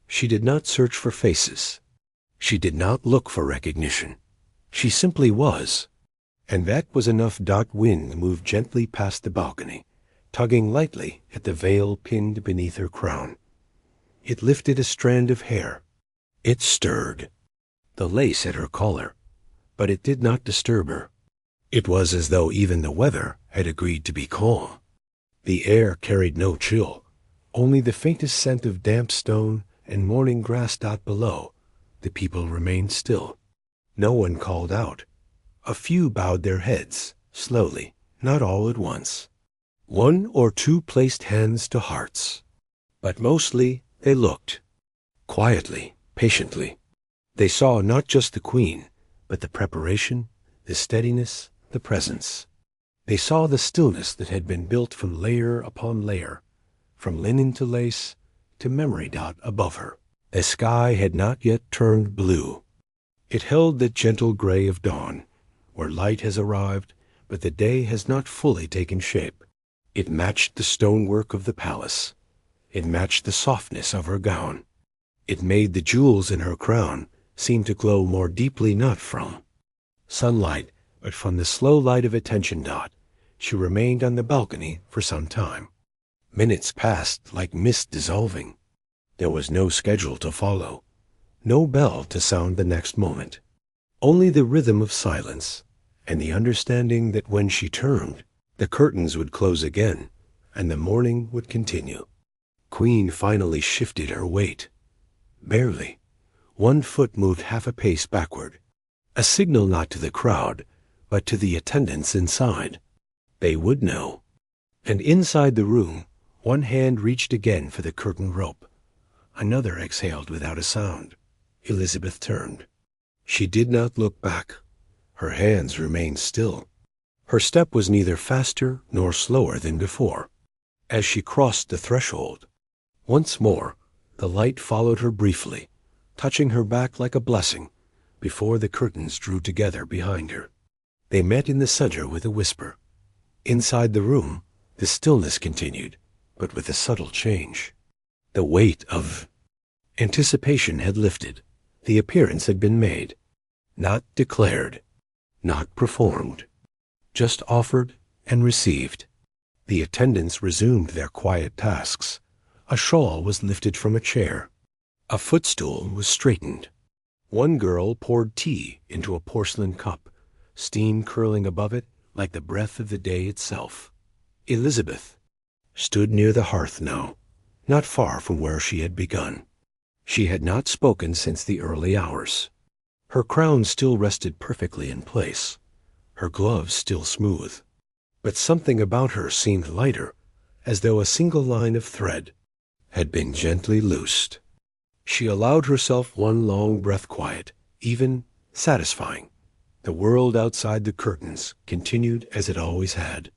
She did not search for faces. She did not look for recognition. She simply was. And that was enough. Wind moved gently past the balcony, tugging lightly at the veil pinned beneath her crown. It lifted a strand of hair. It stirred the lace at her collar, but it did not disturb her. It was as though even the weather had agreed to be calm. The air carried no chill, only the faintest scent of damp stone and morning grass. Below, the people remained still. No one called out. A few bowed their heads, slowly, not all at once. One or two placed hands to hearts. But mostly they looked, quietly, patiently. They saw not just the queen, but the preparation, the steadiness, the presence. They saw the stillness that had been built from layer upon layer, from linen to lace to memory. Above her, the sky had not yet turned blue. It held the gentle gray of dawn, where light has arrived, but the day has not fully taken shape. It matched the stonework of the palace. It matched the softness of her gown. It made the jewels in her crown seem to glow more deeply, not from sunlight, but from the slow light of attention. She remained on the balcony for some time. Minutes passed like mist dissolving. There was no schedule to follow, no bell to sound the next moment. Only the rhythm of silence, and the understanding that when she turned, the curtains would close again, and the morning would continue. Queen finally shifted her weight. Barely. One foot moved half a pace backward. A signal not to the crowd, but to the attendants inside. They would know. And inside the room, one hand reached again for the curtain rope. Another exhaled without a sound. Elizabeth turned. She did not look back. Her hands remained still. Her step was neither faster nor slower than before. As she crossed the threshold, once more, the light followed her briefly, touching her back like a blessing, before the curtains drew together behind her. They met in the center with a whisper. Inside the room, the stillness continued, but with a subtle change. The weight of anticipation had lifted. The appearance had been made, not declared, not performed, just offered and received. The attendants resumed their quiet tasks. A shawl was lifted from a chair. A footstool was straightened. One girl poured tea into a porcelain cup, steam curling above it like the breath of the day itself. Elizabeth stood near the hearth now, not far from where she had begun. She had not spoken since the early hours. Her crown still rested perfectly in place, her gloves still smooth. But something about her seemed lighter, as though a single line of thread had been gently loosed. She allowed herself one long breath, quiet, even satisfying. The world outside the curtains continued as it always had.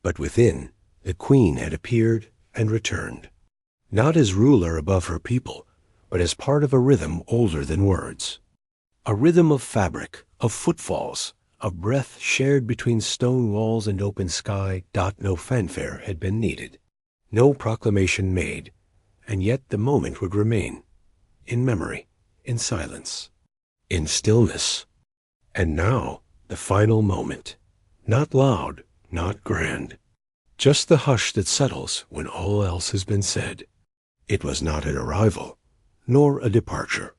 But within, the queen had appeared and returned, not as ruler above her people, but as part of a rhythm older than words. A rhythm of fabric, of footfalls, of breath shared between stone walls and open sky. No fanfare had been needed, no proclamation made, and yet the moment would remain, in memory, in silence, in stillness. And now, the final moment. Not loud, not grand. Just the hush that settles when all else has been said. It was not an arrival, nor a departure.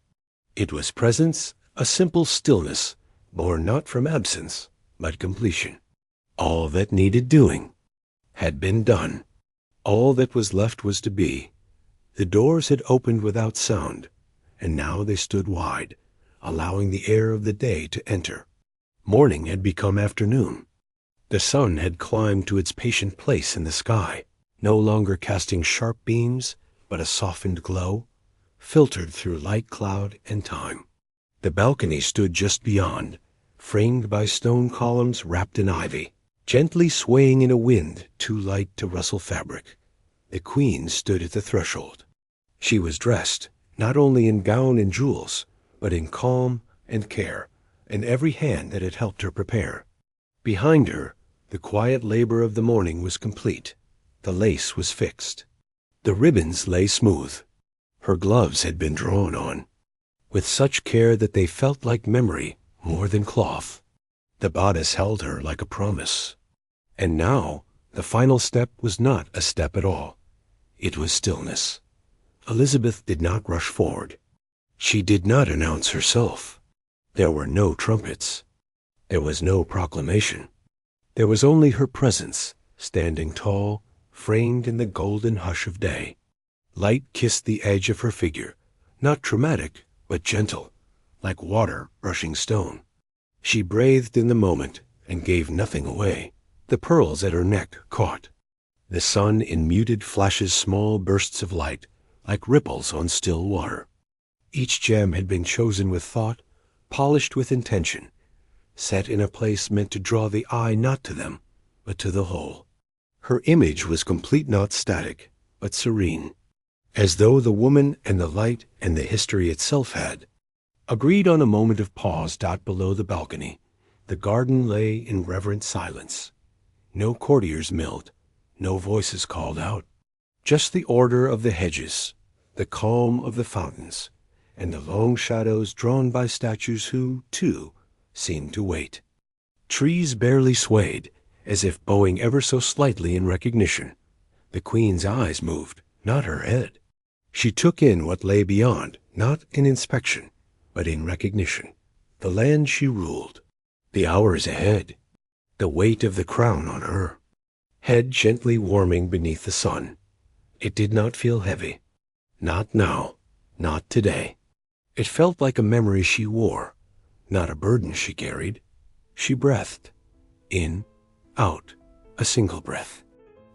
It was presence, a simple stillness, born not from absence, but completion. All that needed doing had been done. All that was left was to be. The doors had opened without sound, and now they stood wide, allowing the air of the day to enter. Morning had become afternoon. The sun had climbed to its patient place in the sky, no longer casting sharp beams, but a softened glow, filtered through light cloud and time. The balcony stood just beyond, framed by stone columns wrapped in ivy, gently swaying in a wind too light to rustle fabric. The queen stood at the threshold. She was dressed, not only in gown and jewels, but in calm and care, and every hand that had helped her prepare. Behind her, the quiet labor of the morning was complete. The lace was fixed. The ribbons lay smooth. Her gloves had been drawn on, with such care that they felt like memory more than cloth. The bodice held her like a promise. And now, the final step was not a step at all. It was stillness. Elizabeth did not rush forward. She did not announce herself. There were no trumpets. There was no proclamation. There was only her presence, standing tall, framed in the golden hush of day. Light kissed the edge of her figure, not dramatic, but gentle, like water brushing stone. She breathed in the moment and gave nothing away. The pearls at her neck caught. The sun in muted flashes small bursts of light, like ripples on still water. Each gem had been chosen with thought, polished with intention, set in a place meant to draw the eye not to them, but to the whole. Her image was complete, not static, but serene, as though the woman and the light and the history itself had agreed on a moment of pause. Below the balcony, the garden lay in reverent silence. No courtiers milled, no voices called out, just the order of the hedges, the calm of the fountains, and the long shadows drawn by statues who, too, seemed to wait. Trees barely swayed, as if bowing ever so slightly in recognition. The queen's eyes moved, not her head. She took in what lay beyond, not in inspection, but in recognition. The land she ruled, the hours ahead, the weight of the crown on her, head gently warming beneath the sun. It did not feel heavy. Not now, not today. It felt like a memory she wore, not a burden she carried. She breathed, in, out, a single breath,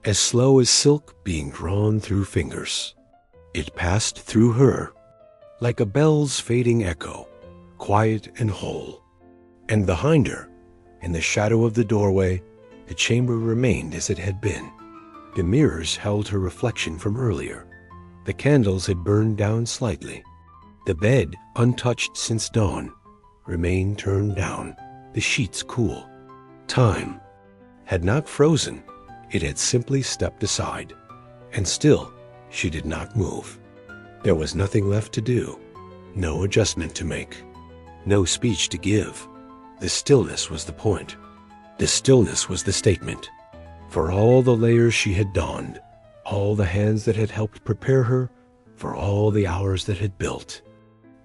as slow as silk being drawn through fingers. It passed through her, like a bell's fading echo, quiet and whole. And behind her, in the shadow of the doorway, the chamber remained as it had been. The mirrors held her reflection from earlier. The candles had burned down slightly. The bed, untouched since dawn, remained turned down, the sheets cool. Time had not frozen, it had simply stepped aside, and still she did not move. There was nothing left to do, no adjustment to make, no speech to give. The stillness was the point. The stillness was the statement. For all the layers she had donned, all the hands that had helped prepare her, for all the hours that had built.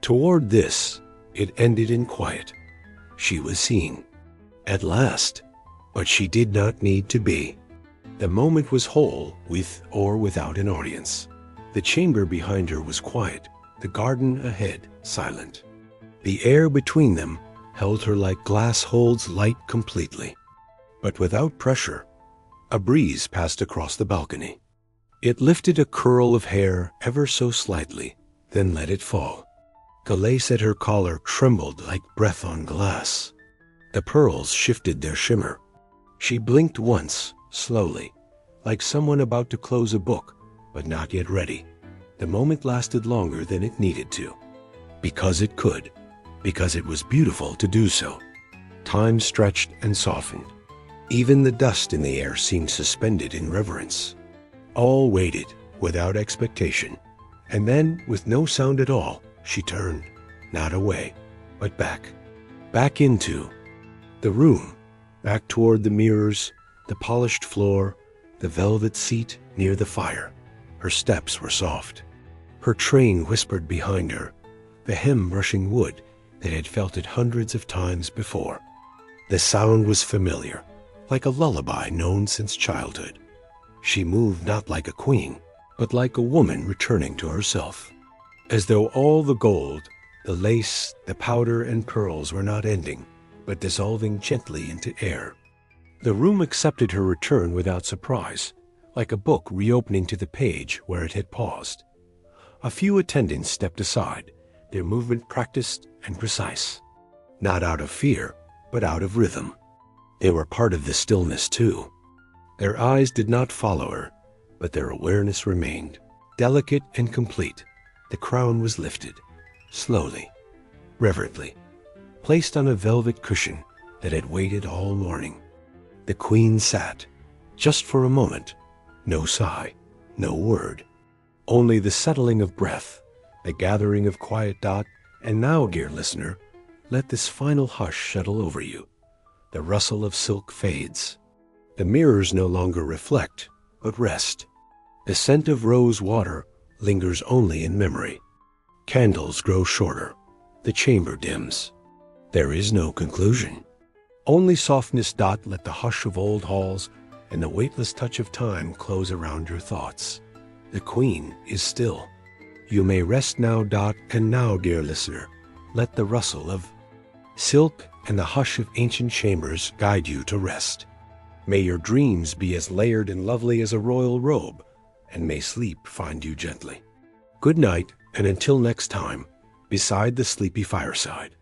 Toward this, it ended in quiet. She was seen. At last, but she did not need to be. The moment was whole, with or without an audience. The chamber behind her was quiet, the garden ahead silent. The air between them held her like glass holds light completely. But without pressure, a breeze passed across the balcony. It lifted a curl of hair ever so slightly, then let it fall. The lace at her collar trembled like breath on glass. The pearls shifted their shimmer. She blinked once, slowly, like someone about to close a book, but not yet ready. The moment lasted longer than it needed to. Because it could. Because it was beautiful to do so. Time stretched and softened. Even the dust in the air seemed suspended in reverence. All waited, without expectation. And then, with no sound at all, she turned, not away, but back. Back into the room, back toward the mirrors, the polished floor, the velvet seat near the fire. Her steps were soft. Her train whispered behind her, the hem brushing wood that had felt it hundreds of times before. The sound was familiar, like a lullaby known since childhood. She moved not like a queen, but like a woman returning to herself. As though all the gold, the lace, the powder and pearls were not ending, but dissolving gently into air. The room accepted her return without surprise, like a book reopening to the page where it had paused. A few attendants stepped aside, their movement practiced and precise. Not out of fear, but out of rhythm. They were part of the stillness too. Their eyes did not follow her, but their awareness remained. Delicate and complete, the crown was lifted, slowly, reverently, placed on a velvet cushion that had waited all morning. The queen sat, just for a moment, no sigh, no word, only the settling of breath, the gathering of quiet. And now, dear listener, let this final hush settle over you. The rustle of silk fades. The mirrors no longer reflect, but rest. The scent of rose water lingers only in memory. Candles grow shorter. The chamber dims. There is no conclusion. Only softness. Let the hush of old halls and the weightless touch of time close around your thoughts. The queen is still. You may rest now. And now, dear listener, let the rustle of silk and the hush of ancient chambers guide you to rest. May your dreams be as layered and lovely as a royal robe, and may sleep find you gently. Good night, and until next time, beside the sleepy fireside.